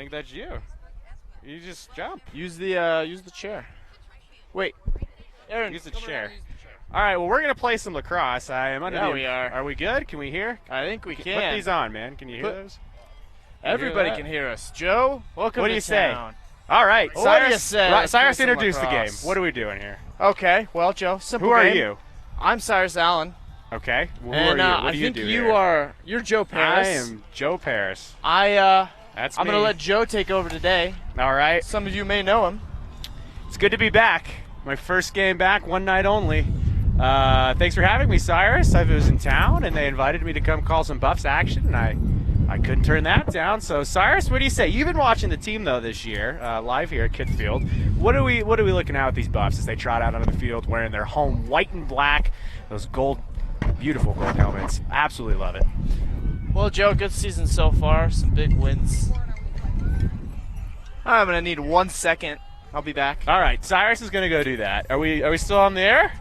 think that's you. You just jump. Use the chair. Wait, Aaron, Use the chair. All right, well, we're going to play some lacrosse. I am under Yeah, the- we are. Are we good? Can we hear? I think we Put can. these on, man. Can you hear those? Everybody hear that? can hear us. Joe, welcome What to do you say? town. All right, What do you Cyrus, say? Right, Let's Cyrus play some introduce the game. lacrosse. What are we doing here? Okay, well, Joe, simple Who are game. you? I'm Cyrus Allen. Okay. Well, who And are you? What I do you think do you here? you're Joe Paris. I am Joe Paris. I'm me. going to let Joe take over today. All right. Some of you may know him. It's good to be back. My first game back, one night only. Thanks for having me, Cyrus. I was in town, and they invited me to come call some Buffs action, and I couldn't turn that down. So, Cyrus, what do you say? You've been watching the team, though, this year, live here at Kittfield. What are we looking at with these Buffs as they trot out onto the field wearing their home white and black, those beautiful gold helmets? Absolutely love it. Well, Joe, good season so far. Some big wins. I'm going to need 1 second. I'll be back. All right, Cyrus is going to go do that. Are we still on the air?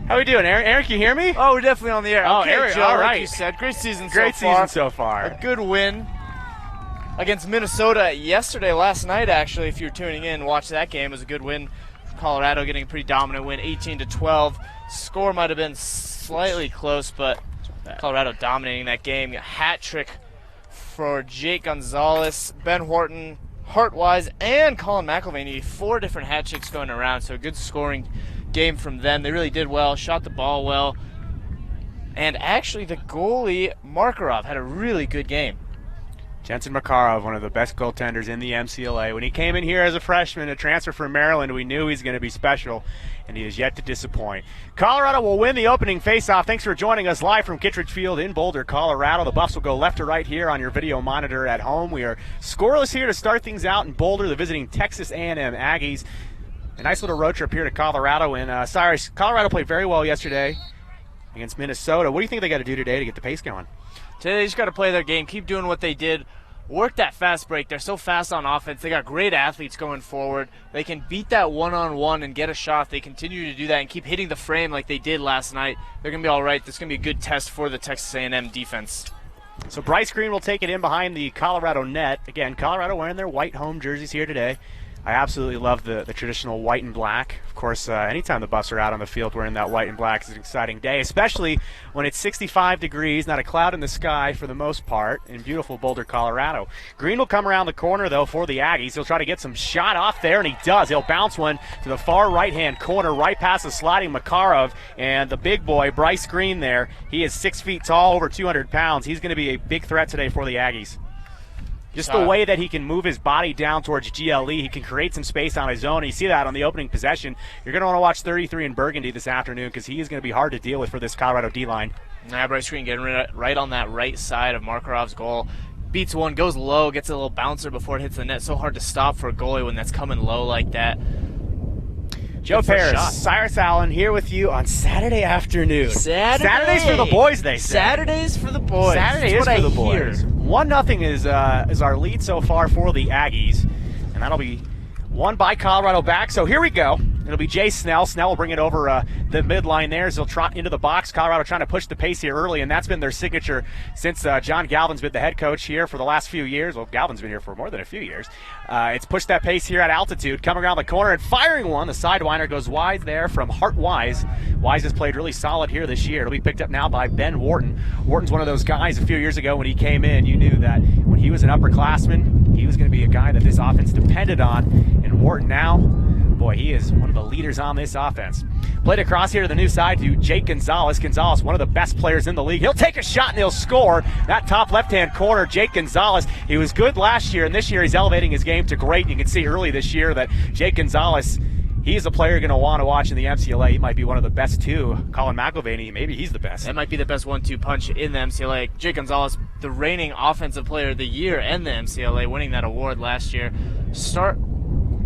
How we doing, Aaron? Aaron, can you hear me? Oh, we're definitely on the air. Oh, Okay, Aaron, Joe, all like right. you said, great season Great so far. season so far. A good win against Minnesota yesterday, last night, actually. If you were tuning in, watch that game. It was a good win. Colorado getting a pretty dominant win, 18-12. Score might have been slightly close, but Colorado dominating that game. A hat trick for Jake Gonzalez, Ben Horton, Hartwise, and Colin McElvaney. 4 different hat tricks going around, so a good scoring game from them. They really did well, shot the ball well. And actually, the goalie, Markarov, had a really good game. Jensen Makarov, one of the best goaltenders in the MCLA. When he came in here as a freshman, a transfer from Maryland, we knew he was going to be special, and he has yet to disappoint. Colorado will win the opening faceoff. Thanks for joining us live from Kittredge Field in Boulder, Colorado. The Buffs will go left to right here on your video monitor at home. We are scoreless here to start things out in Boulder, the visiting Texas A&M Aggies. A nice little road trip here to Colorado. And Cyrus, Colorado played very well yesterday against Minnesota. What do you think they got to do today to get the pace going? Today they just got to play their game, keep doing what they did, work that fast break. They're so fast on offense. They got great athletes going forward. They can beat that one-on-one and get a shot. If they continue to do that and keep hitting the frame like they did last night, they're going to be all right. This is going to be a good test for the Texas A&M defense. So Bryce Green will take it in behind the Colorado net. Again, Colorado wearing their white home jerseys here today. I absolutely love the traditional white and black. Of course, anytime the Buffs are out on the field wearing that white and black is an exciting day, especially when it's 65 degrees, not a cloud in the sky for the most part, in beautiful Boulder, Colorado. Green will come around the corner, though, for the Aggies. He'll try to get some shot off there, and he does. He'll bounce one to the far right-hand corner, right past the sliding Makarov, and the big boy, Bryce Green there. He is 6 feet tall, over 200 pounds. He's going to be a big threat today for the Aggies. Just the way that he can move his body down towards GLE, he can create some space on his own. You see that on the opening possession. You're going to want to watch 33 in Burgundy this afternoon because he is going to be hard to deal with for this Colorado D-line. Bryce Green getting right on that right side of Markarov's goal. Beats one, goes low, gets a little bouncer before it hits the net. So hard to stop for a goalie when that's coming low like that. Joe Paris, Cyrus Allen here with you on Saturday afternoon. Saturdays for the boys, they say. Saturdays for the boys. Saturday is for the boys. 1-0 is our lead so far for the Aggies, and that'll be won by Colorado back. So here we go. It'll be Jay Snell. Snell will bring it over the midline there as he'll trot into the box. Colorado trying to push the pace here early, and that's been their signature since John Galvin's been the head coach here for the last few years. Well, Galvin's been here for more than a few years. It's pushed that pace here at altitude, coming around the corner and firing one. The sidewinder goes wide there from Hartwise. Wise has played really solid here this year. It'll be picked up now by Ben Wharton. Wharton's one of those guys a few years ago when he came in, you knew that when he was an upperclassman, he was going to be a guy that this offense depended on. And Wharton now, boy, he is one of the leaders on this offense. Played across here to the new side to Jake Gonzalez. Gonzalez, one of the best players in the league. He'll take a shot and he'll score. That top left-hand corner, Jake Gonzalez. He was good last year, and this year he's elevating his game to great. You can see early this year that Jake Gonzalez, he's a player you're going to want to watch in the MCLA. He might be one of the best, too. Colin McElvaney, maybe he's the best. That might be the best 1-2 punch in the MCLA. Jake Gonzalez, the reigning Offensive Player of the Year in the MCLA, winning that award last year.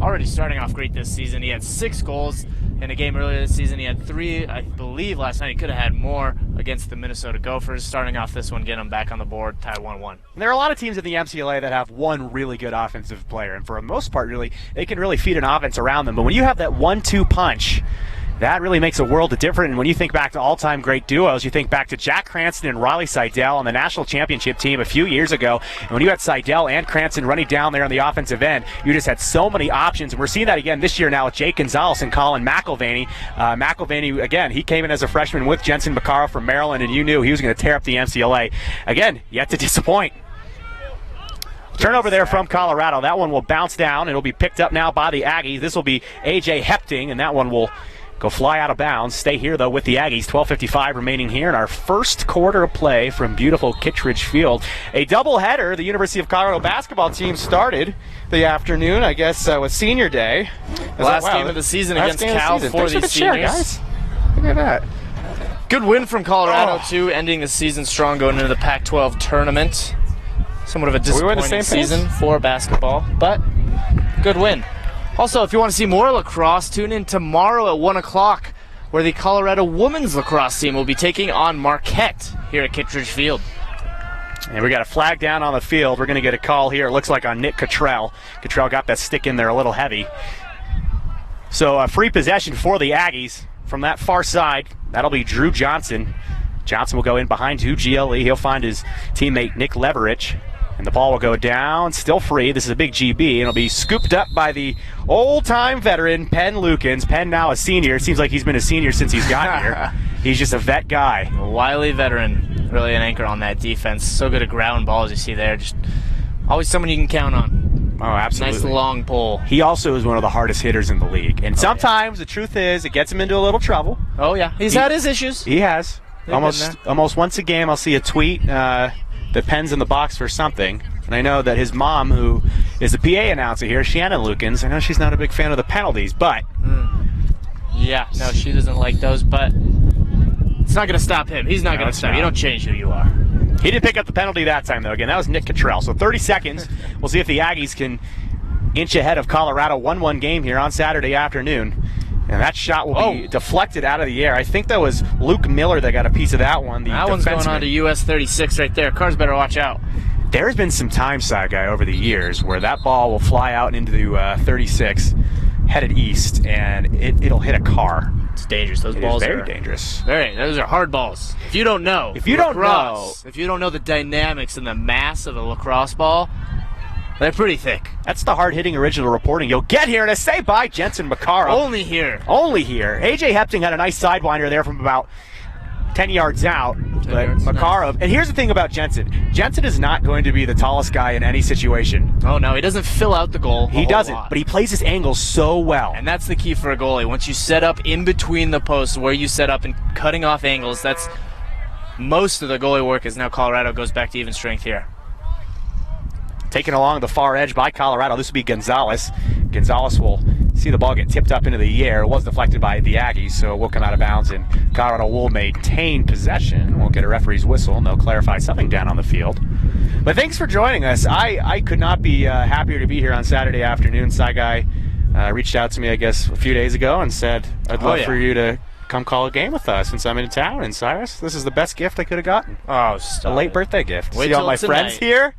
Already starting off great this season. He had 6 goals in a game earlier this season. He had 3, I believe, last night. He could have had more against the Minnesota Gophers. Starting off this one, getting them back on the board, tied 1-1. There are a lot of teams in the MCLA that have one really good offensive player, and for the most part, really, they can really feed an offense around them. But when you have that 1-2 punch, That really makes a world of difference. And when you think back to all-time great duos, you think back to Jack Cranston and Riley Seidel on the national championship team a few years ago. And when you had Seidel and Cranston running down there on the offensive end, you just had so many options. And we're seeing that again this year now with Jake Gonzalez and Colin McElvaney. McElvaney, again, he came in as a freshman with Jensen Maccaro from Maryland, and you knew he was going to tear up the MCLA. Again, yet to disappoint. Turnover there from Colorado. That one will bounce down. It'll be picked up now by the Aggies. This will be A.J. Hepting, and that one will go fly out of bounds. Stay here, though, with the Aggies. 12:55 remaining here in our first quarter of play from beautiful Kittredge Field. A doubleheader. The University of Colorado basketball team started the afternoon, I guess, with senior day. Last game of the season against Cal for these seniors. Guys. Look at that. Good win from Colorado, too, ending the season strong going into the Pac-12 tournament. Somewhat of a disappointing season for basketball, but good win. Also, if you want to see more lacrosse, tune in tomorrow at 1 o'clock, where the Colorado women's lacrosse team will be taking on Marquette here at Kittredge Field. And we got a flag down on the field. We're going to get a call here. It looks like on Nick Cottrell. Cottrell got that stick in there a little heavy. So a free possession for the Aggies from that far side. That'll be Drew Johnson. Johnson will go in behind to GLE. He'll find his teammate Nick Leverich. And the ball will go down, still free. This is a big GB, and it'll be scooped up by the old-time veteran, Penn Lukens. Penn now a senior. It seems like he's been a senior since he's got here. He's just a vet guy. A wily veteran, really an anchor on that defense. So good at ground balls you see there. Just always someone you can count on. Oh, absolutely. Nice long pole. He also is one of the hardest hitters in the league. And sometimes the truth is it gets him into a little trouble. Oh, yeah. He's had his issues. He has. Almost once a game I'll see a tweet that Penn's in the box for something. And I know that his mom, who is the PA announcer here, Shannon Lukens, I know she's not a big fan of the penalties, but... Yeah, no, she doesn't like those, but it's not going to stop him. He's not going to stop you. You don't change who you are. He didn't pick up the penalty that time, though. Again, that was Nick Cottrell. So 30 seconds. We'll see if the Aggies can inch ahead of Colorado. 1-1 game here on Saturday afternoon. And that shot will be deflected out of the air. I think that was Luke Miller that got a piece of that one. That one's going on to US 36 right there. Cars better watch out. There's been some time, side guy, over the years where that ball will fly out into the 36, headed east, and it'll hit a car. It's dangerous. Those balls are very dangerous. Those are hard balls. If you don't know, if you don't know the dynamics and the mass of a lacrosse ball, they're pretty thick. That's the hard-hitting original reporting you'll get here to say bye, Jensen Maccaro. Only here. A.J. Hepting had a nice sidewinder there from about 10 yards out. But Maccaro, and here's the thing about Jensen. Jensen is not going to be the tallest guy in any situation. Oh, no, he doesn't fill out the goal. He doesn't, but he plays his angles so well. And that's the key for a goalie. Once you set up in between the posts where you set up and cutting off angles, that's most of the goalie work is now Colorado goes back to even strength here. Taken along the far edge by Colorado. This will be Gonzalez. Gonzalez will see the ball get tipped up into the air. It was deflected by the Aggies, so it will come out of bounds, and Colorado will maintain possession. Won't get a referee's whistle, and they'll clarify something down on the field. But thanks for joining us. I could not be happier to be here on Saturday afternoon. Cy Guy reached out to me, I guess, a few days ago and said, I'd love for you to come call a game with us since I'm in town. And Cyrus, this is the best gift I could have gotten. Oh, stop. A late birthday gift. Wait See all my tonight. friends here?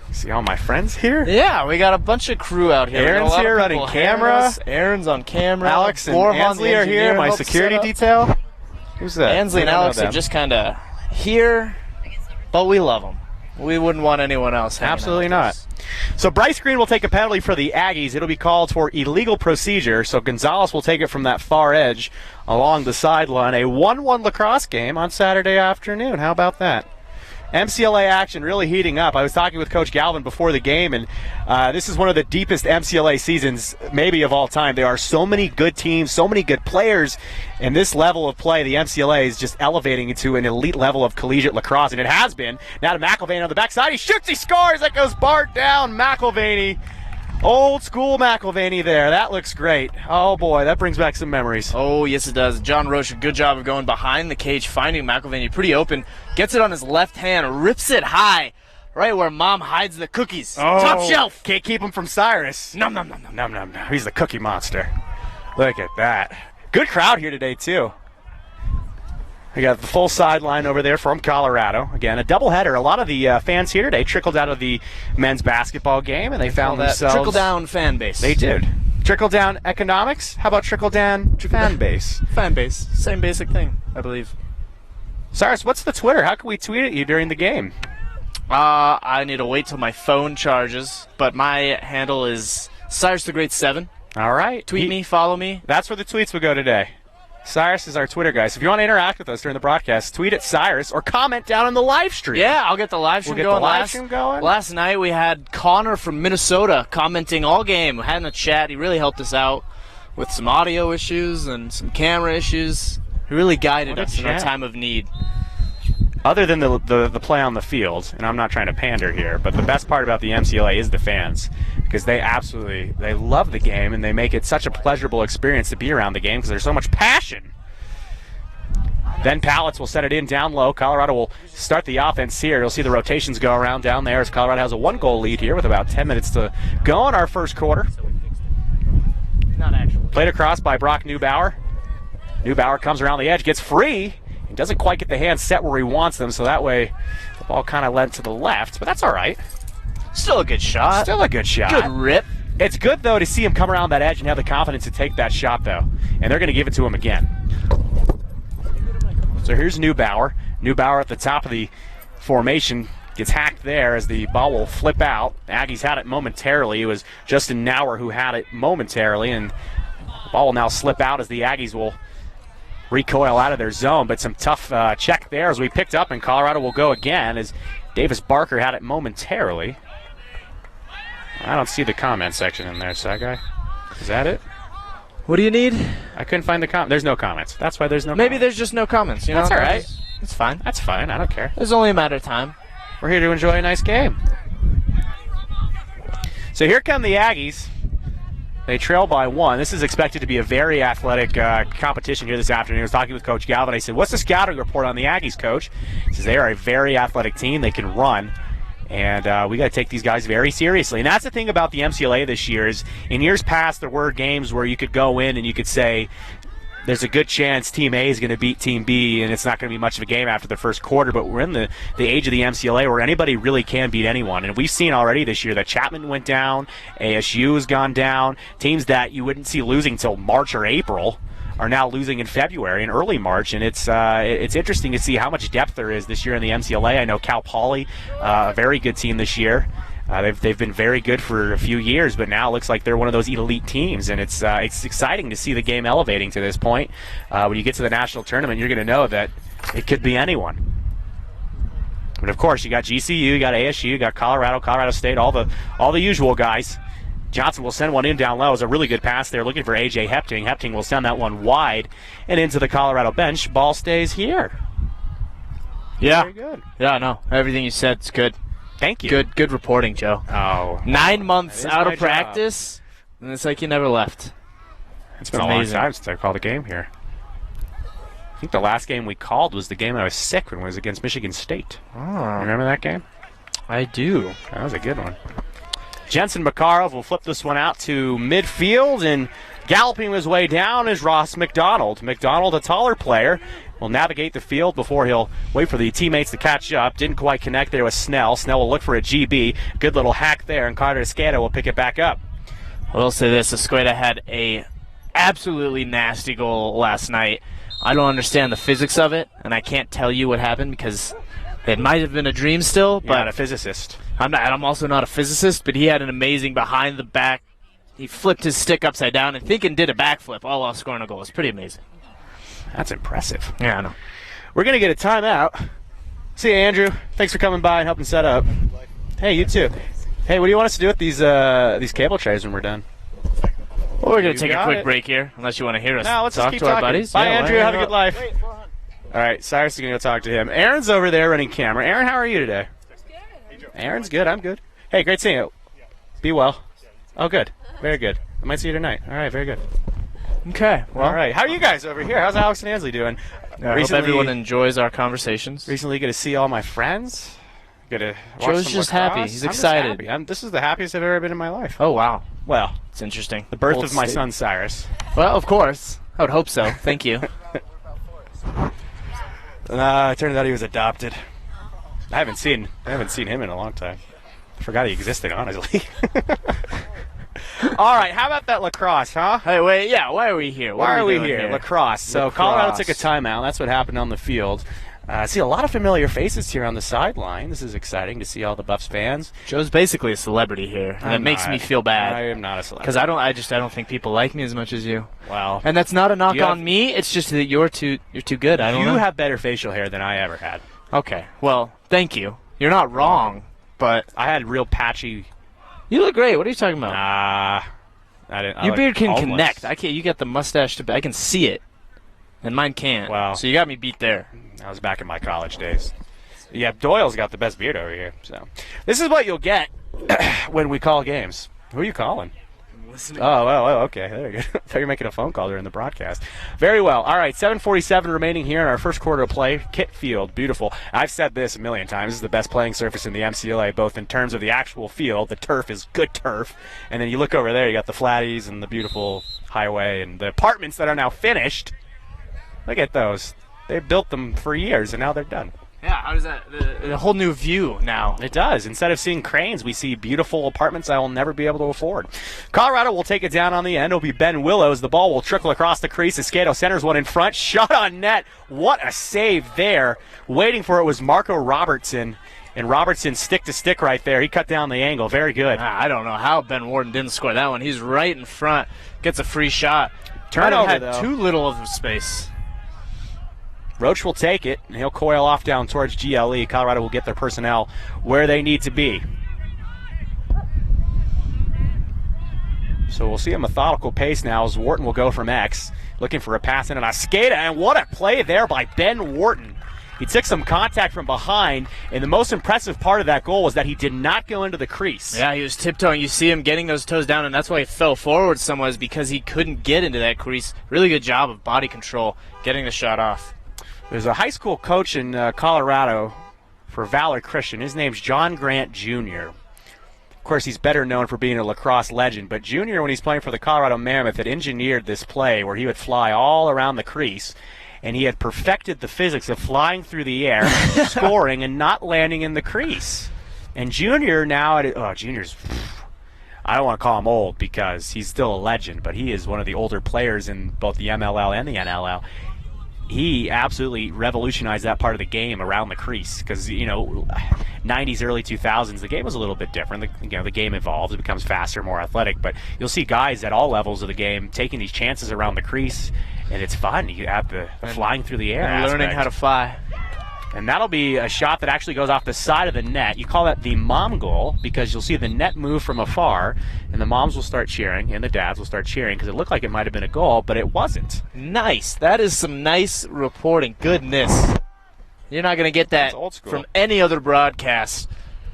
See all my friends here? Yeah, we got a bunch of crew out here. Aaron's here running camera. Aaron's on camera. Alex and Ansley are here, my security detail. Who's that? Ansley and Alex are just kind of here, but we love them. We wouldn't want anyone else hanging Absolutely out not. with us. So Bryce Green will take a penalty for the Aggies. It'll be called for illegal procedure. So Gonzalez will take it from that far edge along the sideline. A 1-1 lacrosse game on Saturday afternoon. How about that? MCLA action really heating up. I was talking with Coach Galvin before the game, and this is one of the deepest MCLA seasons maybe of all time. There are so many good teams, so many good players, and this level of play, the MCLA is just elevating into an elite level of collegiate lacrosse, and it has been. Now to McElvaney on the backside. He shoots, he scores. That goes Bart down. McElvaney. Old school McElvaney there. That looks great. Oh, boy, that brings back some memories. Oh, yes, it does. John Roche, a good job of going behind the cage, finding McElvaney pretty open, gets it on his left hand, rips it high, right where Mom hides the cookies. Oh, top shelf. Can't keep him from Cyrus. Nom, nom, nom, nom. Nom, nom, nom. He's the cookie monster. Look at that. Good crowd here today, too. We got the full sideline over there from Colorado. Again, a doubleheader. A lot of the fans here today trickled out of the men's basketball game, and they found themselves... Trickle-down fan base. They did. Trickle-down economics? How about trickle-down fan base? Fan base. Same basic thing, I believe. Cyrus, what's the Twitter? How can we tweet at you during the game? I need to wait till my phone charges, but my handle is Cyrus the Great 7. All right. Tweet me, follow me. That's where the tweets will go today. Cyrus is our Twitter guy. So if you want to interact with us during the broadcast, tweet at Cyrus or comment down on the live stream. Yeah, I'll get the live stream going. Last night we had Connor from Minnesota commenting all game. We had a chat. He really helped us out with some audio issues and some camera issues. He really guided us in our time of need. Other than the play on the field, and I'm not trying to pander here, but the best part about the MCLA is the fans, because they love the game, and they make it such a pleasurable experience to be around the game because there's so much passion. Then Pallets will set it in down low. Colorado will start the offense here. You'll see the rotations go around down there as Colorado has a 1-goal lead here with about 10 minutes to go in our first quarter. Not actually. Played across by Brock Neubauer. Neubauer comes around the edge, gets free. He doesn't quite get the hands set where he wants them, so that way the ball kind of led to the left, but that's all right. Still a good shot. Still a good shot. Good rip. It's good, though, to see him come around that edge and have the confidence to take that shot, though. And they're going to give it to him again. So here's Neubauer. Neubauer at the top of the formation gets hacked there as the ball will flip out. Aggies had it momentarily. It was Justin Nauer who had it momentarily, and the ball will now slip out as the Aggies will recoil out of their zone, but some tough check there as we picked up, and Colorado will go again as Davis Barker had it momentarily. I don't see the comment section in there, Guy. Is that it? What do you need? I couldn't find the comment. There's no comments. That's why there's no Maybe comments. There's just no comments. You know? That's all right. It's fine. That's fine. I don't care. It's only a matter of time. We're here to enjoy a nice game. So here come the Aggies. They trail by 1. This is expected to be a very athletic competition here this afternoon. I was talking with Coach Galvin. I said, what's the scouting report on the Aggies, Coach? He says they are a very athletic team. They can run. And we got to take these guys very seriously. And that's the thing about the MCLA this year is in years past there were games where you could go in and you could say, there's a good chance Team A is going to beat Team B, and it's not going to be much of a game after the first quarter, but we're in the age of the MCLA where anybody really can beat anyone. And we've seen already this year that Chapman went down, ASU has gone down. Teams that you wouldn't see losing until March or April are now losing in February and early March, and it's interesting to see how much depth there is this year in the MCLA. I know Cal Poly, a very good team this year. They've been very good for a few years, but now it looks like they're one of those elite teams, and it's exciting to see the game elevating to this point. When you get to the national tournament, you're going to know that it could be anyone. But of course, you got GCU, you got ASU, you got Colorado, Colorado State, all the usual guys. Johnson will send one in down low. It's a really good pass there, looking for A.J. Hepting. Hepting will send that one wide and into the Colorado bench. Ball stays here. Yeah. Very good. Yeah, no. Everything you said is good. Thank you. Good reporting, Joe. Oh. 9 months out of job. practice, and it's like you never left. It's been amazing. A long time since I called a game here. I think the last game we called was the game I was sick when it was against Michigan State. Oh. You remember that game? I do. That was a good one. Jensen Makarov will flip this one out to midfield, and galloping his way down is Ross McDonald. McDonald, a taller player, will navigate the field before he'll wait for the teammates to catch up. Didn't quite connect there with Snell. Snell will look for a GB. Good little hack there, and Carter Esqueda will pick it back up. I will say this, Esqueda had a absolutely nasty goal last night. I don't understand the physics of it, and I can't tell you what happened because it might have been a dream still. You're not a physicist. I'm also not a physicist, but he had an amazing behind the back. He flipped his stick upside down and did a backflip all while scoring a goal. It's pretty amazing. That's impressive. Yeah, I know. We're going to get a timeout. See you, Andrew. Thanks for coming by and helping set up. Hey, you too. Hey, what do you want us to do with these cable trays when we're done? Well, we're going to take a quick break here, unless you want to hear us no, let's talk just keep to talking. our buddies. Bye, yeah, Andrew. Have a good life. All right, Cyrus is going to go talk to him. Aaron's over there running camera. Aaron, how are you today? Aaron's good. I'm good. Hey, great seeing you. Be well. Oh, good. Very good. I might see you tonight. All right, very good. Okay. Well, all right. How are you guys over here? How's Alex and Ansley doing? I hope everyone enjoys our conversations. Recently, get to see all my friends. Get to watch Joe's some just lacrosse. happy. He's I'm excited. Just happy. This is the happiest I've ever been in my life. Oh, wow. Well, it's interesting. The birth of my son, Cyrus. Well, of course. I would hope so. Thank you. It turned out he was adopted. I haven't seen him in a long time. I forgot he existed, honestly. All right, how about that lacrosse, huh? Hey, wait, yeah, why are we here? What Why are we doing here? Lacrosse. So Colorado took a timeout. That's what happened on the field. I see a lot of familiar faces here on the sideline. This is exciting to see all the Buffs fans. Joe's basically a celebrity here, and it makes me feel bad. I am not a celebrity. Because I don't think people like me as much as you. Wow. And that's not a knock on me. It's just that you're too good. I don't know. You have better facial hair than I ever had. Okay. Well, thank you. You're not wrong, but I had real patchy. You look great. What are you talking about? I didn't. Your beard can homeless. connect. I can't. You got the mustache I can see it, and mine can't. Wow. So you got me beat there. I was back in my college days. Yeah, Doyle's got the best beard over here. So this is what you'll get when we call games. Who are you calling? I'm listening. Oh, okay. There you go. I thought you were making a phone call during the broadcast. Very well. All right, 7:47 remaining here in our first quarter of play. Kit Field, beautiful. I've said this a million times. This is the best playing surface in the MCLA, both in terms of the actual field. The turf is good turf. And then you look over there, you got the flatties and the beautiful highway and the apartments that are now finished. Look at those. They built them for years, and now they're done. Yeah, how does that? The whole new view now. It does. Instead of seeing cranes, we see beautiful apartments I will never be able to afford. Colorado will take it down on the end. It'll be Ben Willows. The ball will trickle across the crease. Escato centers one in front. Shot on net. What a save there. Waiting for it was Marco Robertson. And Robertson stick-to-stick right there. He cut down the angle. Very good. I don't know how Ben Warden didn't score that one. He's right in front. Gets a free shot. Turnover, had though. too little of space. Roach will take it, and he'll coil off down towards GLE. Colorado will get their personnel where they need to be. So we'll see a methodical pace now as Wharton will go from X, looking for a pass in, and Escada, and what a play there by Ben Wharton. He took some contact from behind, and the most impressive part of that goal was that he did not go into the crease. Yeah, he was tiptoeing. You see him getting those toes down, and that's why he fell forward somewhat, is because he couldn't get into that crease. Really good job of body control, getting the shot off. There's a high school coach in Colorado for Valor Christian. His name's John Grant Jr. Of course, he's better known for being a lacrosse legend, but Jr., when he's playing for the Colorado Mammoth, had engineered this play where he would fly all around the crease, and he had perfected the physics of flying through the air, scoring, and not landing in the crease. And Jr. now, Jr.'s, I don't want to call him old because he's still a legend, but he is one of the older players in both the MLL and the NLL. He absolutely revolutionized that part of the game around the crease because, 90s, early 2000s, the game was a little bit different. The game evolves. It becomes faster, more athletic. But you'll see guys at all levels of the game taking these chances around the crease, and it's fun. You have the flying through the air and learning how to fly. And that'll be a shot that actually goes off the side of the net. You call that the mom goal because you'll see the net move from afar, and the moms will start cheering, and the dads will start cheering because it looked like it might have been a goal, but it wasn't. Nice. That is some nice reporting. Goodness. You're not going to get that from any other broadcast,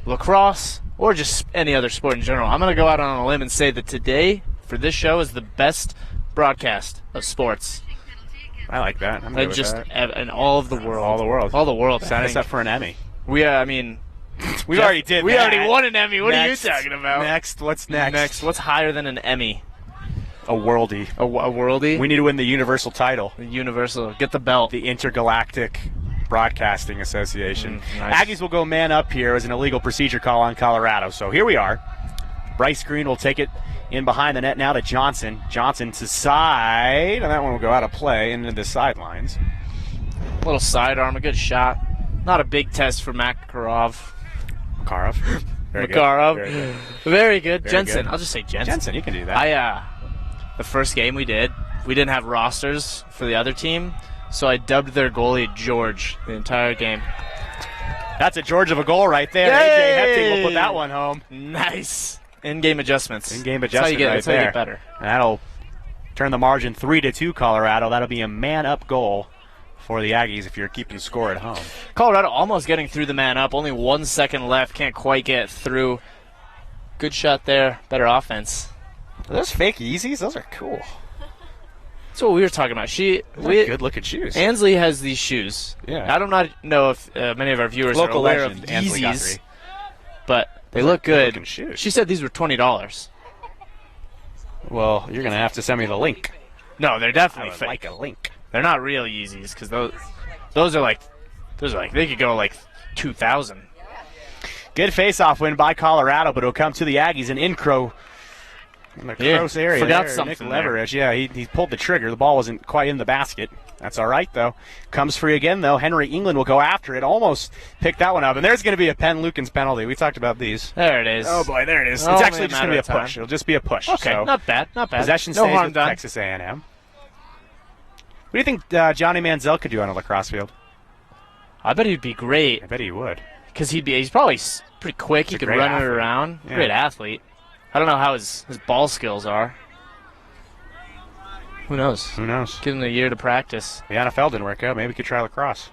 lacrosse, or just any other sport in general. I'm going to go out on a limb and say that today, for this show, is the best broadcast of sports. I like that. I'm good with that. In all of the world. All the world. All the world. Sign us up for an Emmy. We already did. We that. already won an Emmy. What Next. are you talking about? Next. What's next? What's higher than an Emmy? A Worldie. A Worldie? We need to win the Universal title. The Universal. Get the belt. The Intergalactic Broadcasting Association. Nice. Aggies will go man up here as an illegal procedure call on Colorado. So here we are. Bryce Green will take it in behind the net now to Johnson. Johnson to side, and that one will go out of play into the sidelines. A little sidearm, a good shot. Not a big test for Makarov. Very good. Very good. Jensen. I'll just say Jensen. Jensen, you can do that. The first game we didn't have rosters for the other team, so I dubbed their goalie George the entire game. That's a George of a goal right there. Yay! AJ Hepting will put that one home. Nice. In-game adjustments. In-game That's how you adjustment get right there. better. And that'll turn the margin 3-2 Colorado. That'll be a man-up goal for the Aggies if you're keeping score at home. Colorado almost getting through the man up. Only 1 second left. Can't quite get through. Good shot there. Better offense. Are those fake Yeezys? Those are cool. That's what we were talking about. Good-looking shoes. Ansley has these shoes. Yeah. I do not know if many of our viewers Local are aware legend, of Ansley Yeezys, Guthrie. but they look good. Good-looking shoes. She said these were $20. Well, you're going to have to send me the link. No, they're I definitely would fake. like a link. They're not real Yeezys because those are like they could go like 2,000. Good face-off win by Colorado, but it'll come to the Aggies. And Incro in the close area. Forgot there. something Nick Leverich, yeah, he pulled the trigger. The ball wasn't quite in the basket. That's all right, though. Comes free again, though. Henry England will go after it. Almost picked that one up. And there's going to be a Penn Lukens penalty. We talked about these. There it is. Oh, boy, there it is. It's Only actually a just going to be a matter of push. time. It'll just be a push. Okay, So not bad. possession No stays harm with done. Texas A&M. What do you think Johnny Manziel could do on a lacrosse field? I bet he'd be great I bet he would. because he's probably pretty quick. He a could great run it athlete. around. Yeah. Great athlete. I don't know how his ball skills are. Who knows? Who knows? Give him a year to practice. The NFL didn't work out. Maybe we could try lacrosse.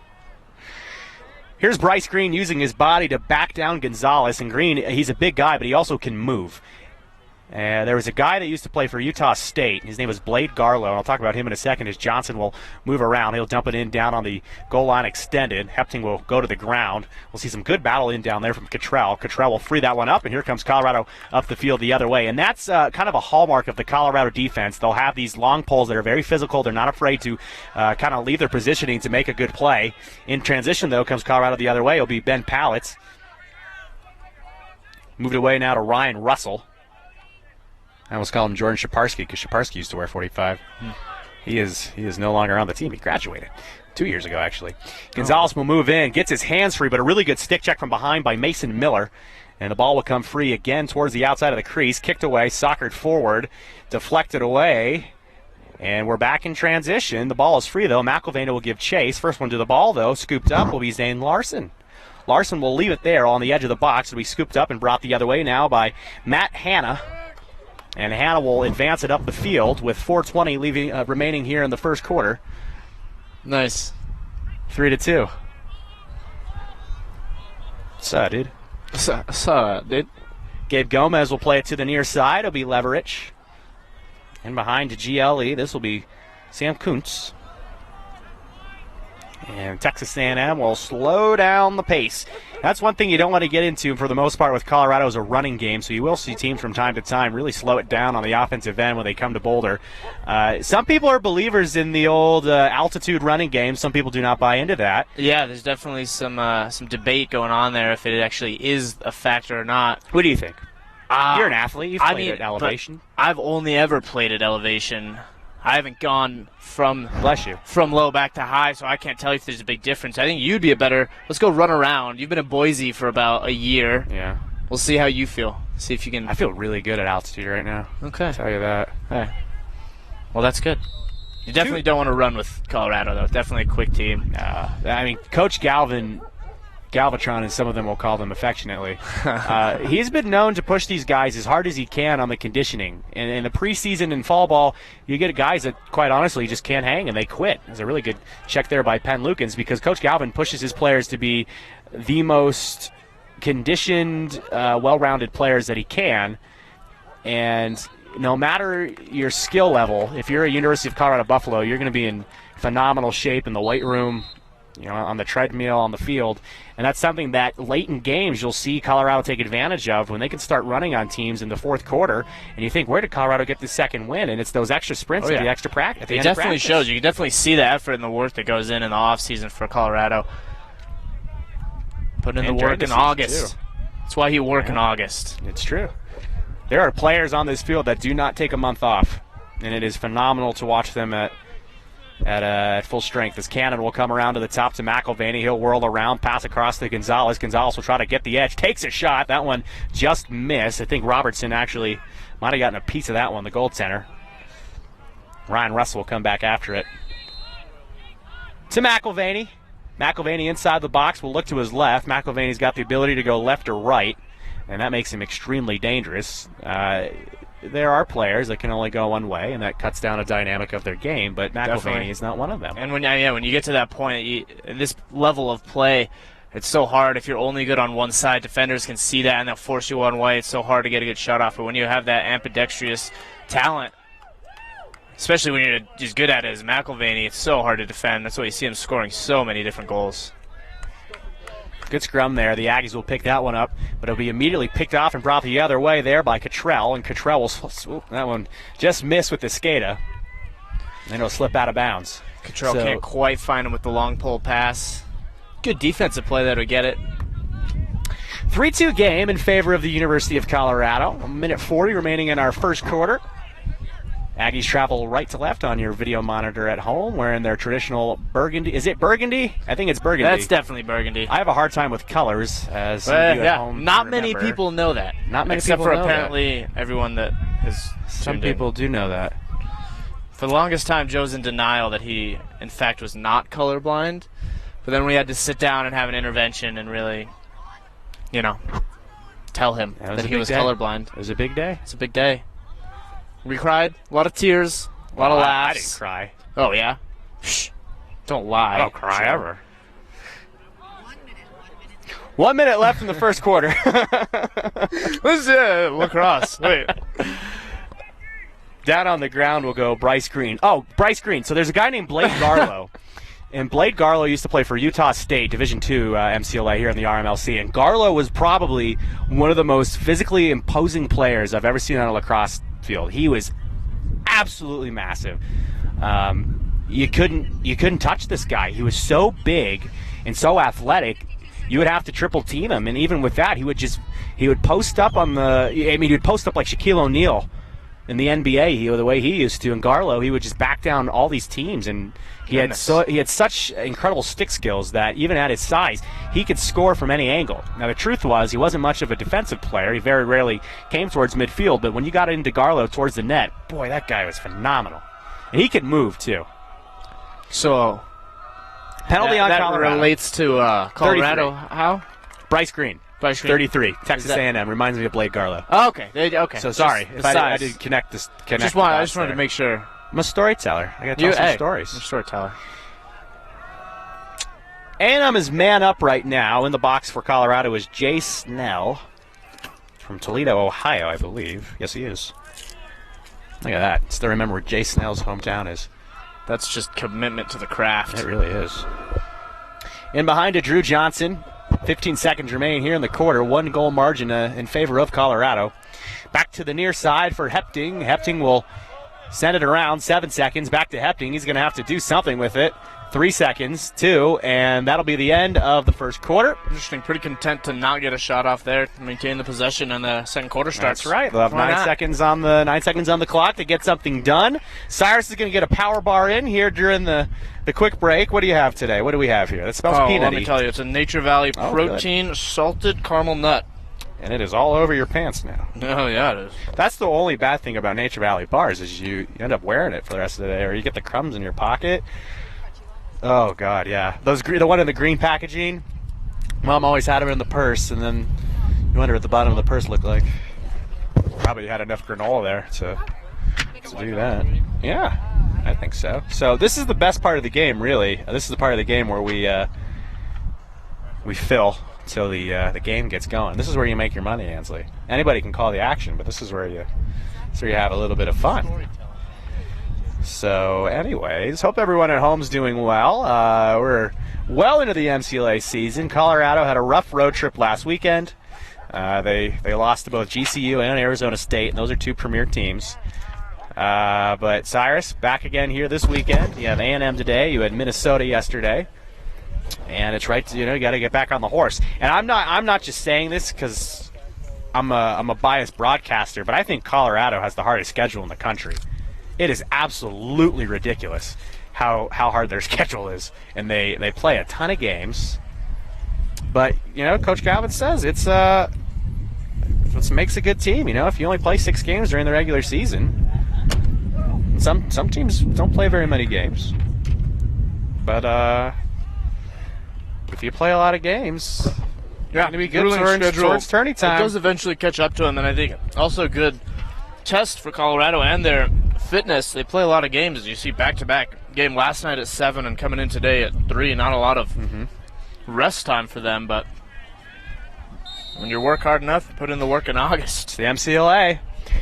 Here's Bryce Green using his body to back down Gonzalez. And Green, he's a big guy, but he also can move. There was a guy that used to play for Utah State. His name was Blade Garlow, and I'll talk about him in a second as Johnson will move around. He'll dump it in down on the goal line extended. Hepting will go to the ground. We'll see some good battle in down there from Cottrell. Cottrell will free that one up, and here comes Colorado up the field the other way. And that's kind of a hallmark of the Colorado defense. They'll have these long poles that are very physical. They're not afraid to kind of leave their positioning to make a good play. In transition, though, comes Colorado the other way. It'll be Ben Pallets. Moved away now to Ryan Russell. I almost call him Jordan Shaparsky because Shaparsky used to wear 45. He is no longer on the team. He graduated 2 years ago, actually. Gonzalez will move in, gets his hands free, but a really good stick check from behind by Mason Miller. And the ball will come free again towards the outside of the crease. Kicked away, soccered forward, deflected away. And we're back in transition. The ball is free, though. McIlvaina will give chase. First one to the ball, though. Scooped up will be Zane Larson. Larson will leave it there on the edge of the box. It'll be scooped up and brought the other way now by Matt Hanna. And Hanna will advance it up the field with 4:20 remaining here in the first quarter. Nice. 3-2. What's up, dude? Dude. Gabe Gomez will play it to the near side. It'll be Leverich. And behind to GLE, this will be Sam Kuntz. And Texas A&M will slow down the pace. That's one thing you don't want to get into for the most part with Colorado is a running game, so you will see teams from time to time really slow it down on the offensive end when they come to Boulder. Some people are believers in the old altitude running game. Some people do not buy into that. Yeah, there's definitely some debate going on there if it actually is a factor or not. What do you think? You're an athlete. You've played at elevation. I've only ever played at elevation. I haven't gone from low back to high, so I can't tell you if there's a big difference. I think you'd be a better. Let's go run around. You've been in Boise for about a year. Yeah. We'll see how you feel. See if you can. I feel really good at altitude right now. Okay. I'll tell you that. Hey. Well, that's good. You definitely don't want to run with Colorado, though. Definitely a quick team. I mean, Coach Galvatron, as some of them will call them affectionately, he's been known to push these guys as hard as he can on the conditioning. And in the preseason and fall ball, you get guys that, quite honestly, just can't hang and they quit. There's a really good check there by Penn Lukens because Coach Galvin pushes his players to be the most conditioned, well-rounded players that he can. And no matter your skill level, if you're a University of Colorado Buffalo, you're going to be in phenomenal shape in the weight room, on the treadmill, on the field. And that's something that late in games you'll see Colorado take advantage of when they can start running on teams in the fourth quarter. And you think, where did Colorado get the second win? And it's those extra sprints at the extra practice. It definitely shows. You can definitely see the effort and the work that goes in the offseason for Colorado. Putting in the work in August. That's why you work in August. It's true. There are players on this field that do not take a month off. And it is phenomenal to watch them at full strength. As Cannon will come around to the top to McIlvaina. He'll whirl around, pass across to Gonzalez. Gonzalez will try to get the edge. Takes a shot. That one just missed. I think Robertson actually might have gotten a piece of that one, the goaltender. Ryan Russell will come back after it. To McIlvaina. McIlvaina inside the box will look to his left. McIlvaina's got the ability to go left or right, and that makes him extremely dangerous. There are players that can only go one way, and that cuts down a dynamic of their game, but McIlvaina is not one of them. And when you get to that point, this level of play, it's so hard. If you're only good on one side, defenders can see that, and they'll force you one way. It's so hard to get a good shot off. But when you have that ambidextrous talent, especially when you're as good at it as McIlvaina, it's so hard to defend. That's why you see him scoring so many different goals. Good scrum there. The Aggies will pick that one up, but it'll be immediately picked off and brought the other way there by Cottrell, and Cottrell will swoop. That one just missed with the skata, and it'll slip out of bounds. Cottrell can't quite find him with the long pole pass. Good defensive play there to get it. 3-2 game in favor of the University of Colorado. 1:40 remaining in our first quarter. Aggies travel right to left on your video monitor at home, wearing their traditional burgundy. Is it burgundy? I think it's burgundy. That's definitely burgundy. I have a hard time with colors, as some of you at home not remember. many people know that. Not many except people for know apparently everyone that is Some tuned in. people do know that. For the longest time, Joe's in denial that he, in fact, was not colorblind. But then we had to sit down and have an intervention and really, tell him that he was colorblind. It was a big day. It's a big day. We cried. A lot of tears. A lot of laughs. I didn't cry. Oh, yeah? Shh. Don't lie. I don't cry ever. 1 minute left in the first quarter. This is lacrosse. Wait. Down on the ground will go Bryce Green. Oh, Bryce Green. So there's a guy named Blade Garlow. And Blade Garlow used to play for Utah State, Division II MCLA here in the RMLC. And Garlow was probably one of the most physically imposing players I've ever seen on a lacrosse field. He was absolutely massive. You couldn't touch this guy. He was so big and so athletic. You would have to triple team him, and even with that, he would post up on the. He would post up like Shaquille O'Neal in the NBA. The way he used to. And Garlow, he would just back down all these teams, and he had such incredible stick skills that even at his size, he could score from any angle. Now the truth was, he wasn't much of a defensive player. He very rarely came towards midfield, but when you got into Garlow towards the net, boy, that guy was phenomenal, and he could move too. So. Penalty on that Colorado. Relates to Colorado. 33. How? Bryce Green. 33. Texas A&M. Reminds me of Blake Garlow. Oh, okay. Okay. So sorry if I didn't connect this. I just wanted to make sure. I'm a storyteller. I got to tell some stories. I'm a storyteller. A&M is man up right now. In the box for Colorado is Jay Snell from Toledo, Ohio, I believe. Yes, he is. Look at that. Still remember where Jay Snell's hometown is. That's just commitment to the craft. It really is. In behind to Drew Johnson. 15 seconds remain here in the quarter. 1 goal margin in favor of Colorado. Back to the near side for Hepting. Hepting will send it around. 7 seconds. Back to Hepting. He's going to have to do something with it. 3 seconds, 2, and that'll be the end of the first quarter. Interesting. Pretty content to not get a shot off there. Maintain the possession, and the second quarter starts. That's right. They'll have 9 seconds on the clock to get something done. Cyrus is going to get a power bar in here during the quick break. What do you have today? What do we have here? That smells peanutty. Let me tell you, it's a Nature Valley protein salted caramel nut. And it is all over your pants now. Oh, yeah, it is. That's the only bad thing about Nature Valley bars is you end up wearing it for the rest of the day, or you get the crumbs in your pocket. Oh, God, yeah. The one in the green packaging, Mom always had them in the purse, and then you wonder what the bottom of the purse looked like. Probably had enough granola there to do that. Yeah, I think so. So this is the best part of the game, really. This is the part of the game where we fill until the game gets going. This is where you make your money, Ansley. Anybody can call the action, but this is where you have a little bit of fun. So, anyways, hope everyone at home's doing well. We're well into the MCLA season. Colorado had a rough road trip last weekend. They lost to both GCU and Arizona State, and those are 2 premier teams. But Cyrus, back again here this weekend. You have A&M today. You had Minnesota yesterday. And it's right, you got to get back on the horse. And I'm not just saying this because I'm a biased broadcaster, but I think Colorado has the hardest schedule in the country. It is absolutely ridiculous how hard their schedule is, and they play a ton of games. But Coach Galvin says it's what makes a good team. If you only play 6 games during the regular season, some teams don't play very many games. But if you play a lot of games, you're going to be good towards tourney time. It does eventually catch up to them, and I think also a good test for Colorado and their fitness. They play a lot of games, as you see, back-to-back. Game last night at 7 and coming in today at 3. Not a lot of rest time for them, but when you work hard enough, you put in the work in August. It's the MCLA.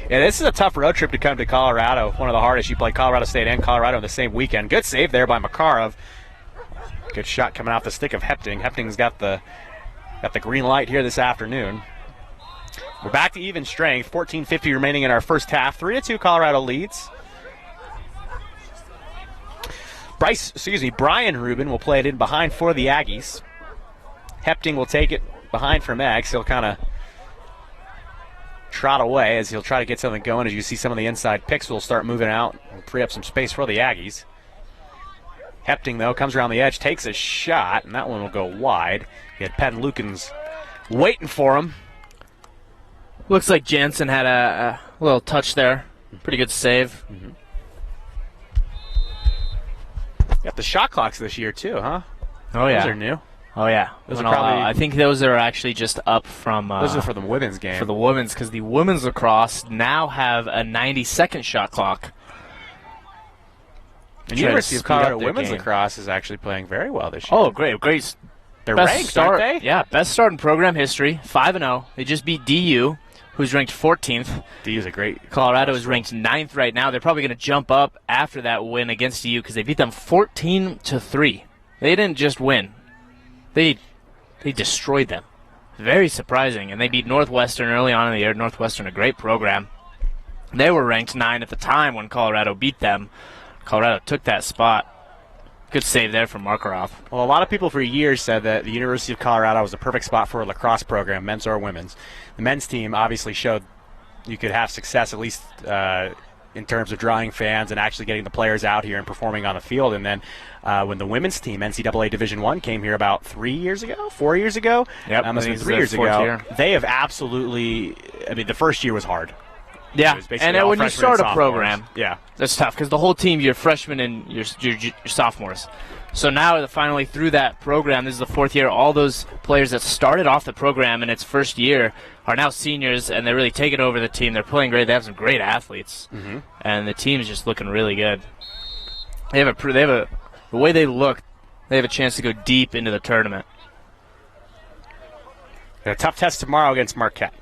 Yeah, this is a tough road trip to come to Colorado. One of the hardest. You play Colorado State and Colorado in the same weekend. Good save there by Makarov. Good shot coming off the stick of Hepting. Hepting's got the green light here this afternoon. We're back to even strength. 14:50 remaining in our first half. 3-2 Colorado leads. Brian Rubin will play it in behind for the Aggies. Hepting will take it behind from X. He'll kind of trot away as he'll try to get something going. As you see, some of the inside picks will start moving out and free up some space for the Aggies. Hepting, though, comes around the edge, takes a shot, and that one will go wide. He had Penn Lukens waiting for him. Looks like Jansen had a little touch there. Pretty good save. Mm-hmm. Got the shot clocks this year, too, huh? Oh, yeah. Those are new. Oh, yeah. Those are probably, I think those are actually just up from... those are for the women's game. For the women's, because the women's lacrosse now have a 90-second shot clock. The University of Colorado women's lacrosse is actually playing very well this year. Oh, great. They're best ranked, start, aren't they? Yeah, best start in program history, 5-0. They just beat DU, who's ranked 14th. DU's a great... Colorado is ranked 9th right now. They're probably going to jump up after that win against DU because they beat them 14-3. They didn't just win. They destroyed them. Very surprising. And they beat Northwestern early on in the year. Northwestern, a great program. They were ranked 9 at the time when Colorado beat them. Colorado took that spot. Good save there from Markarov. Well, a lot of people for years said that the University of Colorado was a perfect spot for a lacrosse program, men's or women's. The men's team obviously showed you could have success, at least in terms of drawing fans and actually getting the players out here and performing on the field. And then when the women's team, NCAA Division I, came here about 4 years ago? Yep, must have been 3 years ago. They have absolutely, the first year was hard. Yeah, and when you start a program, yeah, that's tough because the whole team, you're freshmen and you're sophomores. So now, finally, through that program, this is the 4th year, all those players that started off the program in its first year are now seniors, and they're really taking over the team. They're playing great. They have some great athletes, and the team's just looking really good. The way they look, they have a chance to go deep into the tournament. Got a tough test tomorrow against Marquette.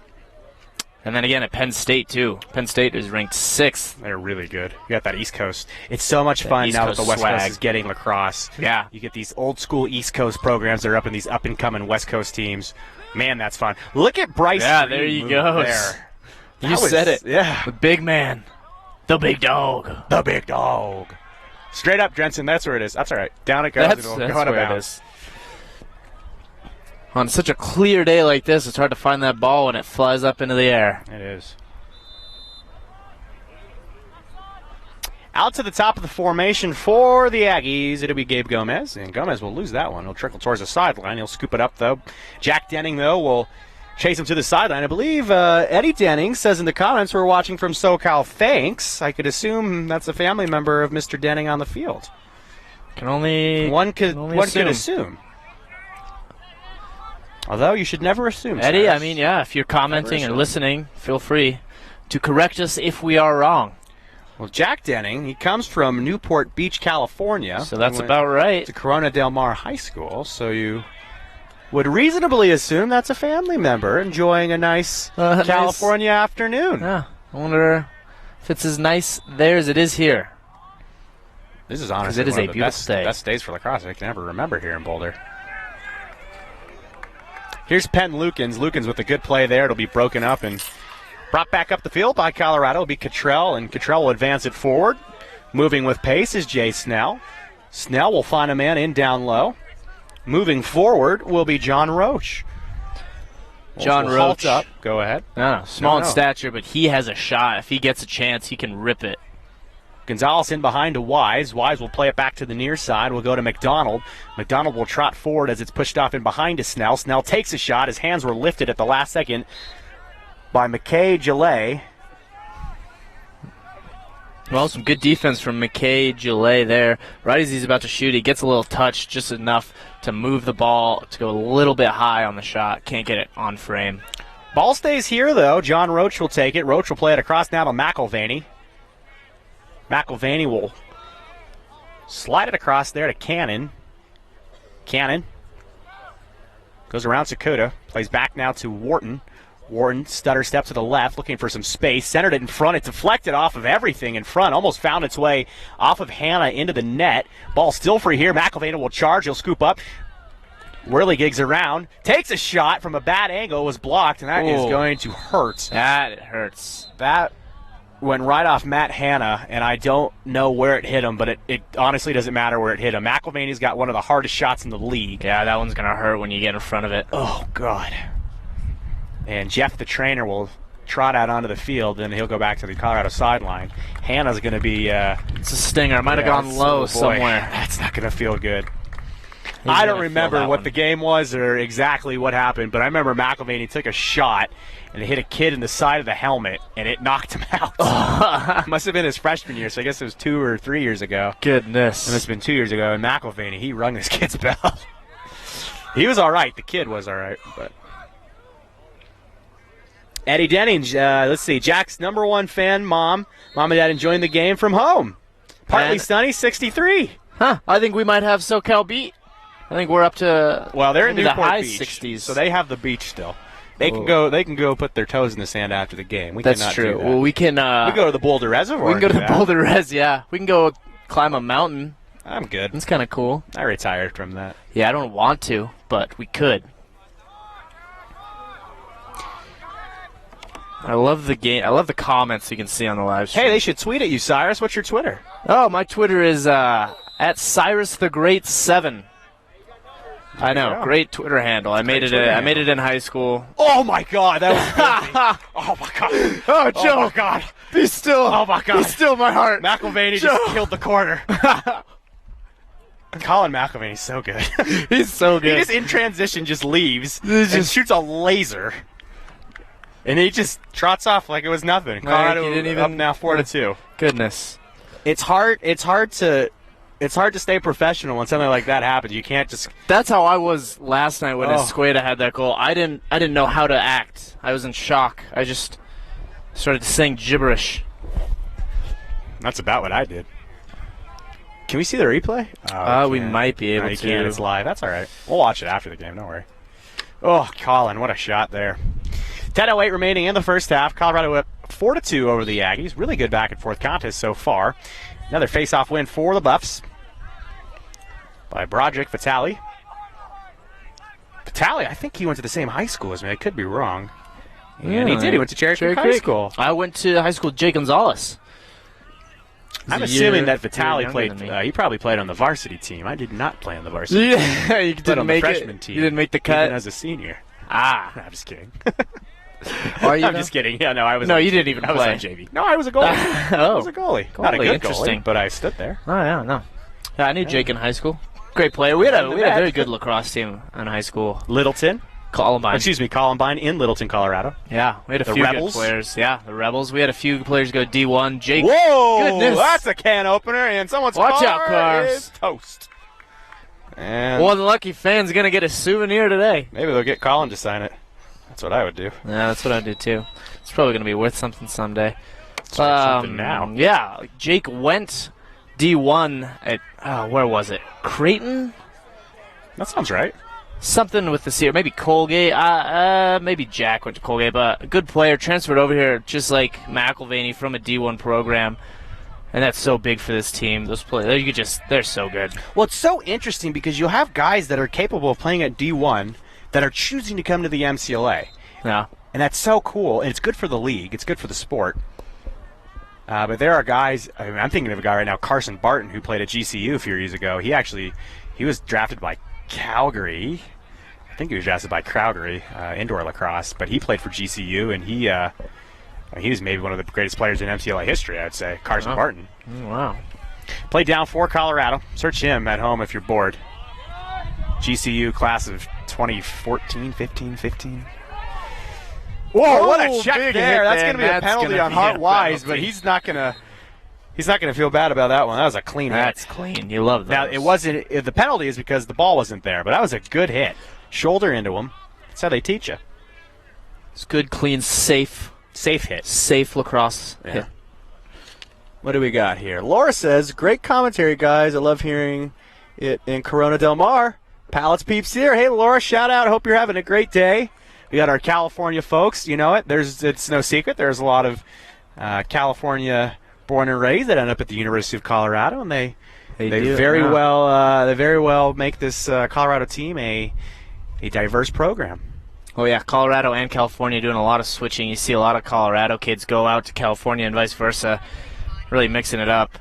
And then again at Penn State, too. Penn State is ranked 6th. They're really good. You got that East Coast. It's so much fun now that the West Coast is getting lacrosse. Yeah. You get these old-school East Coast programs that are up in these up-and-coming West Coast teams. Man, that's fun. Look at Bryce. Yeah, there you go. You said it. Yeah. The big man. The big dog. The big dog. Straight up, Jensen. That's where it is. That's all right. Down it goes. That's where it is. On such a clear day like this, it's hard to find that ball when it flies up into the air. It is. Out to the top of the formation for the Aggies, it'll be Gabe Gomez, and Gomez will lose that one. He'll trickle towards the sideline. He'll scoop it up, though. Jack Denning, though, will chase him to the sideline. I believe Eddie Denning says in the comments, we're watching from SoCal. Thanks. I could assume that's a family member of Mr. Denning on the field. One could assume. Although you should never assume, Eddie, Cyrus. if you're commenting and listening, feel free to correct us if we are wrong. Well, Jack Denning, he comes from Newport Beach, California. So that's about right. To Corona Del Mar High School, so you would reasonably assume that's a family member enjoying a nice California afternoon. Yeah, I wonder if it's as nice there as it is here. This is honestly one of the best days for lacrosse I can ever remember here in Boulder. Here's Penn Lukens. Lukens with a good play there. It'll be broken up and brought back up the field by Colorado. It'll be Cottrell, and Cottrell will advance it forward. Moving with pace is Jay Snell. Snell will find a man in down low. Moving forward will be John Roach. John Roach. Up. Go ahead. Small in stature, but he has a shot. If he gets a chance, he can rip it. Gonzalez in behind to Wise. Wise will play it back to the near side. We'll go to McDonald. McDonald will trot forward as it's pushed off in behind to Snell. Snell takes a shot. His hands were lifted at the last second by McKay Gillet. Well, some good defense from McKay Gillet there. Right as he's about to shoot, he gets a little touch, just enough to move the ball to go a little bit high on the shot. Can't get it on frame. Ball stays here, though. John Roach will take it. Roach will play it across now to McElvaney. McElvaney will slide it across there to Cannon. Cannon goes around Sakota. Plays back now to Wharton. Wharton, stutter step to the left, looking for some space. Centered it in front. It deflected off of everything in front. Almost found its way off of Hannah into the net. Ball still free here. McElvaney will charge. He'll scoop up. Whirligigs around. Takes a shot from a bad angle. Was blocked, and that is going to hurt. That hurts. That went right off Matt Hanna, and I don't know where it hit him, but it honestly doesn't matter where it hit him. McIlvaney's got one of the hardest shots in the league. Yeah, that one's going to hurt when you get in front of it. Oh, God. And Jeff, the trainer, will trot out onto the field, and he'll go back to the Colorado sideline. Hanna's going to be... it's a stinger. It might have gone low somewhere. That's not going to feel good. He's I don't gonna feel remember that what one. the game was or exactly what happened, but I remember McIlvaney took a shot and it hit a kid in the side of the helmet, and it knocked him out. Must have been his freshman year, so I guess it was 2 or 3 years ago. Goodness. It must have been 2 years ago, and McIlvaney, he rung this kid's bell. He was all right. The kid was all right, but... Eddie Denning, let's see, Jack's #1 fan, Mom and Dad enjoying the game from home. Partly sunny, 63. Huh, I think we might have SoCal beat. I think we're up to They're in maybe the Newport high Beach, 60s. so they have the beach still. They can go. They can go put their toes in the sand after the game. We That's cannot true. do that. Well, we can. We go to the Boulder Reservoir. We can go to and the do that. Boulder Res. Yeah, we can go climb a mountain. I'm good. That's kind of cool. I retired from that. Yeah, I don't want to, but we could. I love the game. I love the comments you can see on the live stream. Hey, they should tweet at you, Cyrus. What's your Twitter? Oh, my Twitter is at Cyrus the Great 7. I know, Yeah. great Twitter handle. I made it. Twitter I made it in high school. Oh my God, that was filthy. Oh my God. Oh, Joe, Oh my God. be still. Oh my God. Be still, my heart. McIlvaney Joe. just killed the corner. Colin McIlvaney's so good. He's so He good. just in transition just leaves He's and just- shoots a laser. And he just trots off like it was nothing. Colorado he didn't up even- now 4-2. Goodness. It's hard to stay professional when something like that happens. You can't just That's how I was last night when Oh. Escueda had that goal. I didn't know how to act. I was in shock. I just started saying gibberish. That's about what I did. Can we see the replay? We might be able no, you to. can't. It's live. That's all right. We'll watch it after the game. Don't worry. Oh, Colin, what a shot there. 10:08 remaining in the first half. Colorado up 4-2 over the Aggies. Really good back and forth contest so far. Another face-off win for the Buffs by Broderick Vitale. Vitale, I think he went to the same high school as me. I could be wrong. And he did. He went to Cherry Creek High School. I went to high school with Jake Gonzalez. I'm He's a assuming year- that Vitale year played. younger than me. He probably played on the varsity team. I did not play on the varsity. Yeah, you Played didn't on the make freshman it. team. You didn't make the cut. Even as a senior. Ah, I'm just kidding. are you? I'm now? just kidding. Yeah, no, I was. No, on- you didn't even I was play. on JV. No, I was a goalie. I Oh, was a goalie. Not a Goalie, good interesting. goalie, but I stood there. Oh yeah, no. Yeah, I knew Jake in high school. Great player. We had a very good lacrosse team in high school. Littleton. Columbine. Columbine in Littleton, Colorado. Yeah, we had a The few Rebels? good players. Yeah, the Rebels. We had a few players go D1. Jake. Whoa! Goodness. That's a can opener, and someone's Watch car out, cars. is toast. And One lucky fan's gonna get a souvenir today. maybe they'll get Colin to sign it. That's what I would do. Yeah, that's what I do too. It's probably gonna be worth something someday. Something now. Yeah, Jake went D1 at where was it? Creighton. That sounds right. Something with the C, or maybe Colgate. Maybe Jack went to Colgate, but a good player transferred over here, just like McIlvaney from a D1 program, and that's so big for this team. Those players, they're so good. Well, it's so interesting because you'll have guys that are capable of playing at D1 that are choosing to come to the MCLA. Yeah, And that's so cool, and it's good for the league. It's good for the sport. But there are guys, I'm thinking of a guy right now, Carson Barton, who played at GCU a few years ago. He was drafted by Calgary. I think he was drafted by Calgary, indoor lacrosse, but he played for GCU, and he was maybe one of the greatest players in MCLA history, I'd say, Carson Wow. Barton. Wow. Played down for Colorado. Search him at home if you're bored. GCU class of 2014, 15. Whoa, what a Oh, check big there. hit That's there. going to be a That's penalty gonna on be Hart a Wise, but penalty. he's not going to feel bad about that one. That was a clean That's hit. clean. You love those. Now, it wasn't the penalty is because the ball wasn't there, but that was a good hit. Shoulder into him. That's how they teach you. It's good, clean, safe lacrosse Yeah. hit. What do we got here? Laura says, great commentary, guys. I love hearing it in Corona Del Mar. Pallets Peeps here. Hey, Laura, shout out. Hope you're having a great day. We got our California folks. You know it. It's no secret. There's a lot of California born and raised that end up at the University of Colorado, and they do, very yeah. well make this Colorado team a diverse program. Oh, yeah, Colorado and California doing a lot of switching. You see a lot of Colorado kids go out to California and vice versa, really mixing it up.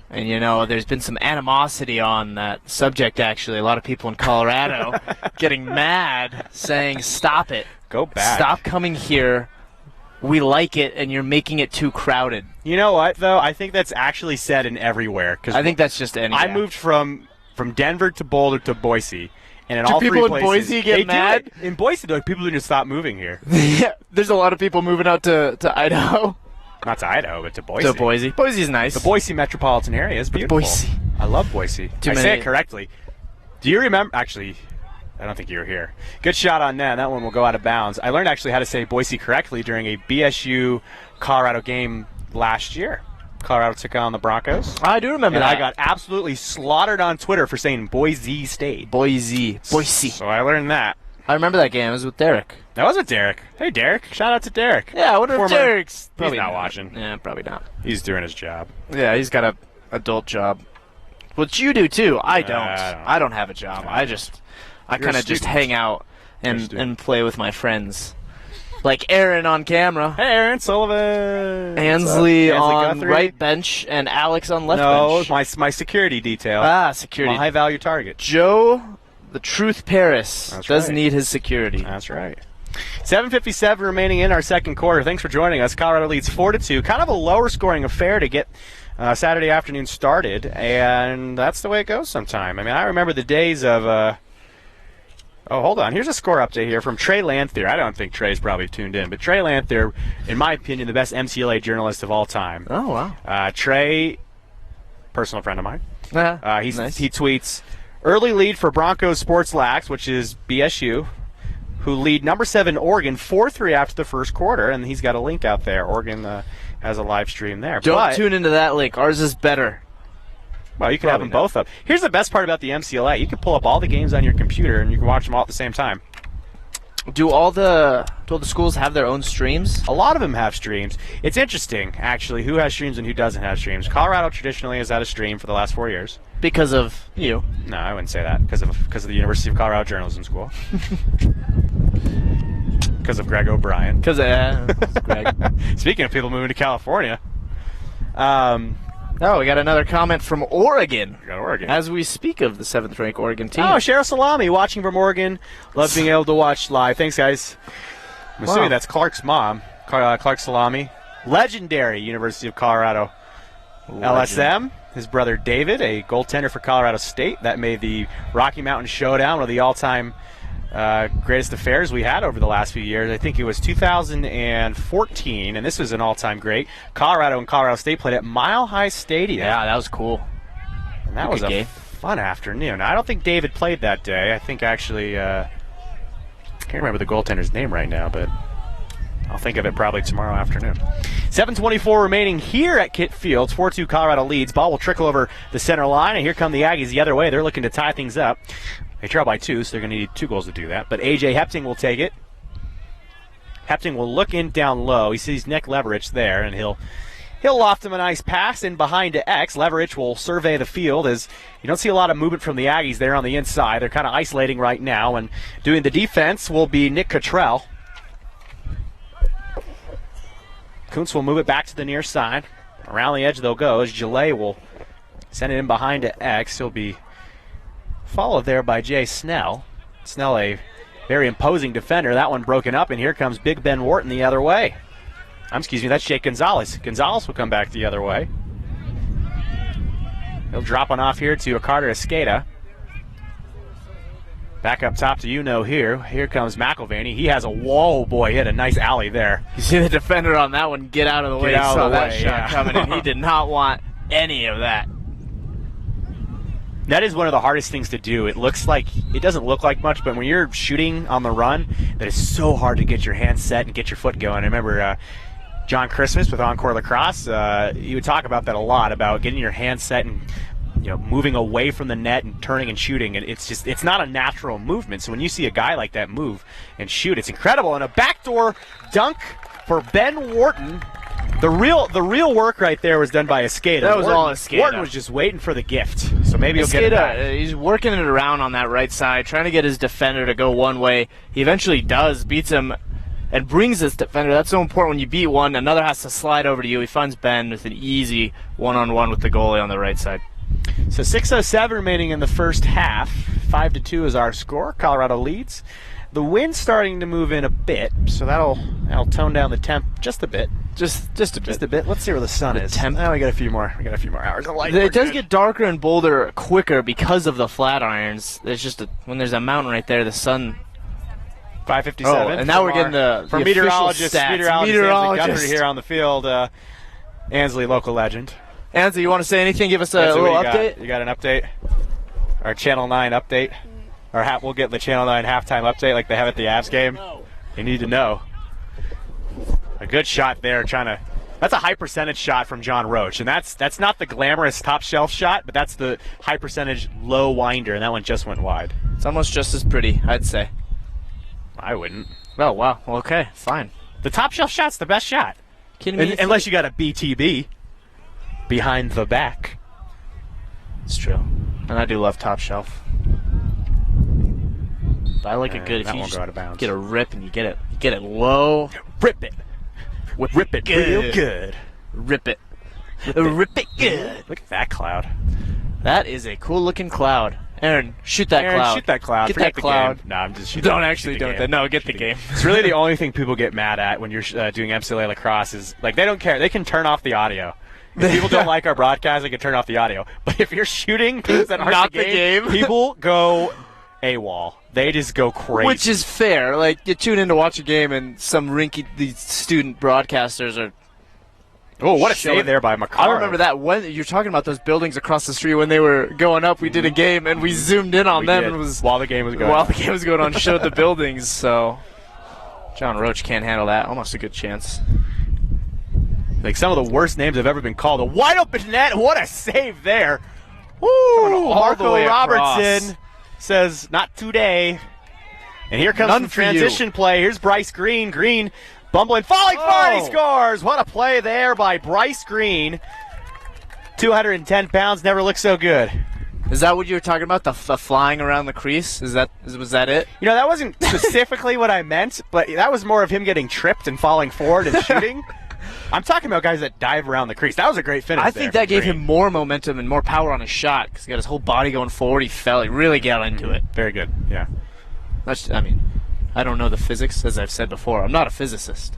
And, you know, there's been some animosity on that subject, actually. A lot of people in Colorado getting mad, saying, stop it. Go back. Stop coming here. We like it, and you're making it too crowded. You know what, though? I think that's actually said in everywhere. I think that's just any. I moved from Denver to Boulder to Boise. And in Do all people three in places, Boise get mad? In Boise, like, people need to stop moving here. Yeah, there's a lot of people moving out to Idaho. Not to Idaho, but to Boise. To Boise. Boise's nice. The Boise metropolitan area is beautiful. Boise. I love Boise. Too I many- say it correctly. Do you remember? Actually, I don't think you were here. Good shot on that. That one will go out of bounds. I learned actually how to say Boise correctly during a BSU Colorado game last year. Colorado took on the Broncos. I do remember And that. I got absolutely slaughtered on Twitter for saying Boise State. Boise. So I learned that. I remember that game. It was with Derek. That wasn't Derek. Hey, Derek. Shout out to Derek. Yeah, I wonder if Former- Derek's He's not watching. Yeah, probably not. He's doing his job. Yeah, he's got a adult job. Which you do too. I don't. don't. I don't have a job. I kind a of just student. hang out You're a and student. play with my friends. Like Aaron on camera. Hey, Aaron Sullivan. Ansley What's up? on Guthrie? right bench and Alex on left No, bench. my security detail. Security. My high-value target. Joe, the Truth Paris, That's does right. need his security. That's right. 7:57 remaining in our second quarter. Thanks for joining us. Colorado leads 4-2. Kind of a lower scoring affair to get Saturday afternoon started, and that's the way it goes sometime. I mean, I remember the days of oh, hold on. Here's a score update here from Trey Lanthier. I don't think Trey's probably tuned in, but Trey Lanthier, in my opinion, the best MCLA journalist of all time. Oh, wow. Trey, personal friend of mine. Nice. He tweets, early lead for Broncos Sports Lax, which is BSU, who lead number 7 Oregon 4-3 after the first quarter, and he's got a link out there. Oregon has a live stream there. Don't tune into that link. Ours is better. Well, you can have them both up. Here's the best part about the MCLA. You can pull up all the games on your computer, and you can watch them all at the same time. Do all the schools have their own streams? A lot of them have streams. It's interesting, actually, who has streams and who doesn't have streams. Colorado traditionally has had a stream for the last 4 years. Because of you. No, I wouldn't say that. Because of the University of Colorado Journalism School. Because of Greg O'Brien. Because Greg. Speaking of people moving to California, Oh, we got another comment from Oregon. we got Oregon. As we speak of the 7th-ranked Oregon team. Oh, Cheryl Salami watching from Oregon. Love being able to watch live. Thanks, guys. I'm assuming Wow. that's Clark's mom, Clark Salami. Legendary University of Colorado LSM. His brother David, a goaltender for Colorado State. That made the Rocky Mountain Showdown one of the all-time greatest affairs we had over the last few years. I think it was 2014, and this was an all-time great. Colorado and Colorado State played at Mile High Stadium. Yeah, that was cool. And that Good was a game. fun afternoon. I don't think David played that day. I think actually, I can't remember the goaltender's name right now, but I'll think of it probably tomorrow afternoon. 7:24 remaining here at Kit Fields. 4-2 Colorado leads. Ball will trickle over the center line, and here come the Aggies the other way. They're looking to tie things up. They trail by 2, so they're going to need 2 goals to do that. But A.J. Hepting will take it. Hepting will look in down low. He sees Nick Leverich there, and he'll loft him a nice pass in behind to X. Leverich will survey the field as you don't see a lot of movement from the Aggies there on the inside. They're kind of isolating right now, and doing the defense will be Nick Cottrell. Kuntz will move it back to the near side. Around the edge they'll go as Gillet will send it in behind to X. He'll be followed there by Jay Snell. Snell, a very imposing defender. That one broken up, and here comes Big Ben Wharton the other way. Excuse me, that's Jake Gonzalez. Gonzalez will come back the other way. He'll drop one off here to Carter Escada. Back up top to here. Here comes McElvaney. He has whoa, boy, he had a nice alley there. You see the defender on that one get out of the way. Get out of Saw the that way, shot yeah. coming, and he did not want any of that. That is one of the hardest things to do. It doesn't look like much, but when you're shooting on the run, that is so hard to get your hands set and get your foot going. I remember John Christmas with Encore Lacrosse, he would talk about that a lot, about getting your hands set and moving away from the net and turning and shooting. And it's not a natural movement. So when you see a guy like that move and shoot, it's incredible. And a backdoor dunk for Ben Wharton. The real work right there was done by Escada. That was all Escada. Wharton was just waiting for the gift, so maybe he'll get it back. He's working it around on that right side, trying to get his defender to go one way. He eventually does, beats him, and brings this defender. That's so important when you beat one. Another has to slide over to you. He finds Ben with an easy one-on-one with the goalie on the right side. So 6:07 remaining in the first half. 5-2 is our score. Colorado leads. The wind's starting to move in a bit, so that'll tone down the temp just a bit. Just a bit. Just a bit. Let's see where the sun is. Temp. Oh, we got a few more. We got a few more hours of light. It does get darker and bolder quicker because of the flat irons. There's just when there's a mountain right there, the sun. 5:57. Oh, and now we're getting the meteorologist meteorologist Guthrie here on the field. Ansley, local legend. Ansley, you want to say anything? Give us a Ansley, little what update. You got an update? Our Channel 9 update? Or we'll get the Channel 9 halftime update like they have at the Avs game? You need to know. A good shot there, that's a high percentage shot from John Roach, and that's not the glamorous top shelf shot, but that's the high percentage low winder, and that one just went wide. It's almost just as pretty, I'd say. I wouldn't. Oh, wow. Well, okay, fine. The top shelf shot's the best shot. Kidding me? Unless you got a BTB behind the back. It's true. And I do love top shelf. But I like it good if that you won't go out of bounds. get a rip and you get it low. Rip it. Rip it real good. Rip it. Rip it good. Look at that cloud. That is a cool looking cloud. Aaron, shoot that cloud. Shoot that cloud. Get Forget that cloud. The game. No, I'm just shooting. Don't actually do that. No, get the game. It's really the only thing people get mad at when you're doing MCLA lacrosse is, like, they don't care. They can turn off the audio. If people don't like our broadcast, they can turn off the audio. But if you're shooting things that aren't Not the the game, game. people go AWOL. They just go crazy. Which is fair. Like, you tune in to watch a game and some these student broadcasters are. Oh, what a save there by McCarr. I remember that when you're talking about those buildings across the street when they were going up. We did a game and we zoomed in on them. And it was while the game was going on, showed the buildings. So John Roach can't handle that. Almost a good chance. Like some of the worst names have ever been called. A wide open net. What a save there. Woo! Marco Robertson says, not today. And here comes some transition play. Here's Bryce Green. Green bumbling, falling far, and he scores. What a play there by Bryce Green. 210 pounds, never looked so good. Is that what you were talking about, the flying around the crease? Was that it? You know, that wasn't specifically what I meant, but that was more of him getting tripped and falling forward and shooting. I'm talking about guys that dive around the crease. That was a great finish. I think that gave him more momentum and more power on his shot because he got his whole body going forward. He fell. He really got into it. Very good, yeah. I don't know the physics, as I've said before. I'm not a physicist.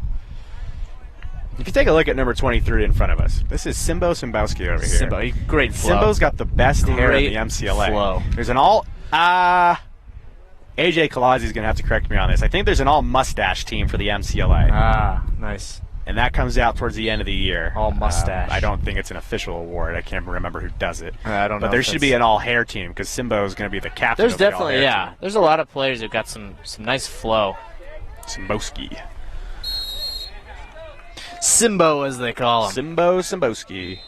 If you take a look at number 23 in front of us, this is Simbo Simbowski over here. Simbo, great flow. Simbo's got the best hair in the MCLA. Flow. There's an all... AJ Kalazzi's going to have to correct me on this. I think there's an all-mustache team for the MCLA. Ah, nice. And that comes out towards the end of the year. All mustache. I don't think it's an official award. I can't remember who does it. I don't know. But there should be an all-hair team because Simbo is going to be the captain There's of the definitely, all-hair team. There's a lot of players who've got some nice flow. Simbowski. Simbo, as they call him. Simbowski.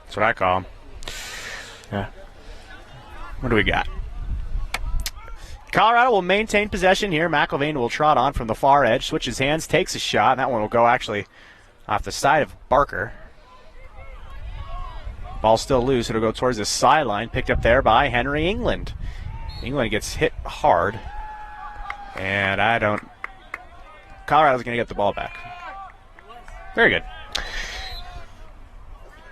That's what I call him. Yeah. What do we got? Colorado will maintain possession here. McIlvain will trot on from the far edge, switches hands, takes a shot, and that one will go actually off the side of Barker. Ball still loose. It'll go towards the sideline, picked up there by Henry England. England gets hit hard, and Colorado's going to get the ball back. Very good.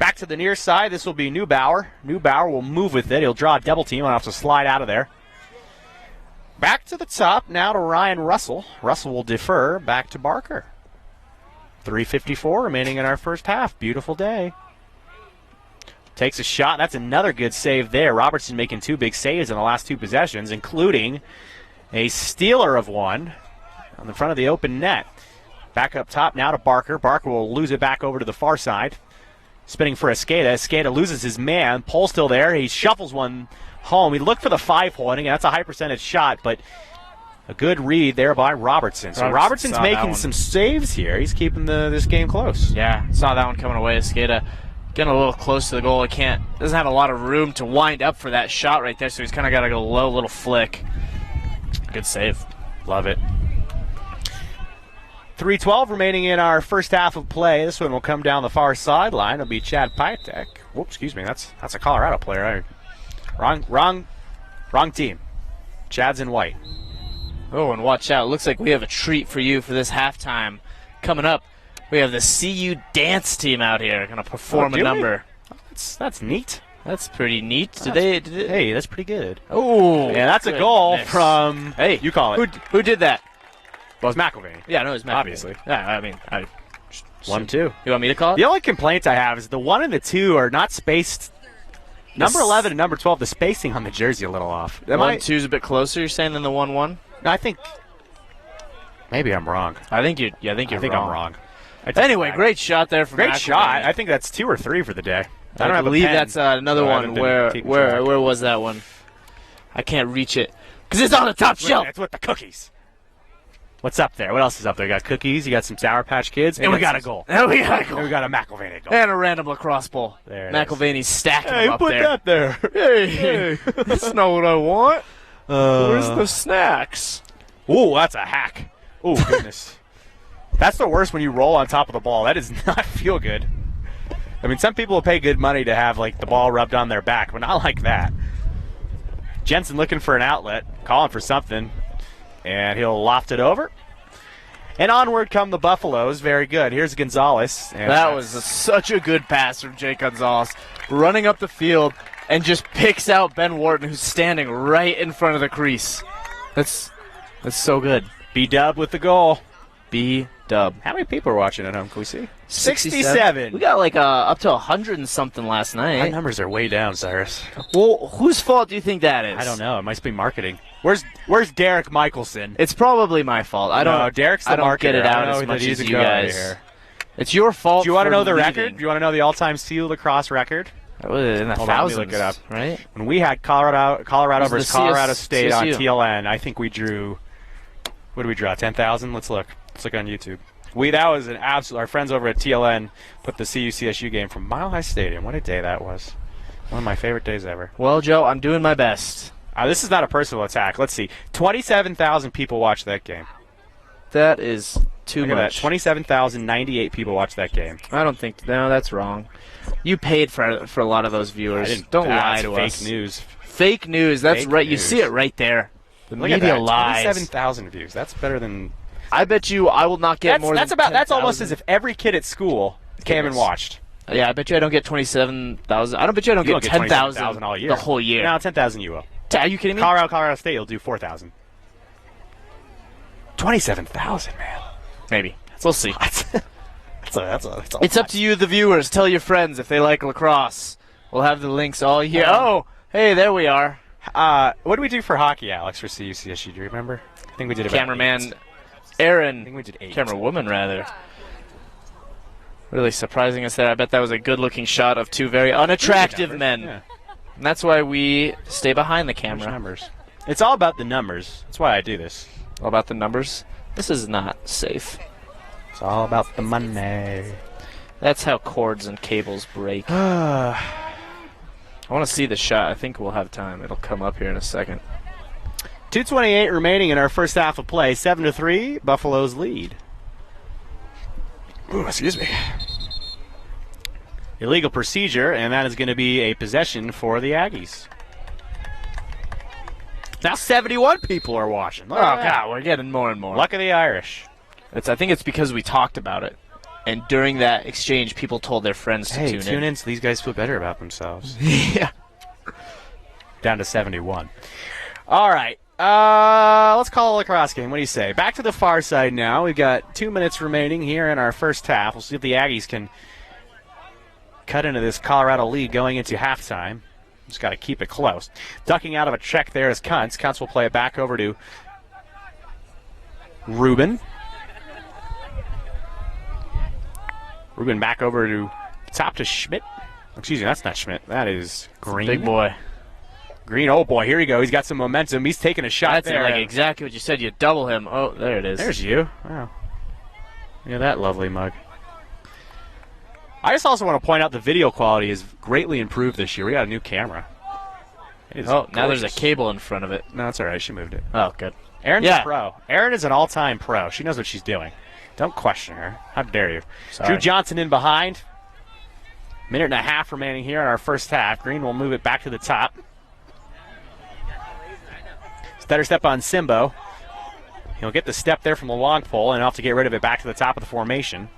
Back to the near side. This will be Neubauer. Neubauer will move with it. He'll draw a double team. I'll have to slide out of there. Back to the top, now to Ryan Russell. Russell will defer back to Barker. 3:54 remaining in our first half. Beautiful day. Takes a shot. That's another good save there. Robertson making two big saves in the last two possessions, including a stealer of one on the front of the open net. Back up top now to Barker. Barker will lose it back over to the far side. Spinning for Escada. Escada loses his man. Pole's still there. He shuffles one home. He looked for the 5-hole, and that's a high percentage shot, but a good read there by Robertson. So Robertson's making some saves here. He's keeping this game close. Yeah, saw that one coming away. Escada getting a little close to the goal. He doesn't have a lot of room to wind up for that shot right there, so he's kind of got to go low, little flick. Good save. Love it. 3:12 remaining in our first half of play. This one will come down the far sideline. It'll be Chad Piatek. Whoops, excuse me. That's a Colorado player. Wrong team. Chad's in white. Oh, and watch out. Looks like we have a treat for you for this halftime. Coming up, we have the CU dance team out here going to perform a number. That's neat. That's pretty neat. Hey, that's pretty good. Oh, yeah, that's a goal from. Hey, you call it. Who did that? Well, it's McElvain. Yeah, no, it was McElvain. Obviously. Yeah, I mean, 1-2. You want me to call it? The only complaint I have is the 1 and the 2 are not spaced. Number 11 and number 12, the spacing on the jersey a little off. 1-2's a bit closer, you're saying, than the 1-1? No, I think maybe I'm wrong. I think you're I'm wrong. Anyway, great shot there from Great McElvain. shot. I think that's 2 or 3 for the day. I believe that's another one. Where was that one? I can't reach it because it's on the top shelf. It's with the cookies. What's up there? What else is up there? We got cookies. You got some Sour Patch Kids, and we got a goal. And we got a goal. And we got a McElvain goal. And a random lacrosse ball. There McElvain's stacking them them up there. Hey, put that there. Hey, that's not what I want. Where's the snacks? Ooh, that's a hack. Oh, goodness. That's the worst when you roll on top of the ball. That does not feel good. I mean, some people will pay good money to have, like, the ball rubbed on their back, but not like that. Jensen looking for an outlet, calling for something, and he'll loft it over. And onward come the Buffaloes. Very good. Here's Gonzalez. And that was such a good pass from Jake Gonzalez, running up the field and just picks out Ben Wharton, who's standing right in front of the crease. That's so good. B-Dub with the goal. B-Dub. How many people are watching at home? Can we see? 67. We got like up to 100 and something last night. Our numbers are way down, Cyrus. Well, whose fault do you think that is? I don't know. It must be marketing. Where's Derek Michelson? It's probably my fault. I don't know. Derek's the I don't marketer. get it out as as much as you guys. guys. It's your fault. Do you want to know the leaving. record? Do you want to know the all-time CU lacrosse record? In the Hold thousands, on, let me look it up. right? When we had Colorado versus Colorado State on CSU. TLN, I think we drew. What did we draw? 10,000. Let's look. Let's look on YouTube. That was an absolute. Our friends over at TLN put the CU-CSU game from Mile High Stadium. What a day that was! One of my favorite days ever. Well, Joe, I'm doing my best. This is not a personal attack. Let's see. 27,000 people watched that game. That is too much. 27,098 people watched that game. I don't think. No, that's wrong. You paid for a lot of those viewers. Don't lie to us. Fake news. Fake news. That's Fake right. news. You see it right there. The Look at media that. lies. 27,000 views. That's better than. I bet you I will not get more. That's almost as if every kid at school came and watched. Yeah, I bet you I don't get 27,000. I don't bet you I don't get 10,000 all year. The whole year. No, 10,000 you will. Are you kidding me? Colorado State will do 4,000. 27,000, man. Maybe. We'll see. That's a It's up to you, the viewers. Tell your friends if they like lacrosse. We'll have the links all year. Oh, hey, there we are. What did we do for hockey, Alex, for CU-CSU? Do you remember? I think we did about Cameraman 8. Aaron. I think we did 8. Camerawoman, rather. Really surprising us there. I bet that was a good-looking shot of two very unattractive men. Yeah. And that's why we stay behind the camera. Numbers. It's all about the numbers. That's why I do this. All about the numbers. This is not safe. It's all about the money. That's how cords and cables break. I want to see the shot. I think we'll have time. It'll come up here in a second. 2:28 remaining in our first half of play. 7-3, Buffaloes lead. Ooh, excuse me. Illegal procedure, and that is going to be a possession for the Aggies. Now 71 people are watching. Oh, God, we're getting more and more. Luck of the Irish. I think it's because we talked about it. And during that exchange, people told their friends to tune in. So these guys feel better about themselves. Yeah. Down to 71. All right. Let's call a lacrosse game. What do you say? Back to the far side now. We've got 2 minutes remaining here in our first half. We'll see if the Aggies can cut into this Colorado lead going into halftime. Just got to keep it close. Ducking out of a check there is Kuntz. Kuntz will play it back over to Ruben. Ruben back over to top to Schmidt. Excuse me, that's not Schmidt. That is Green. Big boy. Green, oh boy, here you go. He's got some momentum. He's taking a shot That's there. like exactly what you said. You double him. Oh, there it is. There's you. Wow. Yeah, that lovely mug. I just also want to point out the video quality is greatly improved this year. We got a new camera. Now there's a cable in front of it. No, it's all right. She moved it. Oh, good. Erin's a pro. Erin is an all-time pro. She knows what she's doing. Don't question her. How dare you? Sorry. Drew Johnson in behind. Minute and a half remaining here in our first half. Green will move it back to the top. Stutter step on Simbo. He'll get the step there from the long pole, and he'll have to get rid of it back to the top of the formation.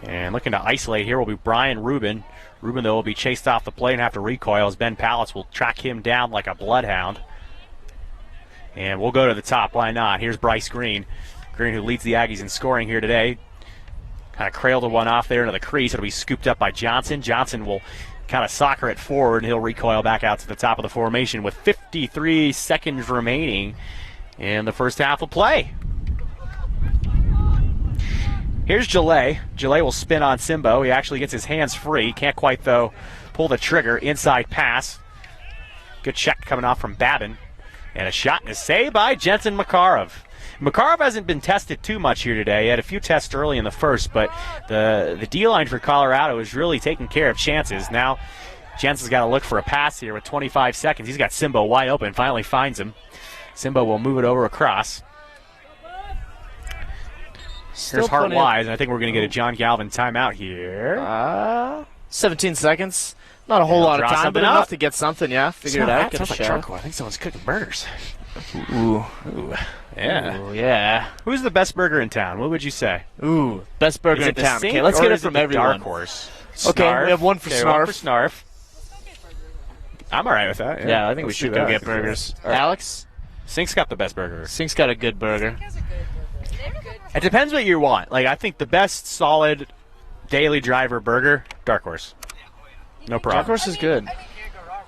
And looking to isolate here will be Brian Rubin. Rubin, though, will be chased off the plate and have to recoil as Ben Pallets will track him down like a bloodhound. And we'll go to the top. Why not? Here's Bryce Green. Green, who leads the Aggies in scoring here today. Kind of cradled the one off there into the crease. It'll be scooped up by Johnson. Johnson will kind of soccer it forward, and he'll recoil back out to the top of the formation with 53 seconds remaining in the first half of play. Here's Gillet. Gillet will spin on Simbo. He actually gets his hands free. Can't quite, though, pull the trigger. Inside pass. Good check coming off from Babin. And a shot and a save by Jensen Makarov. Makarov hasn't been tested too much here today. He had a few tests early in the first, but the D-line for Colorado is really taking care of chances. Now, Jensen's got to look for a pass here with 25 seconds. He's got Simbo wide open. Finally finds him. Simbo will move it over across. Here's Hart Wise, and I think we're going to get a John Galvin timeout here. 17 seconds. Not a whole lot of time, but enough to get something, yeah. Figure it out. Sounds like charcoal. I think someone's cooking burgers. Ooh. Yeah. Ooh, yeah. Who's the best burger in town? What would you say? Ooh, best burger in town. Okay, let's get it from everyone. Dark Horse. Okay, Snarf. We have one for Snarf. One for Snarf. I'm all right with that. Yeah, I think we should go get burgers. Right. Alex? Sink's got the best burger. Sink's got a good burger. It depends what you want. Like, I think the best solid daily driver burger, Dark Horse. No problem. Dark Horse is good.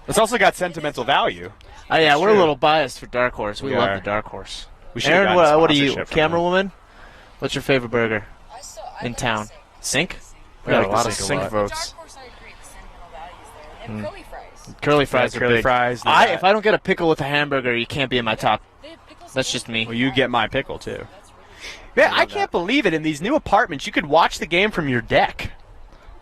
It's also got sentimental value. Oh, yeah, we're a little biased for Dark Horse. We love the Dark Horse. Aaron, what are you, camera woman? What's your favorite burger in town? Sink? We got a lot of Sink votes. Curly fries are big. If I don't get a pickle with a hamburger, you can't be in my top. That's just me. Well, you get my pickle, too. Yeah, I can't believe it. In these new apartments, you could watch the game from your deck.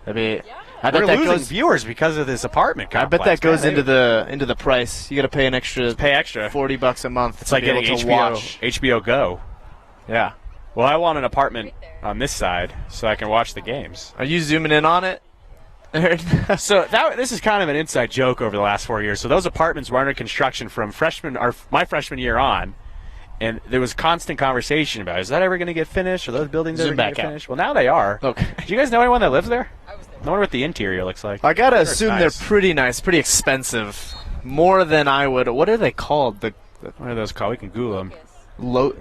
I bet We're that losing goes viewers because of this apartment complex. I bet that goes into the price. You got to pay an extra. $40 a month. It's like getting HBO Go. Yeah. Well, I want an apartment on this side so I can watch the games. Are you zooming in on it? So this is kind of an inside joke over the last 4 years. So those apartments were under construction from my freshman year on. And there was constant conversation about, is that ever going to get finished? Are those buildings ever going to get finished? Well, now they are. Okay. Do you guys know anyone that lives there? I wonder what the interior looks like. I got to assume they're pretty nice, pretty expensive. More than I would. What are they called? What are those called? We can Google them.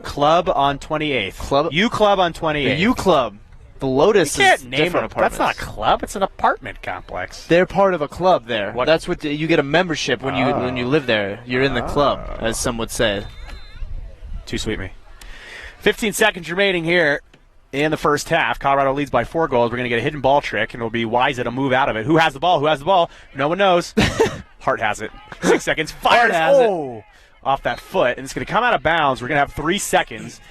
Club on 28th. U Club on 28th. The U Club. The Lotus you can't is name different That's not a club. It's an apartment complex. They're part of a club there. That's what you get a membership when you live there. You're in the club, as some would say. Too sweet me. 15 seconds remaining here in the first half. Colorado leads by 4 goals. We're going to get a hidden ball trick, and it'll be Wise to move out of it. Who has the ball? No one knows. Hart has it. 6 seconds. Fires. Off that foot, and it's going to come out of bounds. We're going to have 3 seconds.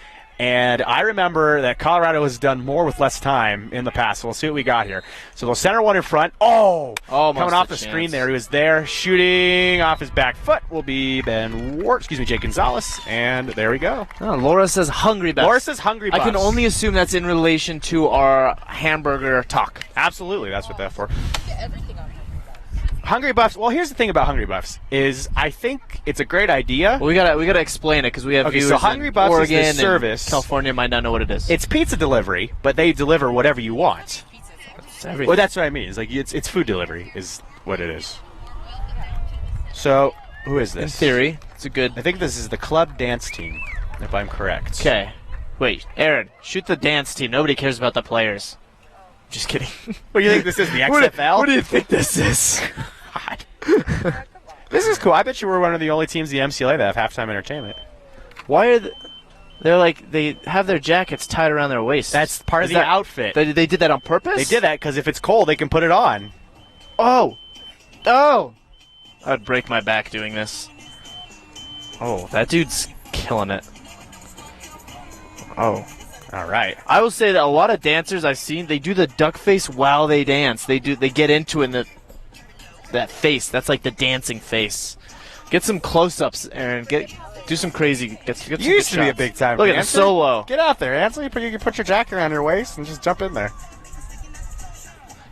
And I remember that Colorado has done more with less time in the past. So we'll see what we got here. So they'll center one in front. Coming off the screen there. He was there shooting off his back foot will be Jake Gonzalez. And there we go. Oh, Laura says hungry buffs. I can only assume that's in relation to our hamburger talk. Absolutely. That's what that's for. Hungry Buffs. Well, here's the thing about Hungry Buffs is I think it's a great idea. Well, we gotta explain it because we have viewers so Hungry Buffs Oregon is the service. California might not know what it is. It's pizza delivery, but they deliver whatever you want. Well, that's what I mean. It's like it's food delivery is what it is. So who is this? In theory, it's a good. I think this is the club dance team, if I'm correct. Okay. Wait, Aaron, shoot the dance team. Nobody cares about the players. Just kidding. What do you think this is? The XFL? What do you think this is? God. This is cool. I bet you we're one of the only teams in the MCLA that have halftime entertainment. Why are they have their jackets tied around their waist? That's part of the outfit. They did that on purpose? They did that because if it's cold, they can put it on. Oh! I'd break my back doing this. Oh, that dude's killing it. Oh. All right. I will say that a lot of dancers I've seen, they do the duck face while they dance. They get into it in that face. That's like the dancing face. Get some close-ups, Aaron. Do some crazy. Get some You used good to be a shots. big time. Look at the dancer. solo. Get out there, Ansley. You can put your jacket around your waist and just jump in there.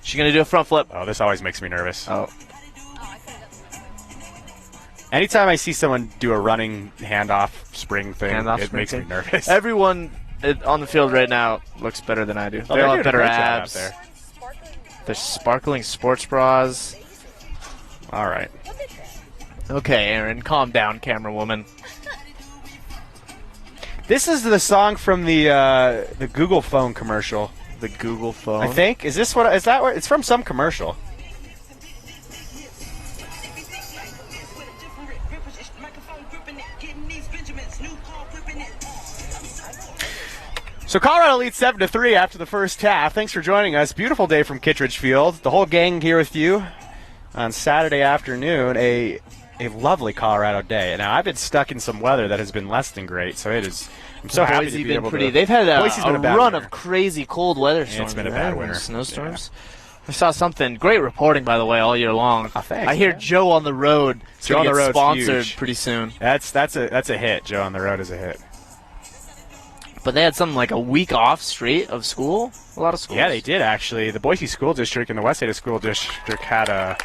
She's gonna do a front flip. Oh, this always makes me nervous. Oh. Anytime I see someone do a running handoff spring thing, it makes me nervous. Everyone on the field right now looks better than I do. They all have better abs. There. They're sparkling sports bras. All right. Okay, Aaron, calm down, camera woman. This is the song from the Google phone commercial. The Google phone. I think. Is that what it's from? Some commercial. So Colorado leads 7-3 after the first half. Thanks for joining us. Beautiful day from Kittredge Field. The whole gang here with you on Saturday afternoon. A lovely Colorado day. Now I've been stuck in some weather that has been less than great, so it is. I'm so happy to be able to. They've had a run winter. of crazy cold weather storms. It's been a bad winter. Snowstorms. Yeah. I saw something great reporting, by the way, all year long. Oh, thanks, I hear man. Joe on the Road. Joe on the Road's sponsored huge. pretty soon. That's a hit. Joe on the Road is a hit. But they had something like a week off straight of school. A lot of schools. Yeah, they did actually. The Boise School District and the West Ada School District had a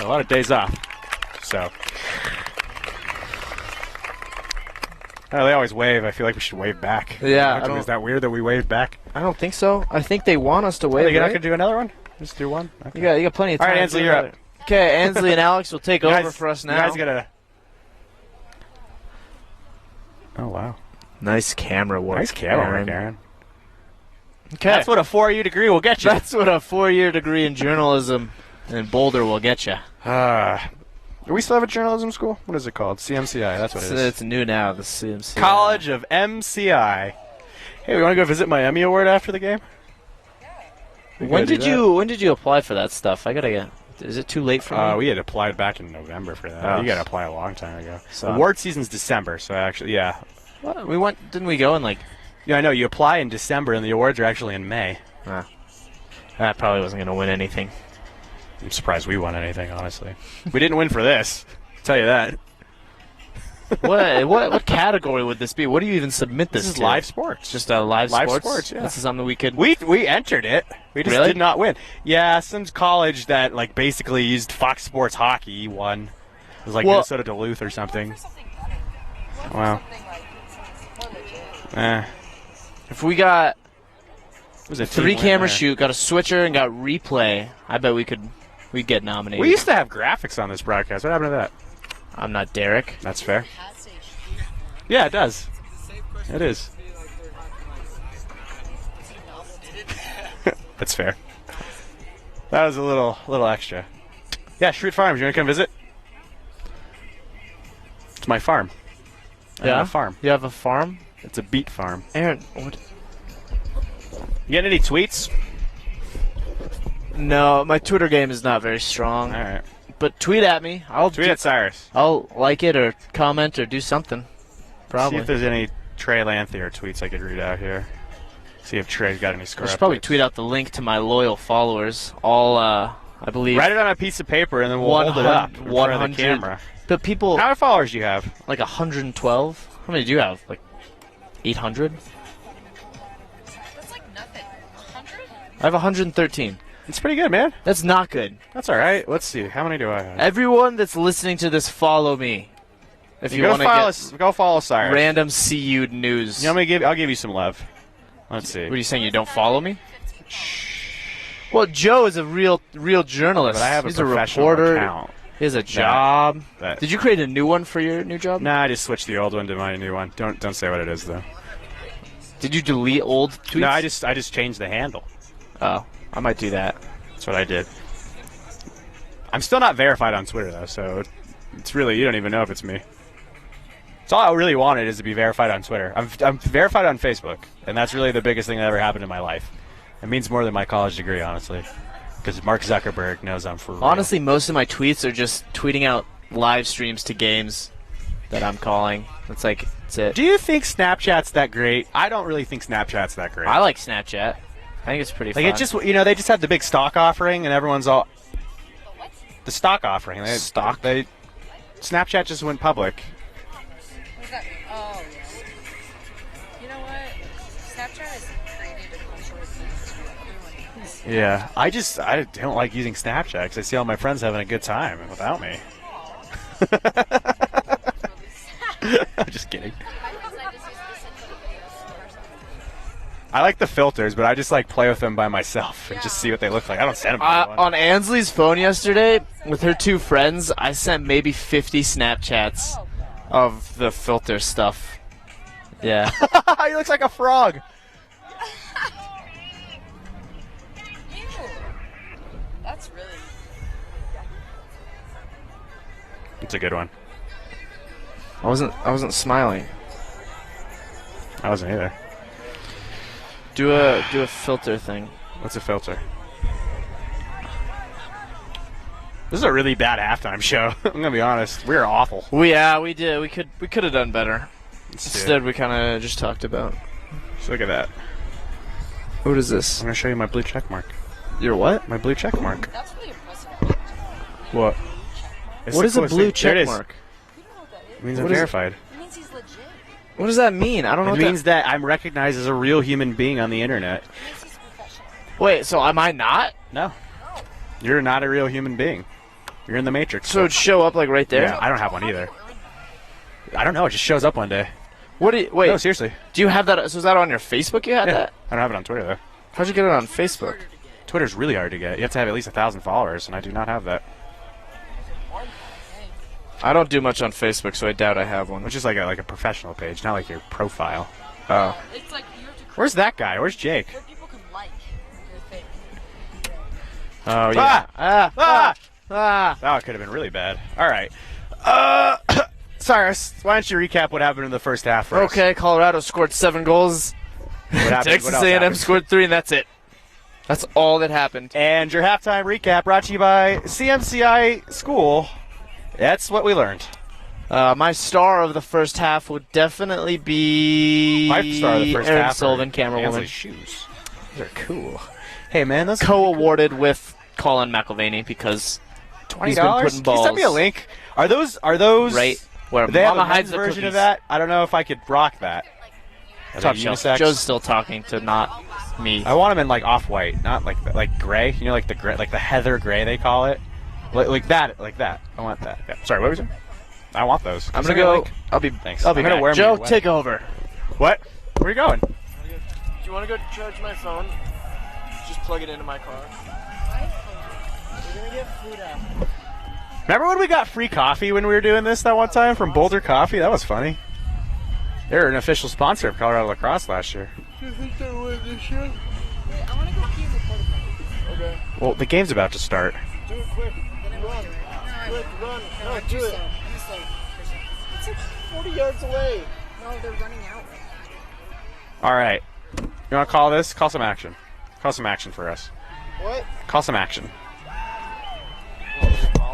lot of days off. So. Oh, they always wave. I feel like we should wave back. Yeah. Is that weird that we waved back? I don't think so. I think they want us to wave. You're not right? going to do another one? Just do one? Okay. You got plenty of time. All right, Ansley, you're up. Okay, Ansley and Alex will take over for us now. You guys got to... Oh, wow. Nice camera work. Nice camera work, Aaron. Okay. That's what a 4-year degree will get you. That's what a 4-year degree in journalism in Boulder will get you. Do we still have a journalism school? What is it called? CMCI. That's what it is. It's new now, the CMC. College of MCI. Hey, we want to go visit my Emmy Award after the game? When did you apply for that stuff? I gotta get. Is it too late for me? We had applied back in November for that. Oh. You got to apply a long time ago. So award season's December, so actually, yeah. What? We went. Didn't we go in like? Yeah, I know. You apply in December, and the awards are actually in May. That probably wasn't gonna win anything. I'm surprised we won anything, honestly. We didn't win for this. I'll tell you that. What category would this be? What do you even submit this This is to? live sports. Just a live sports, yeah. This is something we could. We entered it. We just Really? did not win. Yeah, some college that like basically used Fox Sports Hockey won. It was like Minnesota Duluth or something. Wow. If we got It was a 3-camera shoot, got a switcher, and got replay, I bet we'd get nominated. We used to have graphics on this broadcast. What happened to that? I'm not Derek. That's fair. Yeah, it does. It is. That's fair. That was a little extra. Yeah, Shrew Farms. You want to come visit? It's my farm. I have a farm. You have a farm? It's a beet farm. Aaron, what? You getting any tweets? No, my Twitter game is not very strong. All right. But tweet at me. Tweet at Cyrus. I'll like it or comment or do something. Probably. See if there's any Trey Lanthier tweets I could read out here. See if Trey's got any score. I should probably tweet out the link to my loyal followers. All, I believe. Write it on a piece of paper and then we'll hold it up in front of the camera. But people. How many followers do you have? Like 112. How many do you have? Like 800? That's like nothing. 100? I have 113. It's pretty good, man. That's not good. That's all right. Let's see. How many do I have? Everyone that's listening to this, follow me. If you want to get go follow Cyrus. random CU news. You know, I'll give you some love. Let's see. What are you saying? You don't follow me? Well, Joe is a real journalist. But I have He's a professional reporter. account. He has a job. That- Did you create a new one for your new job? Nah, I just switched the old one to my new one. Don't say what it is though. Did you delete old tweets? No, I just changed the handle. Oh, I might do that. That's what I did. I'm still not verified on Twitter though, so it's really you don't even know if it's me. It's all I really wanted is to be verified on Twitter. I'm verified on Facebook, and that's really the biggest thing that ever happened in my life. It means more than my college degray, honestly, because Mark Zuckerberg knows I'm for real. Honestly, most of my tweets are just tweeting out live streams to games that I'm calling. That's it. Do you think Snapchat's that great? I don't really think Snapchat's that great. I like Snapchat. I think it's pretty fun. Like it just, they just had the big stock offering, and everyone's all the stock offering. Snapchat just went public. What does that mean? Oh, yeah. You know what? Snapchat has created a culture of things to everyone. Yeah, I don't like using Snapchat because I see all my friends having a good time without me. I'm just kidding. I like the filters, but I just like play with them by myself and just see what they look like. I don't send them to anyone. On Ansley's phone yesterday, with her 2 friends, I sent maybe 50 Snapchats of the filter stuff. Yeah. He looks like a frog. Ew. That's really. It's a good one. I wasn't smiling. I wasn't either. Do a filter thing. What's a filter? This is a really bad halftime show. I'm gonna be honest. We are awful. We did. We could have done better. Instead, we kind of just talked about. So look at that. What is this? I'm gonna show you my blue check mark. Your what? My blue check mark. That's really impressive. What? What is a blue check mark? You don't know what that is. It means What I'm is it? verified. It means he's legit. What does that mean? I don't know. It What means that I'm recognized as a real human being on the internet. It means he's professional. Wait, so am I not? No. You're not a real human being. You're in the Matrix. So it'd show up like right there? Yeah, I don't have one either. I don't know. It just shows up one day. What do you, wait, No, seriously. do you have that? So is that on your Facebook you had Yeah. that? I don't have it on Twitter, though. How'd you get it on Facebook? Twitter's really hard to get. You have to have at least 1,000 followers, and I do not have that. I don't do much on Facebook, so I doubt I have one. Which is like a professional page, not like your profile. Oh. It's like you have to Where's that guy? Where's Jake? where people can like your thing. Oh, yeah. That could have been really bad. All right. Cyrus, why don't you recap what happened in the first half for us? Okay, Colorado scored 7 goals. What happened? Texas What else A&M happened? scored 3, and that's it. That's all that happened. And your halftime recap brought to you by CMCI School. That's what we learned. My star of the first half would definitely be My star of the first Aaron half. Sullivan, camera woman. Ansley's shoes. Those are cool. Hey, man, those Co-awarded with Colin McElvaney because $20. he's been putting Can you send me a balls. link? Are those right where Do they Mama have a hides men's the version cookies. of that? I don't know if I could rock that. Are Top they shelf. unisex? Joe's still talking to not me. I want them in like off-white, not like gray. You know, like the gray, like the heather gray they call it. Like that. I want that. Yeah. Sorry, what was it? I want those. I'm Send gonna me a go. link. I'll be. Thanks. I'll be I'm gonna back. wear 'em Joe, either way. take over. What? Where are you going? Do you want to go charge my phone? Just plug it into my car. We're gonna get food after. Remember when we got free coffee when we were doing this that one time from Boulder Coffee? That was funny. They were an official sponsor of Colorado Lacrosse last year. Do you think they win this year? Wait, I want to go pee in the porta potty. Okay. Well, the game's about to start. Do it quick. Then I won't do it. Quick, run. No, No, I'm do too it. slow. I'm a slow person. It's like 40 yards away. No, they're running out. All right. You want to call this? Call some action. Call some action for us. What? Call some action.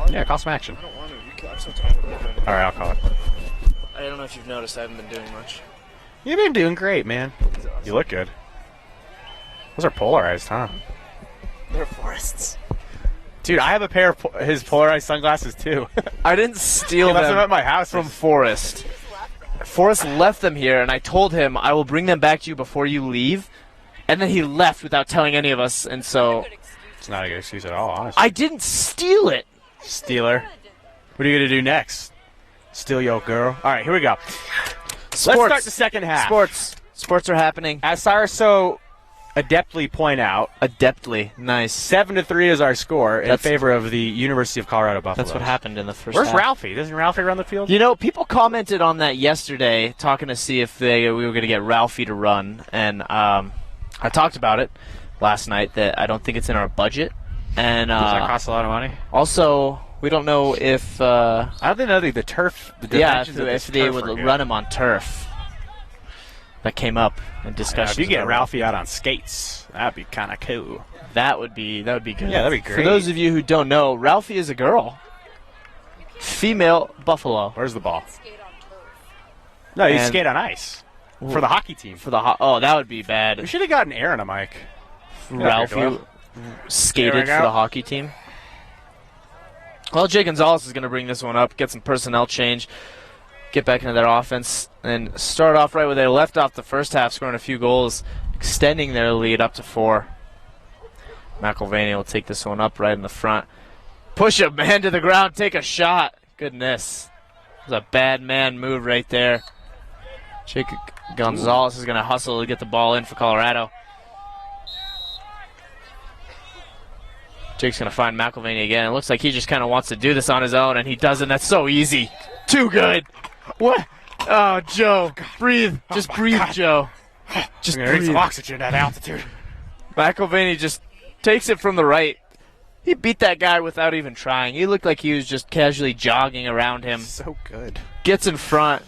Yeah, call some action. I don't want to. I'm so tired. All right, I'll call it. I don't know if you've noticed, I haven't been doing much. You've been doing great, man. You look good. Those are polarized, huh? They're forests. Dude, I have a pair of his polarized sunglasses, too. I didn't steal He left them them at my house from Forrest. Forrest left them here, and I told him I will bring them back to you before you leave. And then he left without telling any of us, and so It's not a good excuse at all, honestly. I didn't steal it. Stealer. What are you going to do next? Steal your girl. All right, here we go. Sports. Let's start the second half. Sports are happening. As Cyrus so adeptly point out, Adeptly. Nice. 7-3 is our score in That's- favor of the University of Colorado Buffaloes. That's what happened in the first Where's half. Ralphie? Doesn't Ralphie run the field? You know, people commented on that yesterday, talking to see if we were going to get Ralphie to run, and I talked about it last night that I don't think it's in our budget, and Does that cost a lot of money? also we don't know if I don't think the turf. The dimensions of this if they turf would are good. run him on turf. That came up in discussion. If you get Ralphie out on skates, that'd be kind of cool. that would be good. Yeah, that'd be great. For those of you who don't know, Ralphie is a girl, female buffalo Where's the ball? Skate on turf. No, you And- skate on ice for the hockey team. for the that would be We bad. should have gotten Aaron a mic. Ralphie There we skated go. for the hockey team. Well, Jay Gonzalez is going to bring this one up, get some personnel change, get back into their offense, and start off right where they left off the first half, scoring a few goals, extending their lead up to 4. McElvaney will take this one up right in the front. Push a man to the ground, take a shot. Goodness. It was a bad man move right there. Jake Gonzalez is going to hustle to get the ball in for Colorado. Jake's going to find McElvaney again. It looks like he just kind of wants to do this on his own, and he doesn't. That's so easy. Too good. What? Oh, Joe. Breathe. Just breathe, Joe. Just breathe. Some oxygen at altitude. McElvaney just takes it from the right. He beat that guy without even trying. He looked like he was just casually jogging around him. So good. Gets in front.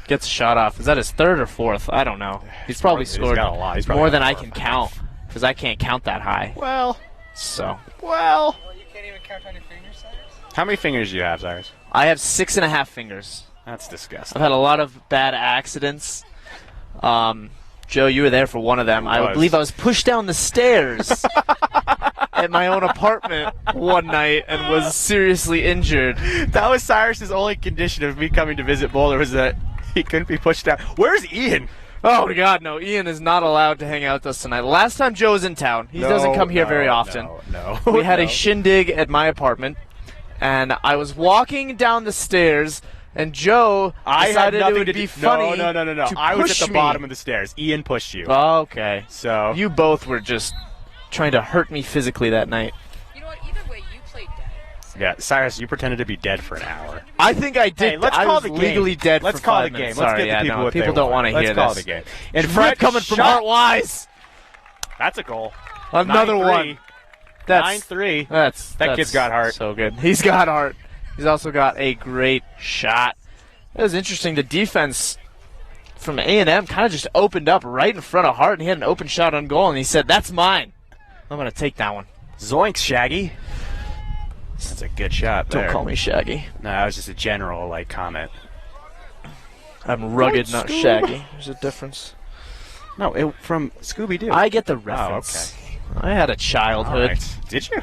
Gets a shot off. Is that his 3rd or 4th? I don't know. He's probably scored got a lot. He's more than I can count because I can't count that high. Well. So. Well. You can't even count on your fingers, Cyrus? How many fingers do you have, Cyrus? I have 6.5 fingers. That's disgusting. I've had a lot of bad accidents. Joe, you were there for one of them. I believe I was pushed down the stairs at my own apartment one night and was seriously injured. That was Cyrus's only condition of me coming to visit Boulder, was that he couldn't be pushed down. Where's Ian? Oh, God, no. Ian is not allowed to hang out with us tonight. Last time Joe was in town, he doesn't come here very often. No. We had a shindig at my apartment, and I was walking down the stairs, and Joe decided it would be funny. No. I was at the bottom of the stairs. Ian pushed you. Okay. So you both were just trying to hurt me physically that night. You know what? Either way, you played dead. So. Yeah, Cyrus, you pretended to be dead for an hour. I think I did. Hey, let's I call was the game. legally dead Let's for call 5 the game. minutes. Let's Sorry, get the people what people they don't want to hear Let's call this. the game. And And Fred coming from Art Wise. That's a goal. Another 9-3. one. That's 9-3. That's kid's got heart. So good. He's got heart. He's also got a great shot. It was interesting. The defense from A&M kind of just opened up right in front of Hart, and he had an open shot on goal, and he said, "That's mine. I'm going to take that one." Zoinks, Shaggy. That's a good shot there. Don't call me Shaggy. No, that was just a general comment. I'm rugged, not Shaggy. There's a difference. No, from Scooby-Doo. I get the reference. I had a childhood. Right. Did you?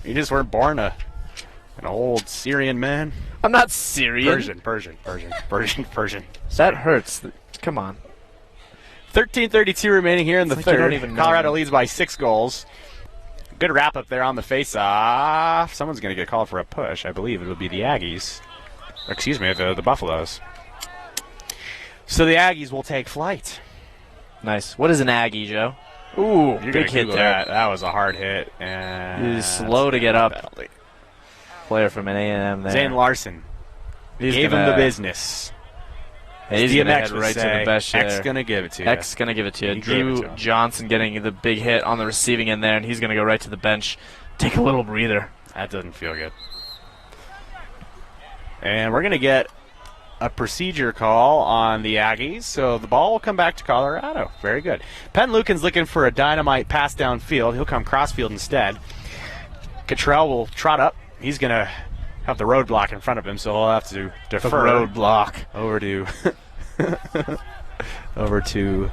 You just weren't born an old Syrian man? I'm not Syrian. Persian. That hurts. Come on. 13:32 remaining here in the It's like you third. don't even know Colorado me. leads by 6 goals. Good wrap up there on the face-off. Someone's going to get called for a push. I believe it'll be the Aggies. Or, excuse me, the Buffaloes. So the Aggies will take flight. Nice. What is an Aggie, Joe? Ooh, You're big hit there. That was a hard hit. And He's slow to get up. penalty. Player from an A&M there. Zane Larson He's gave him gonna- the business. He's going to DMX head would right to say, the best X share. going to give it to you. X going to give it to you. He gave it Drew to him. Johnson getting the big hit on the receiving end there, and he's going to go right to the bench. Take a little breather. That doesn't feel good. And we're going to get a procedure call on the Aggies, so the ball will come back to Colorado. Very good. Penn Lucan's looking for a dynamite pass downfield. He'll come crossfield instead. Cottrell will trot up. He's going to have the roadblock in front of him, so he'll have to defer. Roadblock. Over to... over to...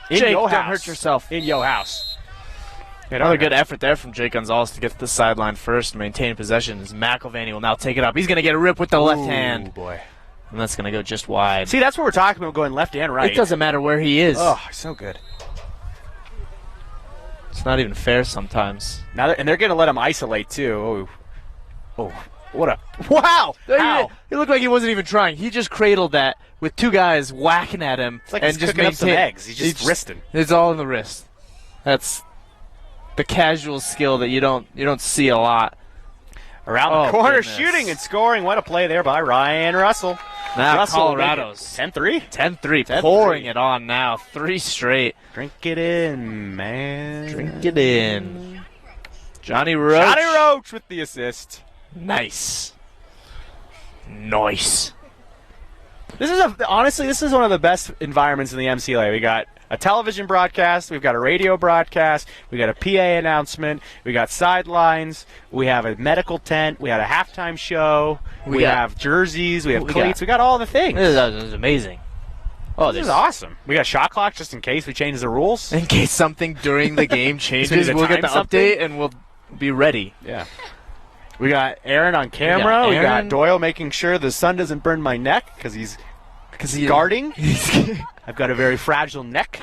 In Jake, your don't house. hurt yourself. In your house. Another good effort there from Jake Gonzalez to get to the sideline first and maintain possession as McElvaney will now take it up. He's going to get a rip with the left hand, Boy. and that's going to go just wide. See, that's what we're talking about, going left and right. It doesn't matter where he is. Oh, so good. It's not even fair sometimes. Now, and they're going to let him isolate too. Oh, what a wow! How? He looked like he wasn't even trying. He just cradled that with 2 guys whacking at him. It's like and he's just cooking up some maintain- eggs. He's just wristing. It's all in the wrist. That's the casual skill that you don't see a lot. Around the corner, goodness. shooting and scoring. What a play there by Ryan Russell. Now Russell Colorado's 10-3. 10-3, 10-3. pouring it on now. 3 straight. Drink it in, man. Drink it in. Johnny Roach. Johnny Roach with the assist. Nice. Nice. Honestly, this is one of the best environments in the MCLA. We got a television broadcast, we've got a radio broadcast, we got a PA announcement, we got sidelines, we have a medical tent, we had a halftime show, we have jerseys, we have cleats, we got all the things. This is amazing. Oh, This is awesome. We got shot clock just in case we change the rules. In case something during the game changes, to we'll get the time something? update and we'll be ready. Yeah. We got Aaron on camera. We got Aaron. Doyle making sure the sun doesn't burn my neck because he's guarding. I've got a very fragile neck.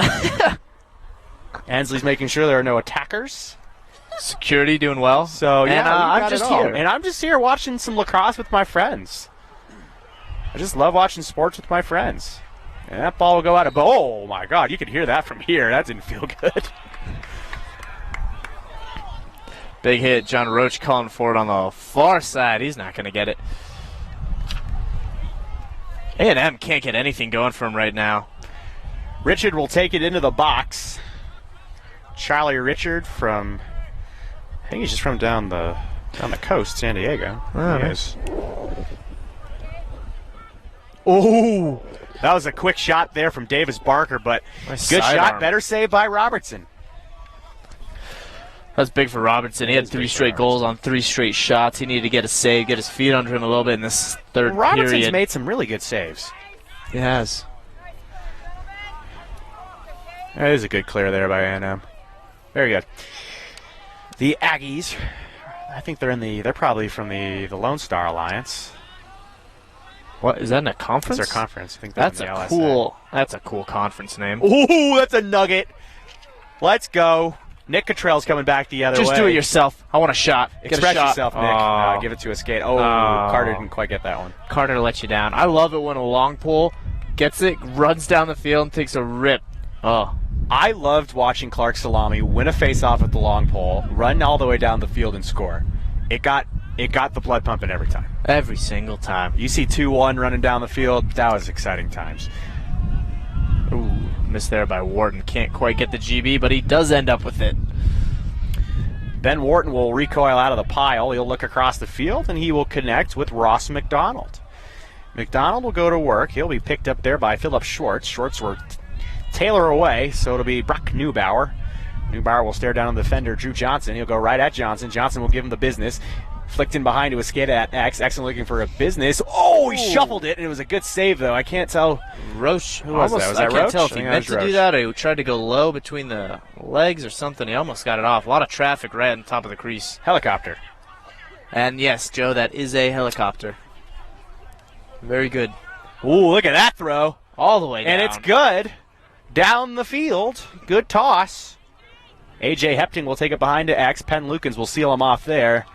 Ansley's making sure there are no attackers. Security doing well. So yeah, and, we I'm got just it all. here. And I'm just here watching some lacrosse with my friends. I just love watching sports with my friends. And that ball will go out of. Oh my God, you could hear that from here. That didn't feel good. Big hit. John Roach calling for it on the far side. He's not going to get it. A&M can't get anything going for him right now. Richard will take it into the box. Charlie Richard from, I think he's just from down the coast, San Diego. Oh, He nice. is. Oh, that was a quick shot there from Davis Barker, but Nice good shot. sidearm. Better save by Robertson. That's big for Robertson. He had is 3 big for straight goals on 3 straight shots. He needed to get a save, get his feet under him a little bit in this third Robertson's period. made some really good saves. He has. That is a good clear there by A&M. Very good. The Aggies, I think they're probably from the Lone Star Alliance. What is that in a conference? That's their conference. I think they're That's from the a LSA. cool. That's a cool conference name. Ooh, that's a nugget. Let's go. Nick Cottrell's coming back the other way. Just do it yourself. I want a shot. Get Express a shot. yourself, Nick. Oh. Give it to a skate. Oh, Oh. Carter didn't quite get that one. Carter let you down. I love it when a long pole gets it, runs down the field, and takes a rip. Oh, I loved watching Clark Salami win a face-off with the long pole, run all the way down the field and score. It got the blood pumping every time. every single time. You see 2-1 running down the field. That was exciting times. Ooh, missed there by Wharton. Can't quite get the GB, but he does end up with it. Ben Wharton will recoil out of the pile. He'll look across the field, and he will connect with Ross McDonald. McDonald will go to work. He'll be picked up there by Philip Schwartz. Schwartz will tailor away, so it'll be Brock Neubauer. Neubauer will stare down on the defender, Drew Johnson. He'll go right at Johnson. Johnson will give him the business. Flicked in behind to a skate at X. X looking for a business. Oh, he shuffled it, and it was a good save, though. I can't tell. Roach. Who was that? Was that I can't Roach? tell I if he think that meant was to do Roach. that or he tried to go low between the legs or something. He almost got it off. A lot of traffic right on top of the crease. Helicopter. And yes, Joe, that is a helicopter. Very good. Ooh, look at that throw. All the way down. And it's good. Down the field. Good toss. A.J. Hepting will take it behind to X. Penn Lukens will seal him off there.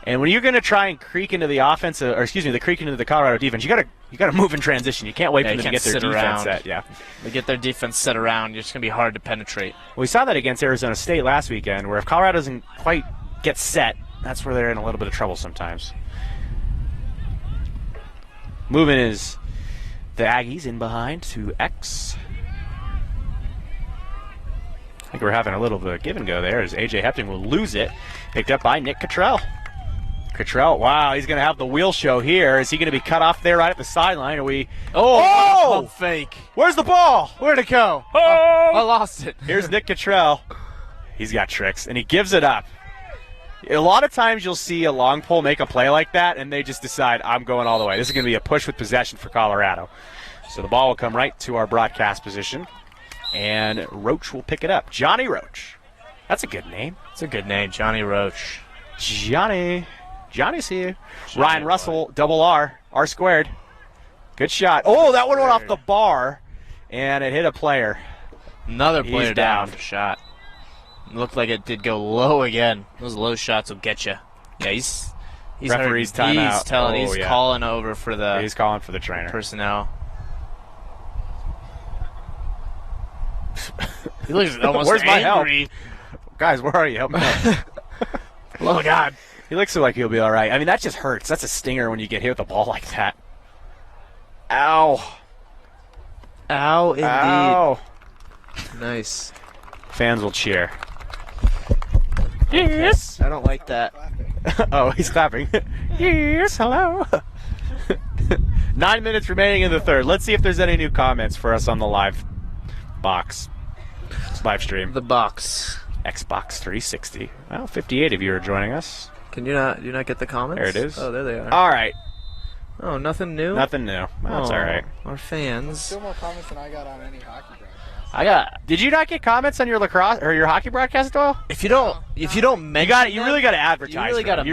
And when you're going to try and creak into the offensive, or excuse me, the creak into the Colorado defense, you got to move in transition. You can't wait for them to get their defense set. Yeah. They get their defense set around. It's going to be hard to penetrate. We saw that against Arizona State last weekend, where if Colorado doesn't quite get set, that's where they're in a little bit of trouble sometimes. Moving is the Aggies in behind to X. I think we're having a little bit of give and go there as A.J. Hepting will lose it. Picked up by Nick Cottrell. Cottrell, wow, he's going to have the wheel show here. Is he going to be cut off there right at the sideline? Are we? Oh! Pump fake. Where's the ball? Where'd it go? Oh! I lost it. Here's Nick Cottrell. He's got tricks, and he gives it up. A lot of times you'll see a long pole make a play like that, and they just decide, I'm going all the way. This is going to be a push with possession for Colorado. So the ball will come right to our broadcast position, and Roach will pick it up. Johnny Roach. That's a good name. It's a good name, Johnny Roach. Johnny's here. Ryan Russell, double R squared. Good shot. Oh, that one went off the bar, and it hit a player. Another player He's down down. for shot. Looked like it did go low again. Those low shots will get you. Yeah, he's Referee's hurt. timeout. He's telling. Oh, he's yeah. calling over for the He's calling for the trainer. personnel. He looks almost Where's my help? angry. Guys, where are you? Help me out. Oh God. He looks like he'll be all right. I mean, that just hurts. That's a stinger when you get hit with a ball like that. Ow. Ow, indeed. Ow. Nice. Fans will cheer. Yes. I don't like that. Oh, he's clapping. Yes, hello. 9 minutes remaining in the third. Let's see if there's any new comments for us on the live live stream. The box. Xbox 360. Well, 58 of you are joining us. Can you not get the comments? There it is. Oh, there they are. All right. Oh, nothing new? Nothing new. That's all right. Our fans. Still more comments than I got on any hockey broadcast. Did you not get comments on your lacrosse or your hockey broadcast, Doyle? If you don't mention You really got to advertise. you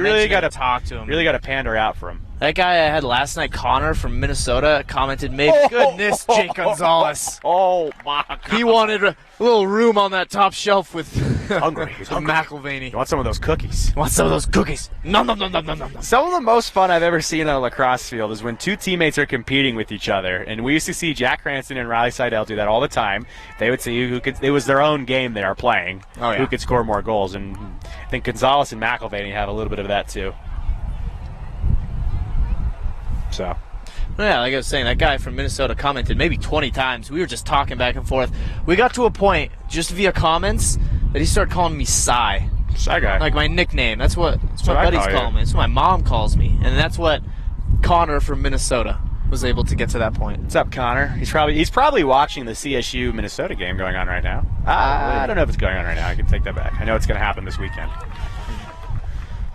really got to talk to him. Really got to pander out for him. That guy I had last night, Connor from Minnesota, commented, "May goodness, Jake Gonzalez." Oh my God. He wanted a little room on that top shelf with Hungry. He's hungry. McElvaney. You want some of those cookies? Want some of those cookies? Nom nom nom nom nom nom. Some of the most fun I've ever seen on a lacrosse field is when two teammates are competing with each other. And we used to see Jack Cranston and Riley Seidel do that all the time. They would see who could. It was their own game they are playing. Oh, yeah. Who could score more goals. And I think Gonzalez and McElvaney have a little bit of that too. So. Yeah, like I was saying, that guy from Minnesota commented maybe 20 times. We were just talking back and forth. We got to a point, just via comments, that he started calling me Cy. Cy guy. Like my nickname. That's what my I buddies call call you. me. That's what my mom calls me. And that's what Connor from Minnesota was able to get to that point. What's up, Connor? He's probably watching the CSU Minnesota game going on right now. I don't know if it's going on right now. I can take that back. I know it's going to happen this weekend.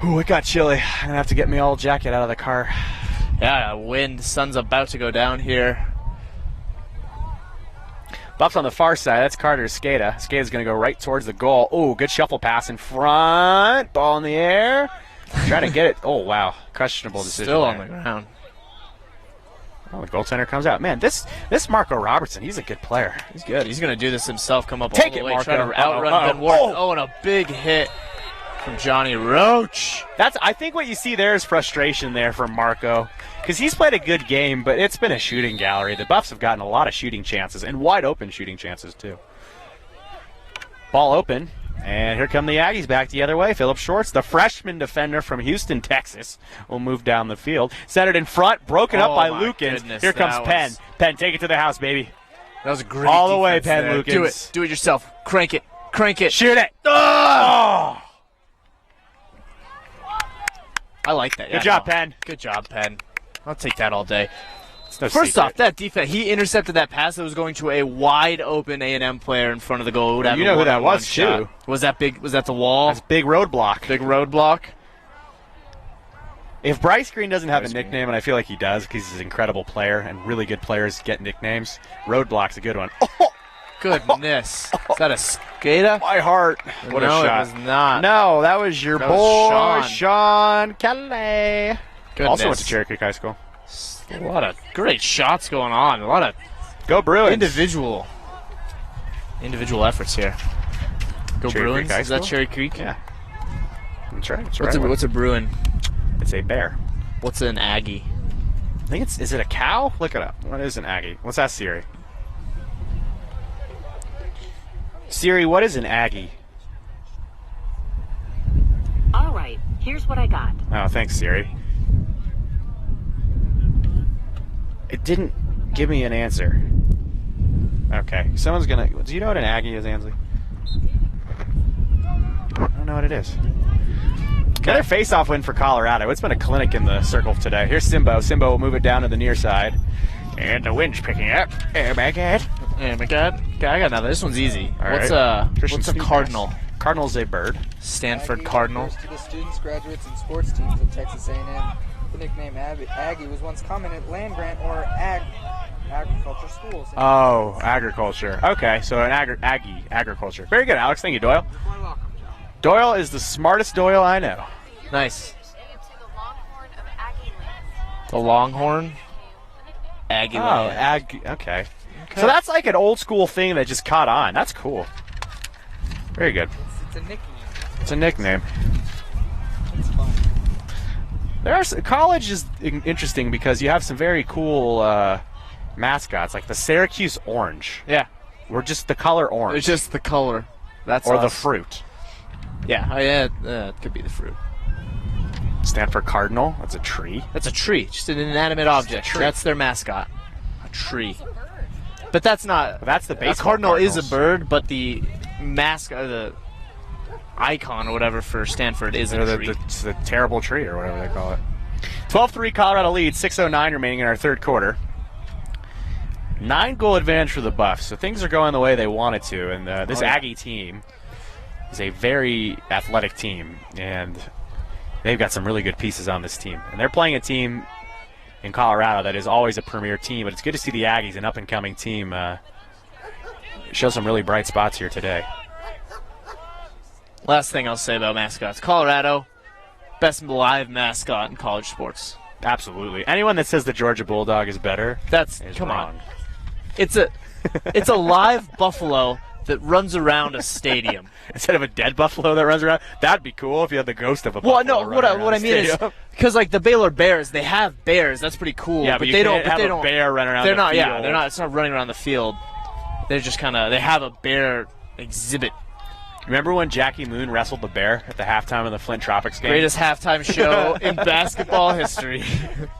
Ooh, it got chilly. I'm gonna have to get my old jacket out of the car. Yeah, wind. Sun's about to go down here. Buff's on the far side. That's Carter Skata. Skata's going to go right towards the goal. Oh, good shuffle pass in front. Ball in the air. Try to get it. Oh, wow. Questionable decision. Still on there. the ground. Oh, the goaltender comes out. Man, this Marco Robertson, he's a good player. He's good. He's going to do this himself. Come up Take all the it, way. Marco. Try to outrun Ben Ward. Oh, and a big hit from Johnny Roach. I think what you see there is frustration there from Marco, because he's played a good game, but it's been a shooting gallery. The Buffs have gotten a lot of shooting chances, and wide open shooting chances too. Ball open, and here come the Aggies back the other way. Philip Schwartz, the freshman defender from Houston, Texas, will move down the field. Centered in front, broken up by my Lukens. goodness, Here comes that Penn. was- Penn, take it to the house, baby. That was a great All the way, defense Penn there. Lukens. Do it. Do it yourself. Crank it. Crank it. Shoot it. Oh! I like that. Good job, Penn. Good job, Penn. I'll take that all day. It's no First secret. off, that defense, he intercepted that pass that was going to a wide open A&M player in front of the goal. Who would have You a know who that one-on-one was, shot. too. Was that big? Was that the wall? That's a big roadblock. Big roadblock. If Bryce Green doesn't have a Bryce Green. nickname, and I feel like he does because he's an incredible player, and really good players get nicknames, Roadblock's a good one. Oh, Goodness. Is that a skata? my heart. What no, a shot. it was not. No, that was your That boy, was Sean Kelly. Goodness. Also went to Cherry Creek High School. A lot of great shots going on. A lot of Go Bruins. individual efforts here. Go Cherry Bruins. Creek High Is that School? Cherry Creek? Yeah. That's right. That's What's right. a Bruin? It's a bear. What's an Aggie? I think is it a cow? Look it up. What is an Aggie? Let's ask Siri. Siri, what is an Aggie? All right, here's what I got. Oh, thanks, Siri. It didn't give me an answer. Okay, someone's gonna. Do you know what an Aggie is, Ansley? I don't know what it is. Another face-off win for Colorado. It's been a clinic in the circle today. Here's Simbo. Simbo will move it down to the near side. And the wind's picking up. Oh my god. Oh my god. Okay, I got another. This one's easy. All What's right. a Christian Sneakers. cardinal? Cardinal's a bird. Stanford Aggie Cardinal. refers to the students, graduates, and sports teams of Texas A&M. The nickname Aggie was once common at land-grant or agriculture schools. Oh, agriculture. Okay, so an Aggie, agriculture. Very good, Alex. Thank you, Doyle. Doyle is the smartest Doyle I know. Nice. It's the Longhorn of Aggie Land. The Longhorn. Aggie. Oh, okay. So that's like an old school thing that just caught on. That's cool. Very good. It's a nickname. It's a nickname. It's fun. College is interesting because you have some very cool mascots, like the Syracuse Orange. Yeah. Or just the color orange. It's just the color. That's or the us. fruit. Yeah. Oh, yeah. It could be the fruit. Stanford Cardinal. That's a tree. That's a tree. Just an inanimate object. tree. That's their mascot. A tree. But that's not. That's the A baseball cardinal is a Cardinals. bird, but the mascot, the icon or whatever for Stanford is a tree. It's the terrible tree or whatever they call it. 12-3 Colorado lead. 6:09 remaining in our third quarter. 9-goal advantage for the Buffs. So things are going the way they wanted to. And this Aggie team is a very athletic team. And they've got some really good pieces on this team. And they're playing a team in Colorado that is always a premier team. But it's good to see the Aggies, an up-and-coming team, show some really bright spots here today. Last thing I'll say about mascots. Colorado, best live mascot in college sports. Absolutely. Anyone that says the Georgia Bulldog is better is come wrong. on. It's a live buffalo that runs around a stadium. Instead of a dead buffalo that runs around, that'd be cool if you had the ghost of a buffalo. Well, no, running around what I the mean is stadium. because like the Baylor Bears, they have bears. That's pretty cool. Yeah, but they you don't. can't But have they a don't. bear running around They're the not. field. Yeah, they're not. It's not running around the field. They're just kind of. They have a bear exhibit. Remember when Jackie Moon wrestled the bear at the halftime of the Flint Tropics game? Greatest halftime show in basketball history.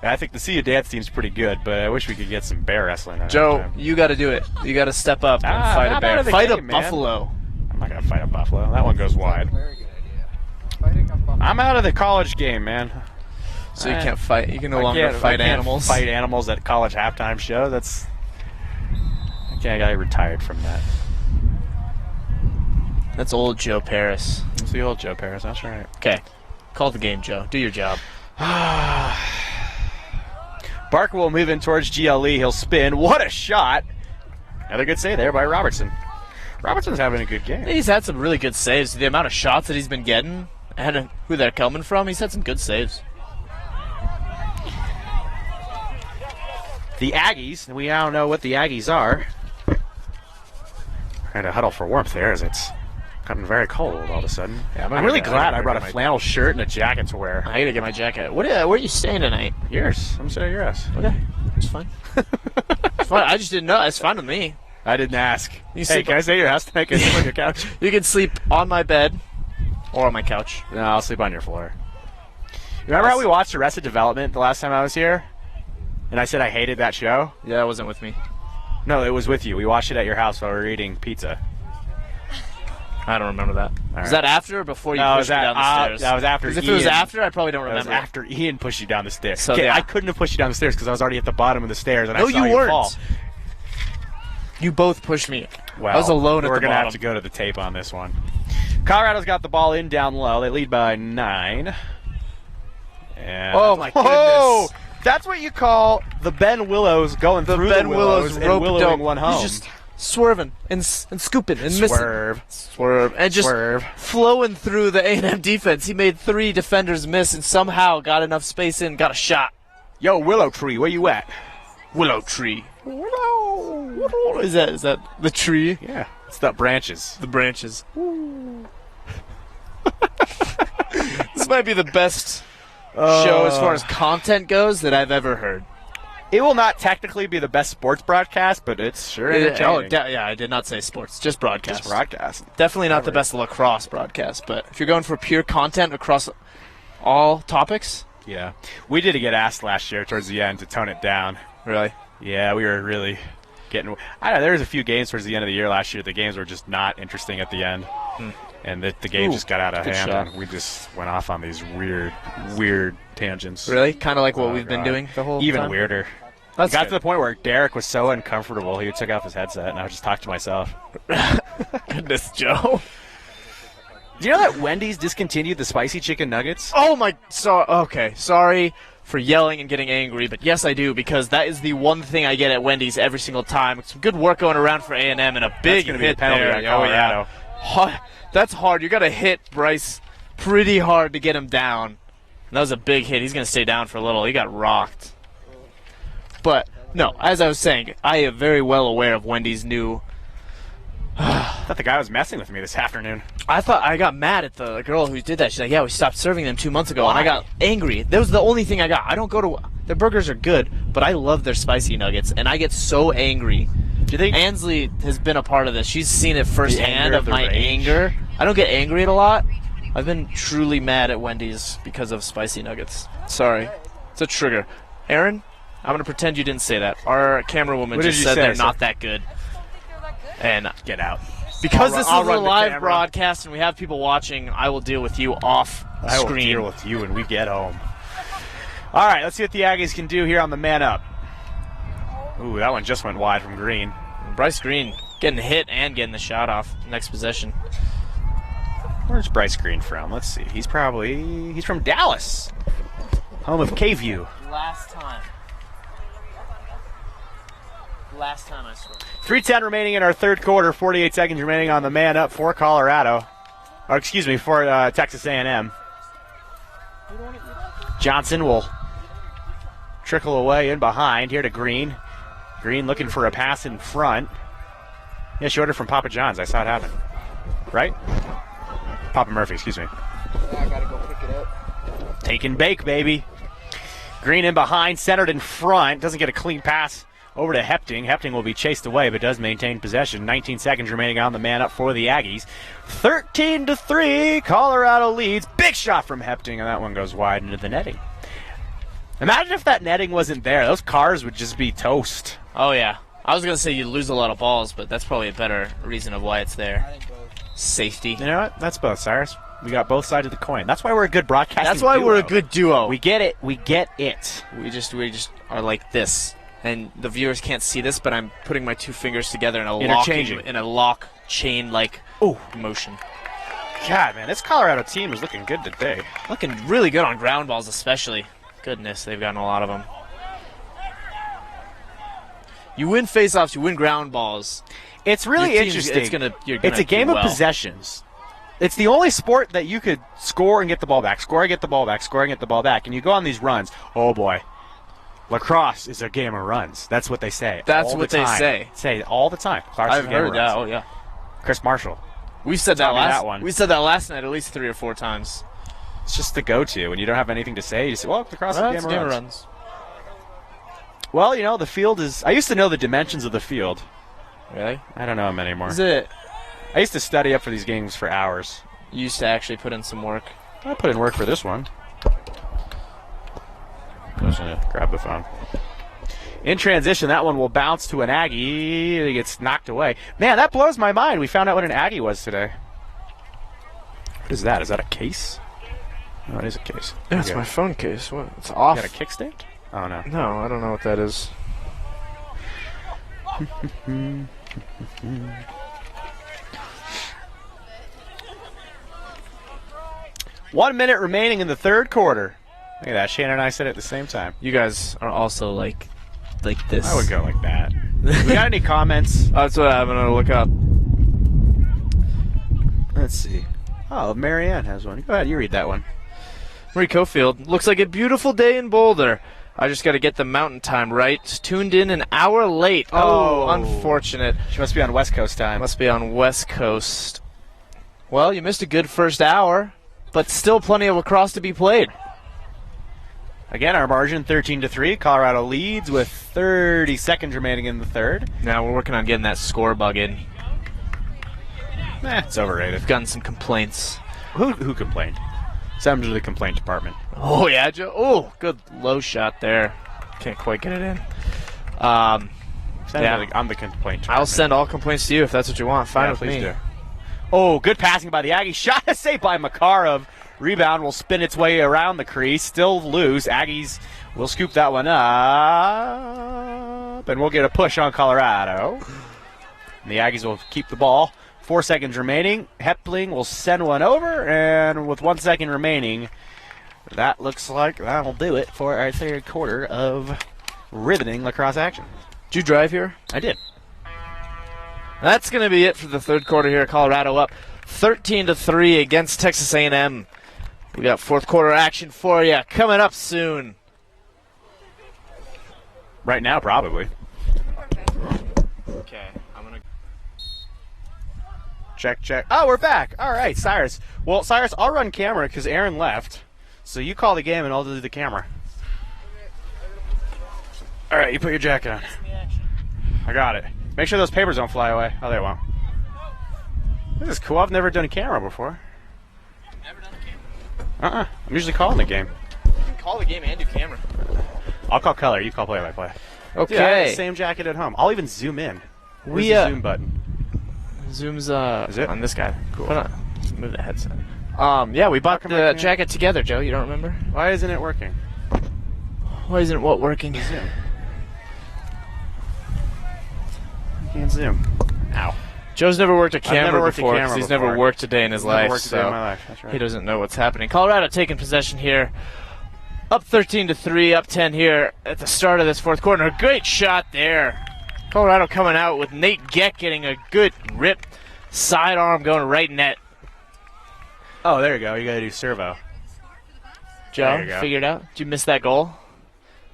I think the See You Dance team's pretty good, but I wish we could get some bear wrestling. At Joe, halftime. you got to do it. You got to step up and fight I'm a out bear. of the Fight a game, man. buffalo. I'm not going to fight a buffalo. That one goes wide. Very good idea. Fighting a buffalo. I'm out of the college game, man. So you can't fight. You can no I longer can't- fight I can't animals. Fight animals at college halftime show. I got retired from that. That's old Joe Paris. It's the old Joe Paris. That's right. Okay, call the game, Joe. Do your job. Barker will move in towards GLE. He'll spin. What a shot! Another good save there by Robertson. Robertson's having a good game. He's had some really good saves. The amount of shots that he's been getting and who they're coming from, he's had some good saves. The Aggies, we now know what the Aggies are. Had to huddle for warmth there as it's gotten very cold all of a sudden. Yeah, I'm really glad I brought a flannel shirt and a jacket to wear. I gotta get my jacket. Where are you staying tonight? Yours. I'm staying at your house. Okay, it's fine. It's fine. I just didn't know. It's fine with me. I didn't ask. You Hey, sleep can I stay at your house tonight? Can I sleep on your couch? You can sleep on my bed or on my couch. No, I'll sleep on your floor. Remember how we watched Arrested Development the last time I was here? And I said I hated that show? Yeah, that wasn't with me. No, it was with you. We watched it at your house while we were eating pizza. I don't remember that. right. Was that after or before you No, pushed me down the stairs? That was after 'Cause if Ian. it was after, I probably don't That was remember. after Ian pushed you down the stairs. So, Okay, yeah. I couldn't have pushed you down the stairs because I was already at the bottom of the stairs and No, I saw you you weren't. fall. You both pushed me. Well, I was alone at we're the gonna bottom. have to go to the tape on this one. Colorado's got the ball in down low. They lead by 9. And Oh, my Oh, goodness. that's what you call the Ben Willows going through Ben the Willows and rope willowing dope. one home. He's just swerving and scooping and missing. Swerve. And just Swerve. flowing through the A&M defense. He made 3 defenders miss and somehow got enough space in, got a shot. Yo, Willow Tree, where you at? Willow tree. Willow. Is that the tree? Yeah, it's the branches. The branches. This might be the best show as far as content goes that I've ever heard. It will not technically be the best sports broadcast, but it's sure entertaining. Yeah, I did not say sports, just broadcast. Just broadcast. Definitely not the best lacrosse broadcast, but if you're going for pure content across all topics, Yeah. We did get asked last year towards the end to tone it down. really. Yeah, we were really getting... I don't know, there was a few games towards the end of the year last year. The games were just not interesting at the end. And the game just got out of good hand, shot. and we just went off on these weird tangents. Really? Kind of like what Oh, we've been God. doing the whole Even time? weirder. That's Got good. to the point where Derek was so uncomfortable, he took off his headset, and I would just talk to myself. Goodness, Joe. Do you know that Wendy's discontinued the spicy chicken nuggets? Oh my, sorry for yelling and getting angry, but yes I do, because that is the one thing I get at Wendy's every single time. Some good work going around for A&M and a big gonna be a hit penalty there. on Colorado. That's hard. You got to hit Bryce pretty hard to get him down. And that was a big hit. He's going to stay down for a little. He got rocked. But no, as I was saying, I am very well aware of Wendy's new. I thought the guy was messing with me this afternoon. I thought I got mad at the girl who did that. She's like, "Yeah, we stopped serving them 2 months ago," and I got angry. That was the only thing I got. I don't go to their burgers are good, but I love their spicy nuggets, and I get so angry. Do you think Ansley has been a part of this. She's seen it firsthand anger, of the my rage. anger. I don't get angry at a lot. I've been truly mad at Wendy's because of spicy nuggets. Sorry, it's a trigger. Aaron, I'm gonna pretend you didn't say that. Our camera woman What did just you said say, they're sir? not that good. And get out? because this I'll is a run the live camera. broadcast and we have people watching, I will deal with you off I will screen. deal with you when we get home. All right, let's see what the Aggies can do here on the man up. Ooh, that one just went wide from Green. Bryce Green getting hit and getting the shot off next possession. Where's Bryce Green from? Let's see. He's from Dallas, home of K-View. Last time. Last time I scored. 3:10 remaining in our third quarter. 48 seconds remaining on the man up for Colorado. Or excuse me, for Texas A&M. Johnson will trickle away in behind. Here to Green. Green looking for a pass in front. Yeah, she ordered from Papa John's. I saw it happen. Right? Papa Murphy, excuse me. Yeah, I gotta go pick it up. Take and bake, baby. Green in behind, centered in front. Doesn't get a clean pass over to Hepting. Hepting will be chased away, but does maintain possession. 19 seconds remaining on the man up for the Aggies. 13-3, Colorado leads. Big shot from Hepting, and that one goes wide into the netting. Imagine if that netting wasn't there. Those cars would just be toast. Oh, yeah. I was going to say you lose a lot of balls, but that's probably a better reason of why it's there. I think both. Safety. You know what? That's both, Cyrus. We got both sides of the coin. That's why we're a good broadcasting That's why duo. we're a good duo. We get it. We get it. We just are like this. And the viewers can't see this, but I'm putting my two fingers together in a lock chain like motion. God, man, this Colorado team is looking good today. Looking really good on ground balls, especially. Goodness, they've gotten a lot of them. You win faceoffs, you win ground balls. It's really Your team's- interesting. It's a game of possessions. It's the only sport that you could score and get the ball back, score and get the ball back, score and get the ball back. And you go on these runs. Oh, boy. Lacrosse is a game of runs. That's what they say. That's all what the they time. say. Say it all the time. Lacrosse is I've a game of heard that. runs. Oh yeah. Chris Marshall. We said that Tell me last that one. We said that last night at least 3 or 4 times. It's just the go-to. When you don't have anything to say, you say, well, lacrosse is a It's game of runs. Well, you know, the field is... I used to know the dimensions of the field. Really? I don't know them anymore. Is it? I used to study up for these games for hours. You used to actually put in some work. I put in work for this one. I'm just going to grab the phone. In transition, that one will bounce to an Aggie. It gets knocked away. Man, that blows my mind. We found out what an Aggie was today. What is that? Is that a case? No, it is a case. That's Okay. my phone case. What? It's off. You got a kickstand? Oh, no. No, I don't know what that is. One minute remaining in the third quarter. Look at that. Shannon and I said it at the same time. You guys are also like this. I would go like that. We got any comments? That's what I'm gonna look up. Let's see. Oh, Marianne has one. Go ahead. You read that one. Marie Cofield, looks like a beautiful day in Boulder. I just got to get the mountain time right. Tuned in an hour late. Oh, unfortunate. She must be on West Coast time. Must be on West Coast. Well, you missed a good first hour, but still plenty of lacrosse to be played. Again, our margin 13-3. Colorado leads with 30 seconds remaining in the third. Now we're working on getting that score bug in. It's overrated. We've gotten some complaints. Who complained? Send them to the complaint department. Oh, yeah, Joe. Oh, good low shot there. Can't quite get it in. Send Yeah. them to I'm the complaint department. I'll send all complaints to you if that's what you want. Fine Yeah, with please me. do. Oh, good passing by the Aggies. Shot saved by Makarov. Rebound will spin its way around the crease. Still loose. Aggies will scoop that one up. And we'll get a push on Colorado. And the Aggies will keep the ball. 4 seconds remaining. Hepling will send one over. And with 1 second remaining, that looks like that'll do it for our third quarter of riveting lacrosse action. Did you drive here? I did. That's going to be it for the third quarter here. Colorado up 13-3 against Texas A&M. We got fourth quarter action for you coming up soon. Right now, probably. Okay, I'm going to... Check. Oh, we're back. All right, Cyrus. Well, Cyrus, I'll run camera because Aaron left. So you call the game and I'll do the camera. All right, you put your jacket on. I got it. Make sure those papers don't fly away. Oh, they won't. This is cool. I've never done a camera before. Never done a camera. I'm usually calling the game. You can call the game and do camera. I'll call color. You call play-by-play. Okay. Dude, I have the same jacket at home. I'll even zoom in. Where's We, the zoom button? Zoom's Is it? on this guy. Cool. Hold on. Let's move the headset. Yeah, we bought come I the can't? jacket together, Joe. You don't remember? Why isn't it working? Why isn't what working? Zoom. You can't zoom. Ow. Joe's never worked a never camera worked a before camera 'cause he's before. never worked a day in his Never life. worked a day so in my life. That's right. he doesn't know what's happening. Colorado taking possession here. Up 13-3, up 10 here at the start of this fourth quarter. Great shot there. Colorado coming out with Nate Geck getting a good rip sidearm going right net. Oh, there you go. You got to do servo. Joe, There you go. figured out. Did you miss that goal?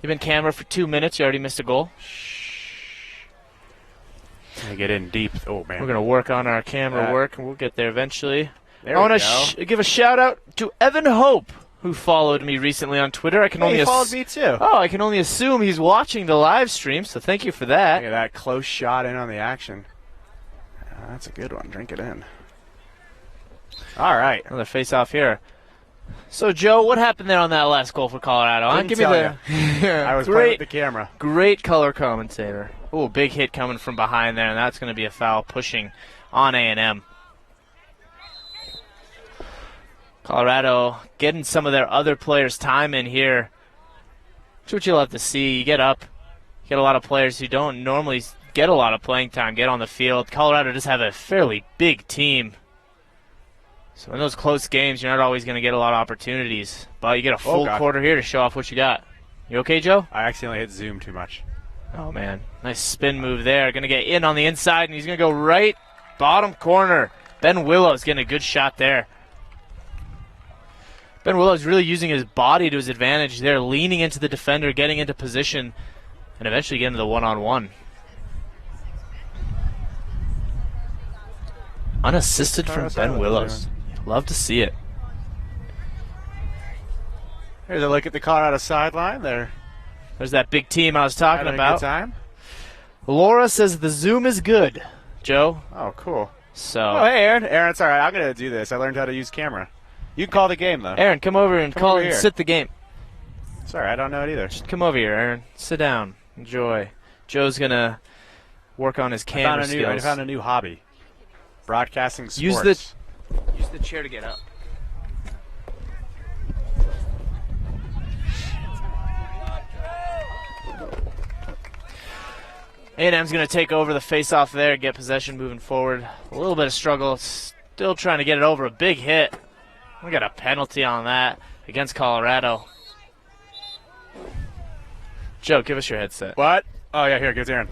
You've been camera for 2 minutes. You already missed a goal. I get in deep. Oh, man. We're going to work on our camera work, and we'll get there eventually. There I we want go. to give a shout-out to Evan Hope, who followed me recently on Twitter. I can only He followed me, too. Oh, I can only assume he's watching the live stream, so thank you for that. Look at that close shot in on the action. That's a good one. Drink it in. All right. Another face-off here. So, Joe, what happened there on that last goal for Colorado? Huh? Couldn't Give me tell the I was playing with the camera. great color commentator. Oh, big hit coming from behind there, and that's going to be a foul pushing on A&M. Colorado getting some of their other players' time in here. That's what you love to see. You get up, you get a lot of players who don't normally get a lot of playing time, get on the field. Colorado just have a fairly big team. So in those close games, you're not always going to get a lot of opportunities. But you get a full quarter here to show off what you got. You okay, Joe? I accidentally hit zoom too much. Oh, man. Nice spin move there. Going to get in on the inside, and he's going to go right bottom corner. Ben Willow's getting a good shot there. Ben Willow's really using his body to his advantage there, leaning into the defender, getting into position, and eventually getting to the one-on-one. Unassisted from Ben Willows. Love to see it. Here's a look at the Colorado sideline. There's that big team I was talking having about. a good time. Laura says the Zoom is good, Joe. Oh, cool. So, Oh, hey, Aaron. Aaron, it's all right. I'm going to do this. I learned how to use camera. You can call the game, though. Aaron, come over and call over and here. sit the game. Sorry, I don't know it either. Just come over here, Aaron. Sit down. Enjoy. Joe's going to work on his camera I skills. found a new hobby. Broadcasting sports. Use the chair to get up. A&M's going to take over the face-off there, get possession moving forward. A little bit of struggle. Still trying to get it over. A big hit. We got a penalty on that against Colorado. Joe, give us your headset. What? Oh, yeah, here, gives Aaron.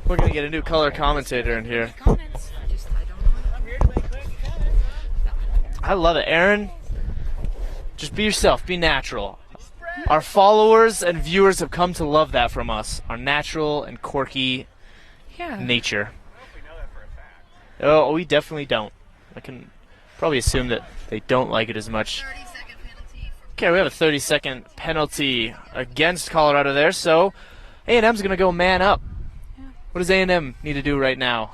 We're going to get a new color commentator in here. Comments. I don't know. I love it. Aaron, just be yourself. Be natural. Our followers and viewers have come to love that from us. Our natural and quirky nature. Oh, we definitely don't. I can probably assume that they don't like it as much. Okay, we have a 30-second penalty against Colorado there, so A&M's going to go man up. What does A&M need to do right now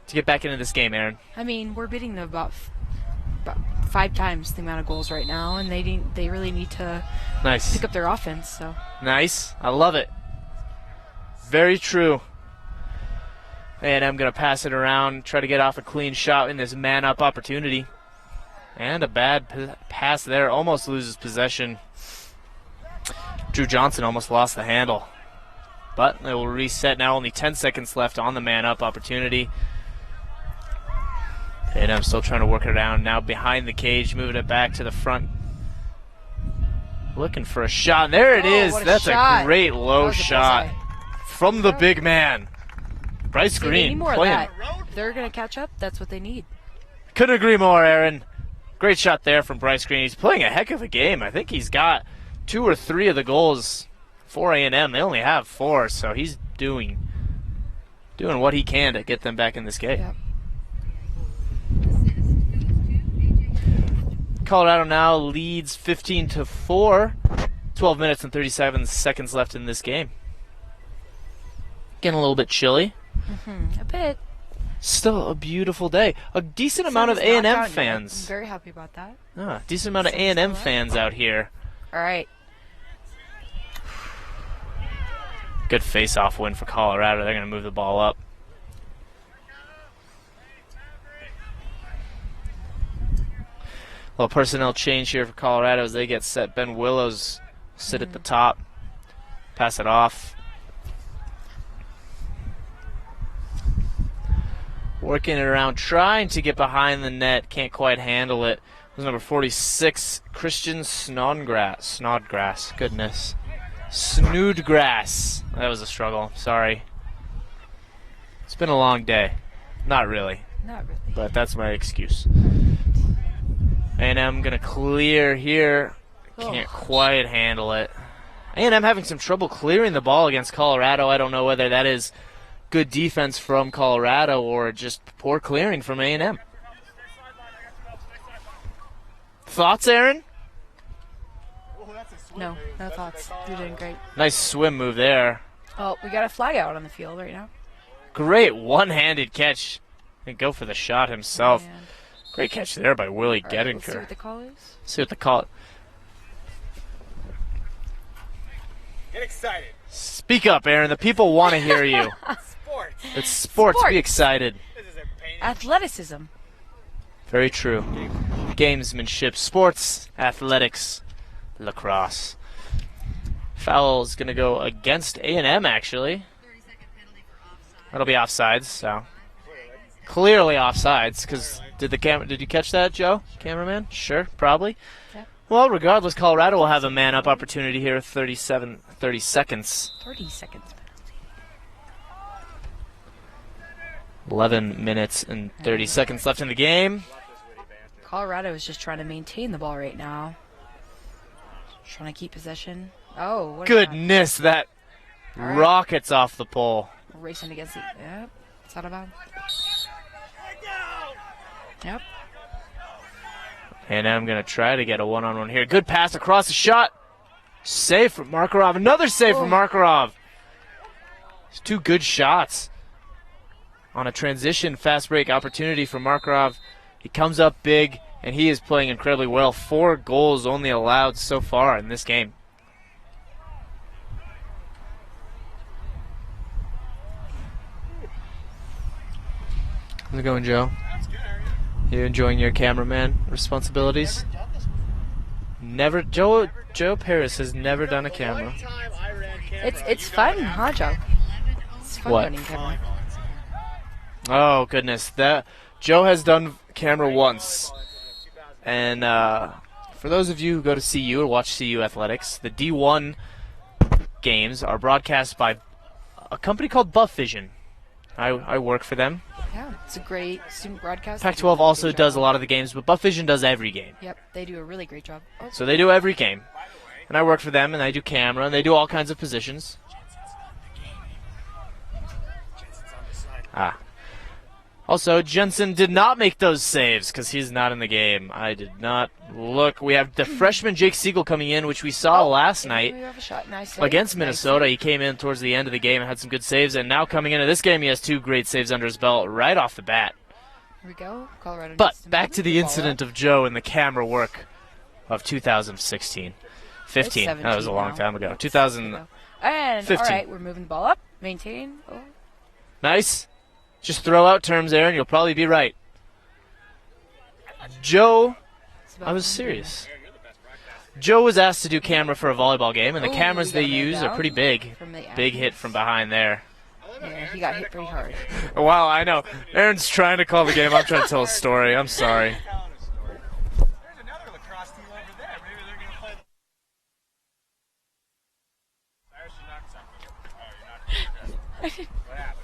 to get back into this game, Aaron? I mean, we're beating them about 5 times the amount of goals right now, and they really need to Nice. pick up their offense. So Nice. I love it. Very true. A&M going to pass it around, try to get off a clean shot in this man-up opportunity. And a bad pass there. Almost loses possession. Drew Johnson almost lost the handle. But it will reset now. Only 10 seconds left on the man-up opportunity. A&M still trying to work it around. Now behind the cage, moving it back to the front. Looking for a shot. And there it is. What a That's shot. a great That low was a shot bullseye. from the big man. Bryce See, they need Green more of playing. that. If they're going to catch up, that's what they need. Couldn't agree more, Aaron. Great shot there from Bryce Green. He's playing a heck of a game. I think he's got 2 or 3 of the goals for A&M. They only have 4, so he's doing what he can to get them back in this game. Yep. Colorado now leads 15-4. 12 minutes and 37 seconds left in this game. Getting a little bit chilly. A bit. Still a beautiful day. A decent amount of Sun's not A&M out yet. fans. I'm very happy about that. Decent amount of Sun's A&M still out. fans out here. All right. Good face-off win for Colorado. They're going to move the ball up. Little personnel change here for Colorado as they get set. Ben Willows sit at the top. Pass it off. Working it around, trying to get behind the net. Can't quite handle it. It was number 46, Christian Snodgrass. Goodness. Snoodgrass. That was a struggle. Sorry. It's been a long day. Not really, Not really. but that's my excuse. A&M gonna clear here. Can't quite handle it. A&M having some trouble clearing the ball against Colorado. I don't know whether that is good defense from Colorado or just poor clearing from A&M. Thoughts, Aaron? No thoughts. You're doing great. Nice swim move there. Oh, we got a flag out on the field right now. Great one-handed catch. And go for the shot himself. Man. Great catch there by Willie All right, Gettinger. we'll see what the call is. See what the call. Get excited. Speak up, Aaron. The people want to hear you. Sports. It's sports. Be excited. This is a pain. Athleticism. Very true. Gamesmanship, sports, athletics, lacrosse. Foul's going to go against A&M, actually. That'll be offsides, so. Clearly offsides, because did you catch that, Joe? Cameraman? Sure, probably. Yeah. Well, regardless, Colorado will have a man-up opportunity here, 30 seconds. 30 seconds. 11 minutes and 30 seconds left in the game. Colorado is just trying to maintain the ball right now. Trying to keep possession. Oh, what is that? Goodness, that All right. rockets off the pole. Racing against the. Yep. It's out of bounds. Yep. And I'm going to try to get a one-on-one here. Good pass across the shot. Save from Markarov. Another save from Markarov. It's two good shots on a transition fast break opportunity for Markarov. He comes up big, and he is playing incredibly well. 4 goals only allowed so far in this game. How's it going, Joe? You enjoying your cameraman responsibilities? Never. Joe Paris has never done a camera. It's fun, huh, Joe? It's fun What? running camera. Oh goodness, that Joe has done camera once, and for those of you who go to CU or watch CU athletics, the D1 games are broadcast by a company called Buff Vision. I work for them. Yeah, it's a great student broadcast. Pac-12 also does a lot of the games, but Buff Vision does every game. Yep, they do a really great job. Oh, So they do every game. And I work for them, and I do camera, and they do all kinds of positions. Also, Jensen did not make those saves because he's not in the game. I did not look. We have the freshman Jake Siegel coming in, which we saw last night we have a shot. Nice save. against Nice Minnesota. save. He came in towards the end of the game and had some good saves, and now coming into this game, he has 2 great saves under his belt right off the bat. Here we go. Colorado. But needs back move to the ball incident up. of Joe and the camera work of 2016. 15. That was a long 17 time ago. now. 2000. And 15. all right, we're moving the ball up. Maintain. Oh, Nice. Just throw out terms, Aaron. You'll probably be right. Joe, it's about I was to serious. Joe was asked to do camera for a volleyball game, and the Ooh, cameras we they got a man use are down pretty big. from the Big hit Aggies. from behind there. Yeah, he got hit pretty hard. Wow, I know. Aaron's trying to call the game. I'm trying to tell a story. I'm sorry. There's another lacrosse team over there. Maybe they're going to play. Cyrus, you knocked something. Oh, you knocked it. What happened?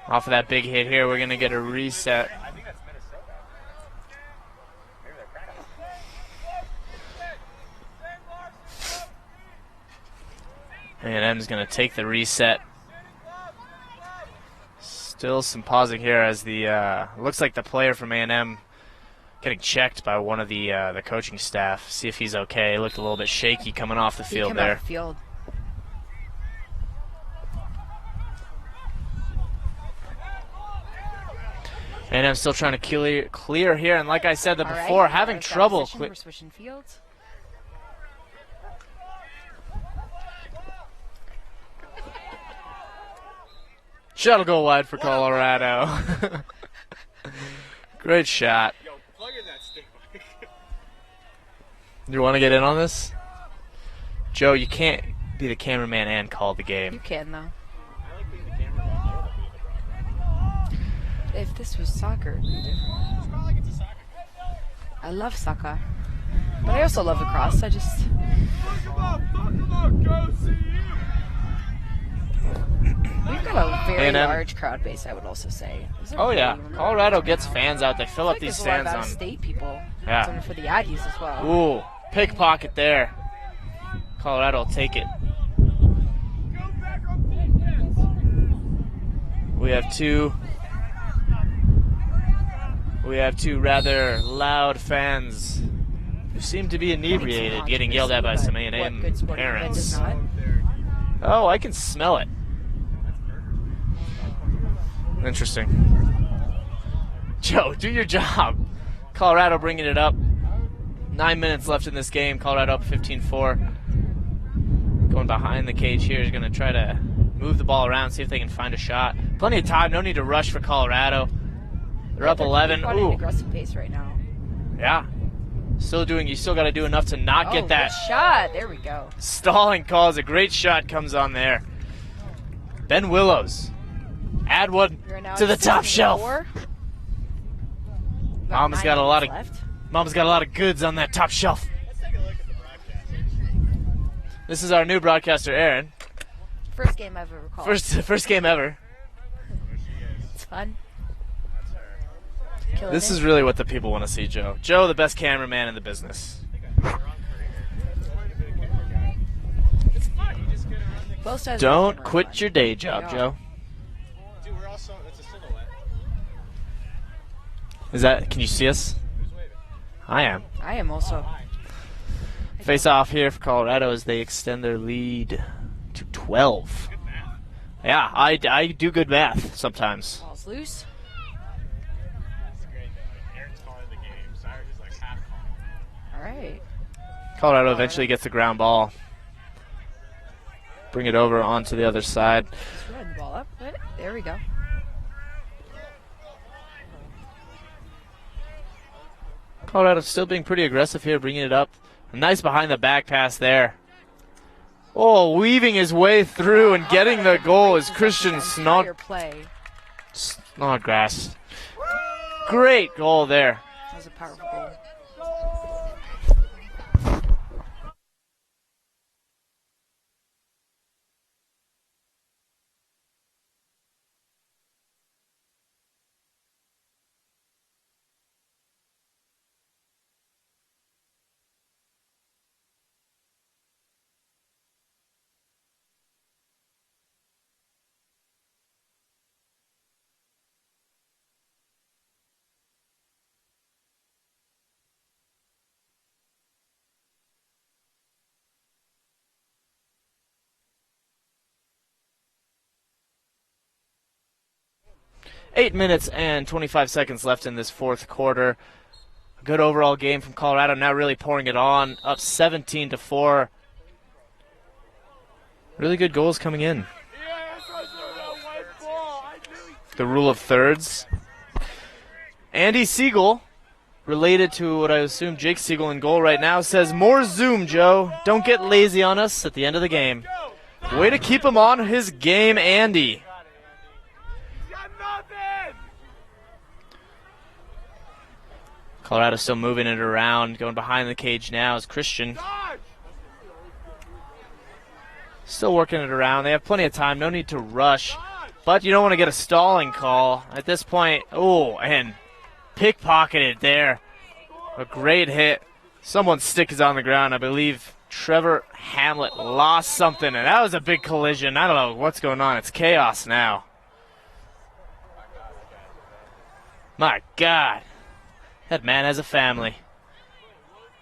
Off of that big hit here, we're going to get a reset. I think that's Minnesota. Maybe they're practicing. A&M's going to take the reset. Still some pausing here as the looks like the player from A&M getting checked by one of the coaching staff. See if he's okay. Looked a little bit shaky coming off the He field came there. Off the field. A&M still trying to clear here, and like I said All right, before, having got trouble. position. We're switching fields. Shot'll go wide for Colorado. Great shot. Yo, plug in that stick. You want to get in on this? Joe, you can't be the cameraman and call the You game. can though. I like being the camera. If this was soccer, it'd be different. It's not like it's a soccer. I love soccer, but I also love lacrosse. I just Talk about, go see you. We've got a very A&M. large crowd base, I would also say. Oh yeah, Colorado gets fans out. They fill up these There's a lot of stands on. out-of-state people. Yeah. Coming for the Aggies as well. Ooh, pickpocket there. Colorado will take it. We have two rather loud fans who seem to be inebriated, getting yelled at by some A&M parents. Oh, I can smell it. Interesting. Joe, do your job. Colorado bringing it up. 9 minutes left in this game. Colorado up 15-4. Going behind the cage here is going to try to move the ball around, see if they can find a shot. Plenty of time. No need to rush for Colorado. They're up 11. Quite Ooh, an aggressive pace right now. yeah. You still got to do enough to not get that. Good shot. There we go. Stalling calls. A great shot comes on there. Ben Willows. Add one We're now to the at top 16-4. shelf. About Mama's 9 got a lot of minutes left. Mama's got a lot of goods on that top shelf. This is our new broadcaster, Aaron. First game I've ever called. First game ever. It's fun. Killing This it. is really what the people want to see, Joe. Joe, the best cameraman in the business. Both sides of the Don't camera are quit fun. your day job, They are. Joe. Is that? Can you see us? I am. I am also. Face off here for Colorado as they extend their lead to 12. Yeah, I do good math sometimes. Ball's loose. All right. Colorado eventually gets the ground ball. Bring it over onto the other side. Just running the ball up. But there we go. Colorado still being pretty aggressive here, bringing it up. A nice behind the back pass there. Oh, weaving his way through and getting the goal is Christian Entire play. Snodgrass. Great goal there. That was a powerful goal. Eight minutes and 25 seconds left in this fourth quarter. A good overall game from Colorado, now really pouring it on, up 17-4. Really good goals coming in. The rule of thirds. Andy Siegel, related to what I assume Jake Siegel in goal right now, says, more zoom, Joe. Don't get lazy on us at the end of the game. Way to keep him on his game, Andy. Colorado still moving it around, going behind the cage now is Christian. Still working it around. They have plenty of time, no need to rush. But you don't want to get a stalling call at this point. Oh, and pickpocketed there. A great hit. Someone's stick is on the ground. I believe Trevor Hamlet lost something, and that was a big collision. I don't know what's going on. It's chaos now. My God. That man has a family.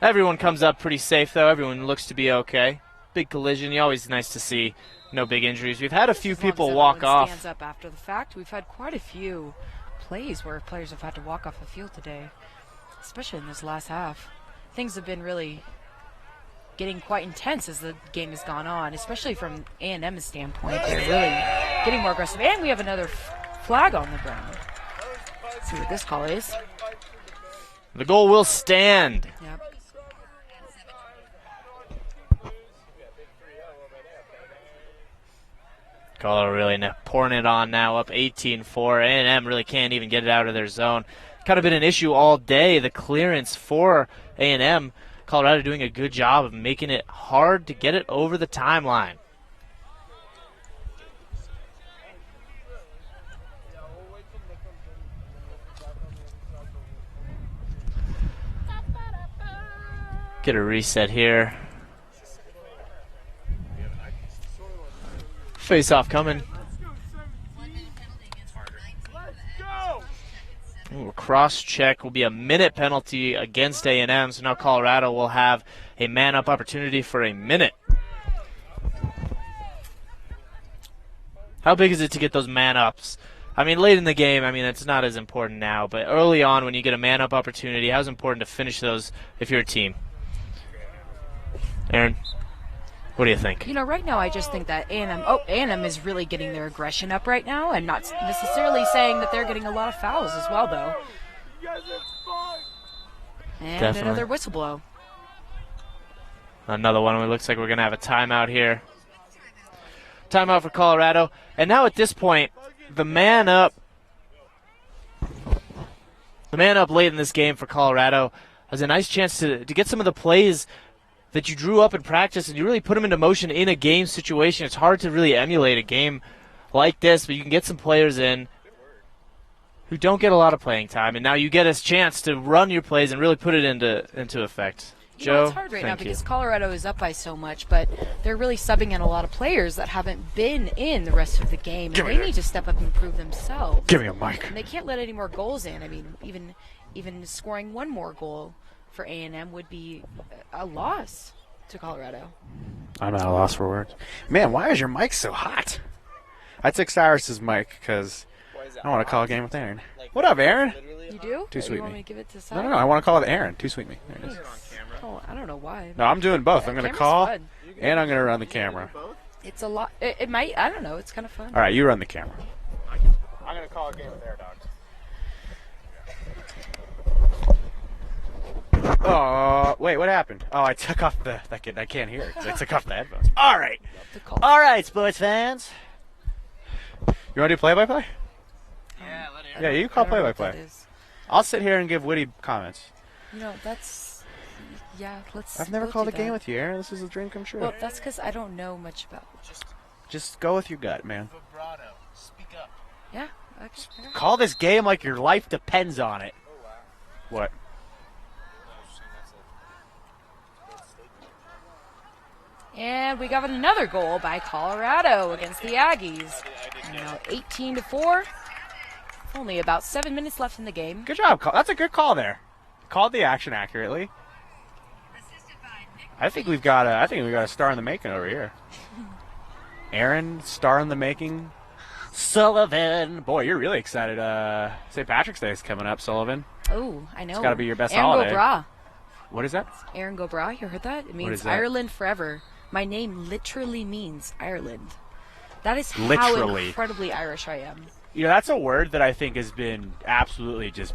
Everyone comes up pretty safe, though. Everyone looks to be okay. Big collision. Always nice to see. No big injuries. We've had a few As long people as walk everyone off. Stands up after the fact. We've had quite a few plays where players have had to walk off the field today, especially in this last half. Things have been really getting quite intense as the game has gone on, especially from A&M's standpoint. They're really getting more aggressive. And we have another flag on the ground. Let's see what this call is. The goal will stand. Yep. Colorado really pouring it on now, up 18-4. A&M really can't even get it out of their zone. Kind of been an issue all day, the clearance for A&M. Colorado doing a good job of making it hard to get it over the timeline. Get a reset here. Face-off coming. Ooh, a cross-check will be a minute penalty against A&M, so now Colorado will have a man-up opportunity for a minute. How big is it to get those man-ups? I mean, late in the game, I mean, it's not as important now, but early on when you get a man-up opportunity, how's it important to finish those if you're a team? Aaron, what do you think? You know, right now I just think that A&M is really getting their aggression up right now, and not necessarily saying that they're getting a lot of fouls as well, though. And Definitely. another whistle blow. Another one. It looks like we're going to have a timeout here. Timeout for Colorado. And now at this point, the man up late in this game for Colorado has a nice chance to get some of the plays that you drew up in practice and you really put them into motion in a game situation. It's hard to really emulate a game like this, but you can get some players in who don't get a lot of playing time, and now you get a chance to run your plays and really put it into effect. You Joe, know, it's hard right now because Colorado is up by so much, but they're really subbing in a lot of players that haven't been in the rest of the game, and they need to step up and prove themselves. Give me a mic. And they can't let any more goals in. I mean, even scoring one more goal for A&M would be a loss to Colorado. I'm at a loss for words. Man, why is your mic so hot? I took Cyrus's mic because I want to call a game with Aaron. What up, Aaron? You do? Too sweet You want me. me to give it to No, Simon? no, no. I want to call it Aaron. Too sweet me. There it is. Oh, I don't know why. No, I'm doing both. I'm going to Camera's call fun. and I'm going to run the camera. It's a lot. It might. I don't know. It's kind of fun. All right, you run the camera. I'm going to call a game with Air Dog. Oh, wait, what happened? Oh, I took off the... I can't hear it 'cause I took off the headphones. All right. All right, sports fans. You want to do play-by-play? Yeah, you call I don't know what play-by-play. that is. I'll sit here and give witty comments. You know, that's. Yeah, let's. I've never we'll called do a game that. with you, Aaron. This is a dream come true. Well, that's because I don't know much about. Just go with your gut, man. Vibrato. Speak up. Yeah. Okay. Call this game like your life depends on it. What? And we got another goal by Colorado against the Aggies. Now 18-4. Only about 7 minutes left in the game. Good job. That's a good call there. Called the action accurately. I think we've got a star in the making over here. Aaron, star in the making. Sullivan. Boy, you're really excited. St. Patrick's Day is coming up, Sullivan. Oh, I know. It's gotta be your best Aaron holiday. Go Bra. What is that? Aaron Go Bra. You heard that? It means is that? Ireland forever. My name literally means Ireland. That is how Literally. incredibly Irish I am. You know, that's a word that I think has been absolutely just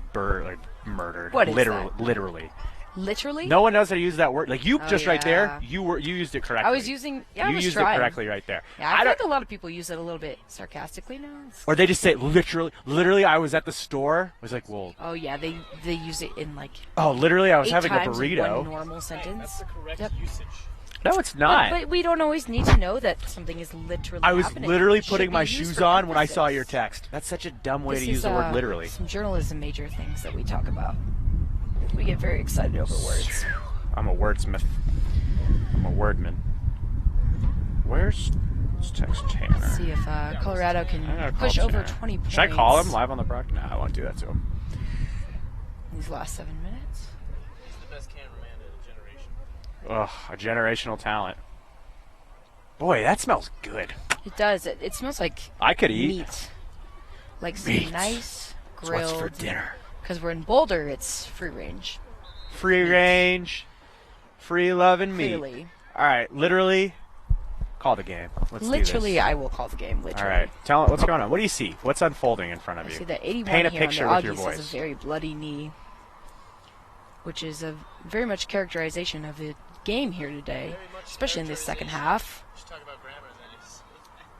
murdered. What is literally, that? Literally. Literally? No one knows how to use that word. Like you, Oh, just right there, yeah. you used it correctly. I was using. Yeah, I you was used trying. it correctly right there. Yeah, I feel like a lot of people use it a little bit sarcastically now. Or they just say literally. Literally, I was at the store. I was like, well. Oh yeah, they use it in like Oh, literally, I was 8 having a times in burrito. one normal sentence. Yep. No, it's not. But we don't always need to know that something is literally I was happening. literally It should putting be my used shoes for on when I saw emphasis. your text. That's such a dumb way This to use is, the word literally. Some journalism major things that we talk about. We get very excited over words. I'm a wordsmith. I'm a wordman. Where's let's text Tanner? Let's see if Colorado I can gotta call push over Tanner. 20 points. Should I call him live on the broadcast? No, I won't do that to him. These last 7 minutes. He's the best cameraman in a generation. Ugh, a generational talent. Boy, that smells good. It does. It smells like I could eat. meat. Like some Meat. nice So what's grilled. for dinner? Because we're in Boulder, it's free range. Free range, free loving meat. Clearly. All right, literally, call the game. Let's do Literally, this. I will call the game. Literally. All right, tell what's going on. What do you see? What's unfolding in front of I you? see that 81 Paint a here picture on with the your Augies has voice. a very bloody knee, which is a very much characterization of the game here today, especially in this second half.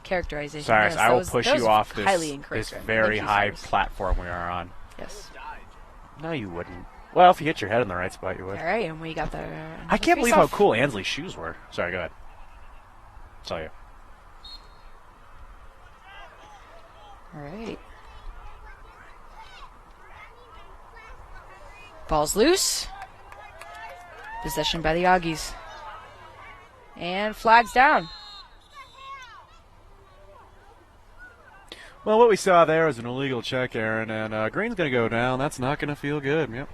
Characterization. Cyrus, yes, I that will was- push that was you off highly this incorrect. very Thank you, high Cyrus. platform we are on. Yes. No, you wouldn't. Well, if you hit your head in the right spot, you would. All right, and we got the. I can't believe how cool Ansley's shoes were. Sorry, go ahead. Saw you. All right. Ball's loose. Possession by the Aggies. And flags down. Well, what we saw there was an illegal check, Aaron, and Green's going to go down. That's not going to feel good. Yep.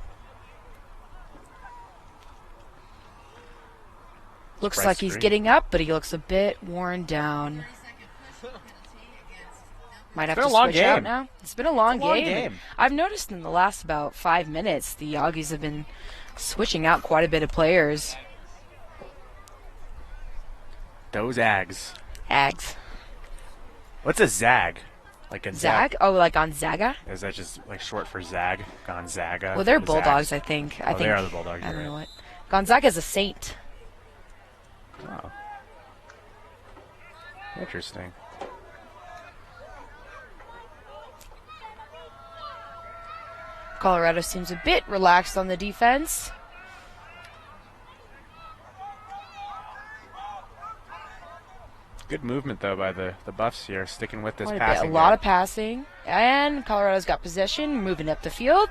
Looks Press like he's screen. getting up, but he looks a bit worn down. Might have been to a long switch out game. now. It's been a long, It's a long game. game. I've noticed in the last about 5 minutes, the Aggies have been switching out quite a bit of players. Those Ags. Ags. What's a Zag? Like Gonzaga? Zag? Oh, like Gonzaga? Is that just like short for Zag? Gonzaga? Well, they're The Bulldogs, Zags. I think. Oh, they are the Bulldogs, I you're don't know right. what. Gonzaga's a saint. Oh. Interesting. Colorado seems a bit relaxed on the defense. Good movement, though, by the Buffs here, sticking with this Quite a bit. passing A lot game. of passing. And Colorado's got possession, moving up the field.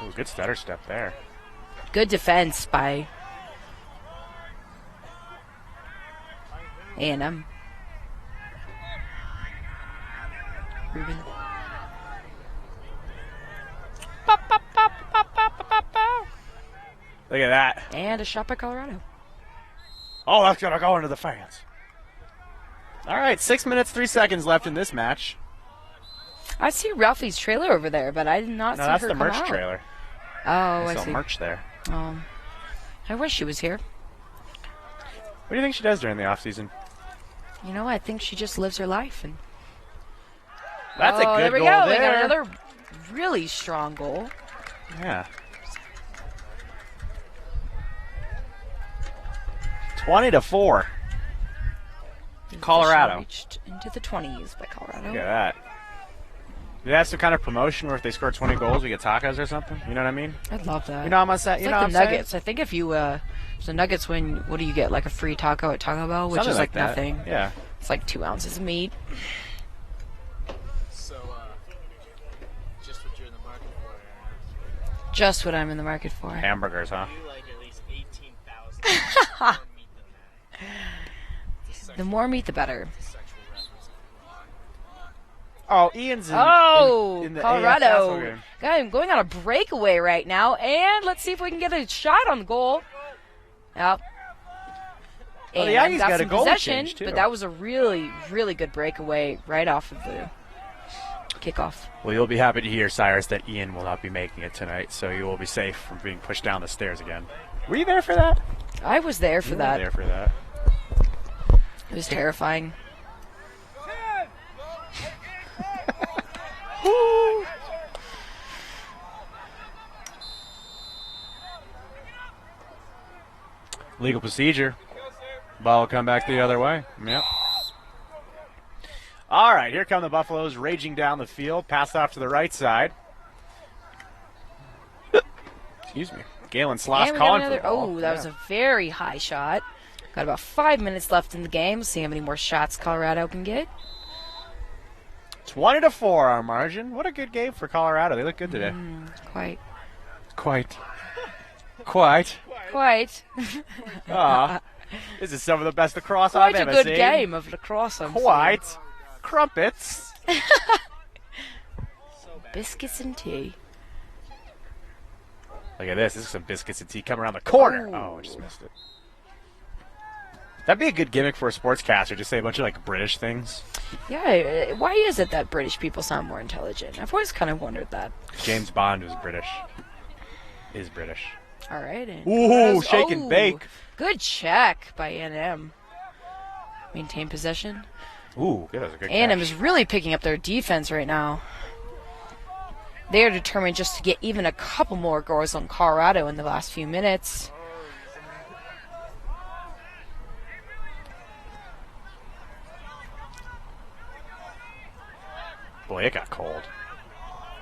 Ooh, good stutter step there. Good defense by A&M. Ruben. Look at that. And a shot by Colorado. Oh, that's going to go into the fans. All right, 6 minutes, 3 seconds left in this match. I see Ralphie's trailer over there, but I did not No, see that's her the come merch out. trailer. Oh, I Sell see. merch there. I wish she was here. What do you think she does during the off season? You know, I think she just lives her life. And That's a good there we goal go. there. We got another really strong goal. Yeah. 20-4. Colorado. Reached into the 20s by Colorado. Look at that. Do they have some kind of promotion where if they score 20 goals, we get tacos or something? You know what I mean? I'd love that. You know what I'm saying? It's You like know the what I'm Nuggets. I think if you, the Nuggets win, what do you get? Like a free taco at Taco Bell, which Something is like that. nothing. Yeah. It's like 2 ounces of meat. So, just what you're in the market for, Just what I'm in the market for. Hamburgers, huh? you like at least 18,000 more meat than that. The more meat, the better. Sexual reference. Oh, Ian's in, Oh, in the Colorado. AF game. I'm going on a breakaway right now, and let's see if we can get a shot on the goal. Yep. Oh, the And Aggies got got a some goal possession, change, too. but that was a really, really good breakaway right off of the kickoff. Well, you'll be happy to hear, Cyrus, that Ian will not be making it tonight, so you will be safe from being pushed down the stairs again. Were you there for that? I was there for You were that. there for that. It was terrifying. Legal procedure. Ball will come back the other way. Yep. All right, here come the Buffaloes raging down the field. Pass off to the right side. Excuse me. Galen Sloss And we got calling for another. the ball. Oh, that was a very high shot. Got about 5 minutes left in the game. We'll see how many more shots Colorado can get. 20-4 our margin. What a good game for Colorado. They look good today. Quite. Quite. Ah, this is some of the best lacrosse I've Quite a ever good seen. game of lacrosse. I'm Quite. Crumpets. saying. Biscuits and tea. Look at this. This is some biscuits and tea coming around the corner. Oh. Oh, I just missed it. That'd be a good gimmick for a sportscaster. Just say a bunch of like British things. Yeah, why is it that British people sound more intelligent? I've always kind of wondered that. James Bond was British. Is British. All right. And Ooh, Colorado's- shake and bake. Good check by A&M. Maintain possession. Ooh, that was a good A&M catch. is really picking up their defense right now. They are determined just to get even a couple more goals on Colorado in the last few minutes. Boy, it got cold.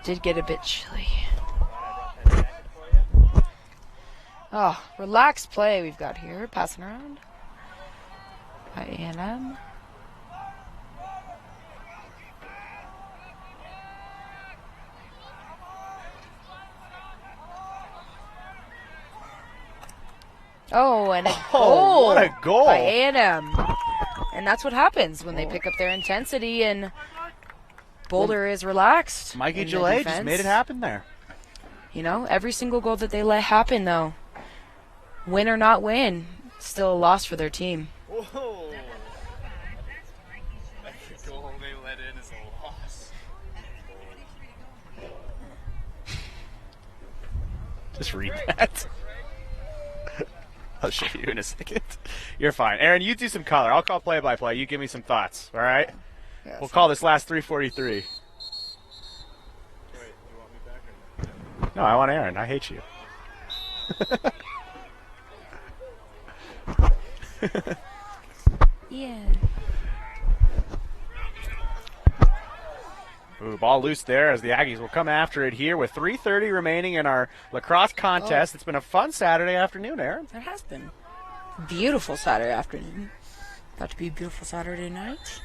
Did get a bit chilly. Oh, relaxed play we've got here. Passing around by A&M. Oh, and a Oh, goal. what a goal. By A&M. And that's what happens when they pick up their intensity and Boulder is relaxed. Mikey in the Gillet just defense. made it happen there. You know, every single goal that they let happen, though, win or not win, still a loss for their team. Whoa. Every goal they let in is a loss. Just read that. I'll show you in a second. You're fine. Aaron, you do some color. I'll call play-by-play. You give me some thoughts, all right? Yes. We'll call this last 3:43. Wait, you want me back or no? No, I want Aaron. I hate you. Yeah. Ooh, ball loose there as the Aggies will come after it here with 3:30 remaining in our lacrosse contest. It's been a fun Saturday afternoon, Aaron. It has been. Beautiful Saturday afternoon. About to be a beautiful Saturday night.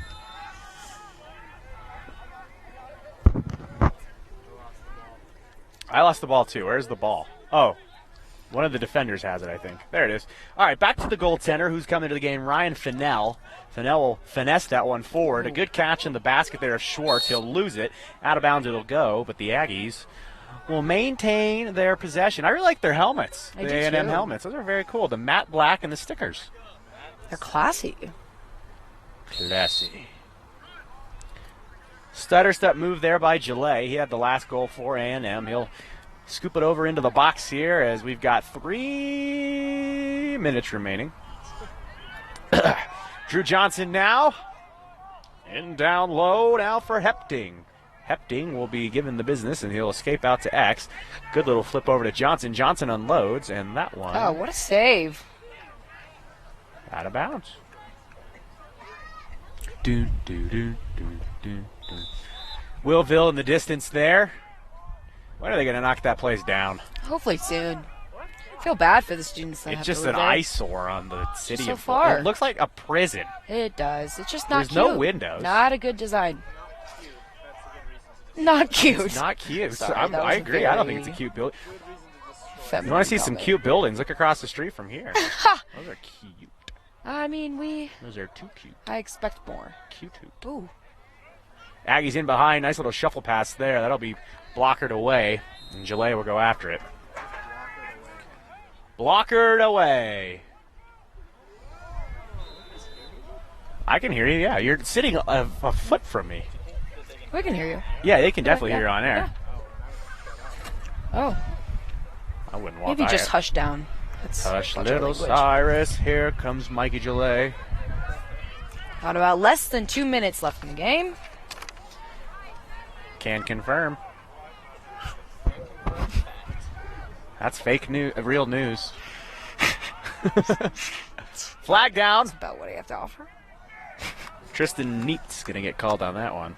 I lost the ball too. Where's the ball? Oh, one of the defenders has it, I think. There it is. All right, back to the goaltender who's coming to the game, Ryan Fennell. Fennell will finesse that one forward. A good catch in the basket there of Schwartz. He'll lose it. Out of bounds it'll go, but the Aggies will maintain their possession. I really like their helmets, I the do A&M too. helmets. Those are very cool. The matte black and the stickers. They're classy. Classy. Stutter step move there by Gillet. He had the last goal for A&M. He'll scoop it over into the box here as we've got 3 minutes remaining. Drew Johnson now. In down low now for Hepting. Hepting will be given the business and he'll escape out to X. Good little flip over to Johnson. Johnson unloads and that one Oh, what a save. out of bounds. Do, do, do, do, do, do. Willville in the distance there. When are they going to knock that place down? Hopefully soon. I feel bad for the students that It's have just to an live there. eyesore on the city So of far. It looks like a prison. It does. It's just not There's cute. no windows. Not a good design. Not cute. It's not cute. Sorry, that was I agree. I don't think very it's a cute building. Feminine You want to see some comment. cute buildings? Look across the street from here. Those are cute. I mean, Those are too cute. I expect more. Cute. Ooh. Aggies in behind. Nice little shuffle pass there. That'll be blockered away. And Gillet will go after it. Blockered away. I can hear you, yeah. You're sitting a foot from me. We can hear you. Yeah, they can definitely yeah, hear you on air. Oh, I wouldn't want maybe that. just hush down. That's Hush, cultural little language. Cyrus. Here comes Mikey Gillet. Got about less than 2 minutes left in the game. Can confirm. That's fake news, real news. Flag down. That's about what I have to offer. Tristan Neat's going to get called on that one.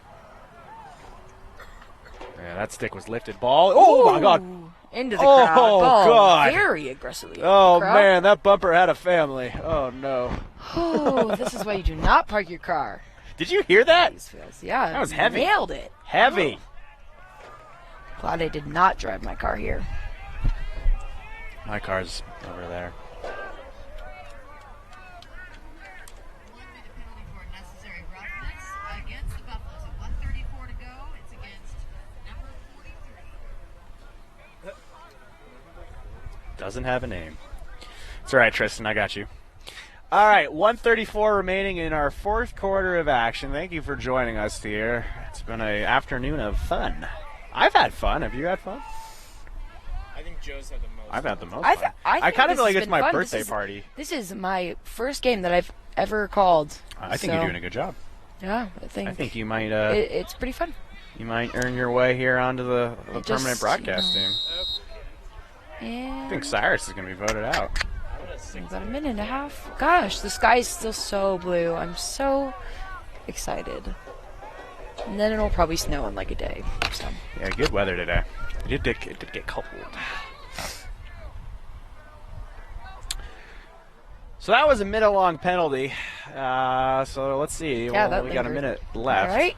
Yeah, that stick was lifted. Ball. Oh, my God. Ooh, into the Oh, crowd. Ball God. very aggressively. Oh, into the crowd. man, that bumper had a family. Oh, no. Oh, this is why you do not park your car. Did you hear that? These fields. Yeah, That was heavy. Nailed it. Heavy. Glad I did not drive my car here. My car's over there. Penalty for unnecessary roughness against the Buffaloes. At 1:34 to go, it's against number 43. Doesn't have a name. It's all right, Tristan. I got you. All right, 1:34 remaining in our fourth quarter of action. Thank you for joining us here. It's been an afternoon of fun. I've had fun. Have you had fun? I think Joe's had the most. I've had the most I fun. think kind of this feel like has it's been my fun. birthday This is- party. This is my first game that I've ever called. I think so, you're doing a good job. Yeah, I think you might it's pretty fun. you might earn your way here onto the It permanent just, broadcast you know, team. I And think Cyrus is going to be voted out. about a minute and a half. Gosh, the sky is still so blue. I'm so excited. And then it'll probably snow in like a day. So Yeah, good weather today. It did get cold. So that was a minute-long penalty. So let's see. Yeah, Well, that we got a lingered. minute left. all right.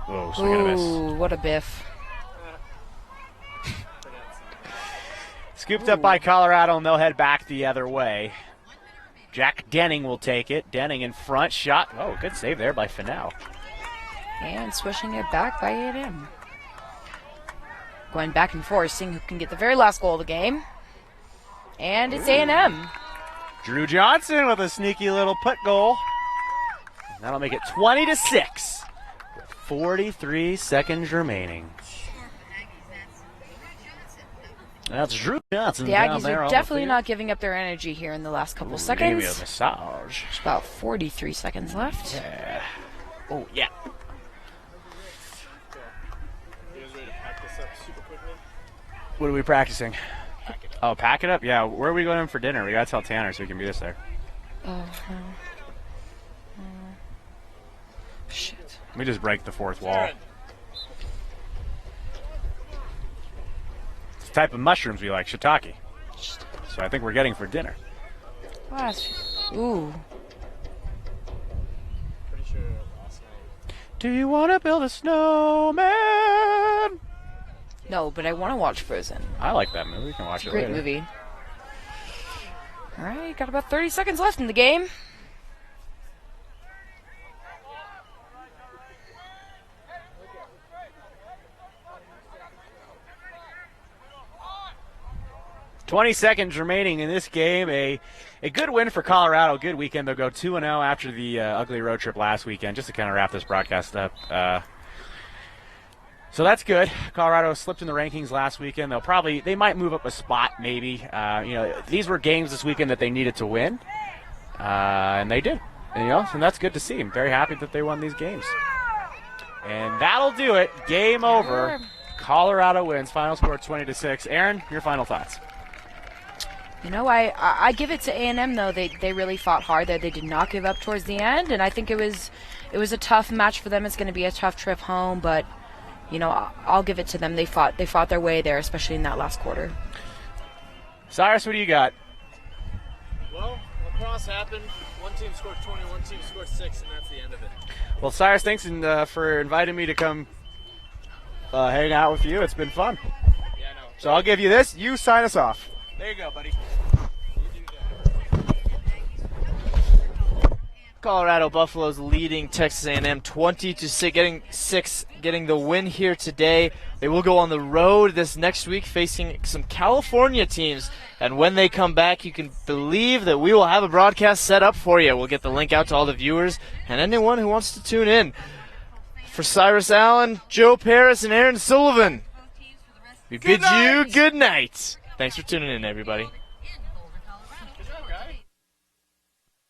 Whoa, swing and a miss. Ooh, what a biff. Scooped up by Colorado, and they'll head back the other way. Jack Denning will take it. Denning in front. Shot. Oh, good save there by Fennell. And swishing it back by A&M. Going back and forth, seeing who can get the very last goal of the game. And it's A&M. Drew Johnson with a sneaky little put goal. That'll make it 20-6 with 43 seconds remaining. That's Drew Johnson. The Aggies are definitely not giving up their energy here in the last couple Give me a seconds. massage. There's about 43 seconds left. Yeah. Oh, yeah. What are we practicing? Oh, pack it up? Yeah, where are we going for dinner? We got to tell Tanner so we can meet us there. Shit. Let me just break the fourth wall. It's the type of mushrooms we like, shiitake. So I think we're getting for dinner. Ooh. Pretty sure last night. Do you want to build a snowman? No, but I want to watch Frozen. I like that movie. We can watch it Great later. movie. All right, got about 30 seconds left in the game. "20 seconds remaining in this game. A good win for Colorado. Good weekend. They'll go 2-0 after the ugly road trip last weekend, just to kind of wrap this broadcast up. So that's good. Colorado slipped in the rankings last weekend. They might move up a spot maybe. These were games this weekend that they needed to win, and they did. And that's good to see. I'm very happy that they won these games. And that'll do it. Game over. Colorado wins. Final score 20-6. Aaron, your final thoughts. I give it to A&M though. They really fought hard there. They did not give up towards the end, and I think it was a tough match for them. It's going to be a tough trip home, but I'll give it to them. They fought their way there, especially in that last quarter. Cyrus, what do you got? Well, lacrosse happened. One team scored 20, one team scored 6, and that's the end of it. Well, Cyrus, thanks for inviting me to come hang out with you. It's been fun. Yeah, I know. So I'll give you this. You sign us off. There you go, buddy. Colorado Buffaloes leading Texas A&M 20-6, getting the win here today. They will go on the road this next week facing some California teams. And when they come back, you can believe that we will have a broadcast set up for you. We'll get the link out to all the viewers and anyone who wants to tune in. For Cyrus Allen, Joe Paris, and Aaron Sullivan, we bid you good night. Thanks for tuning in, everybody.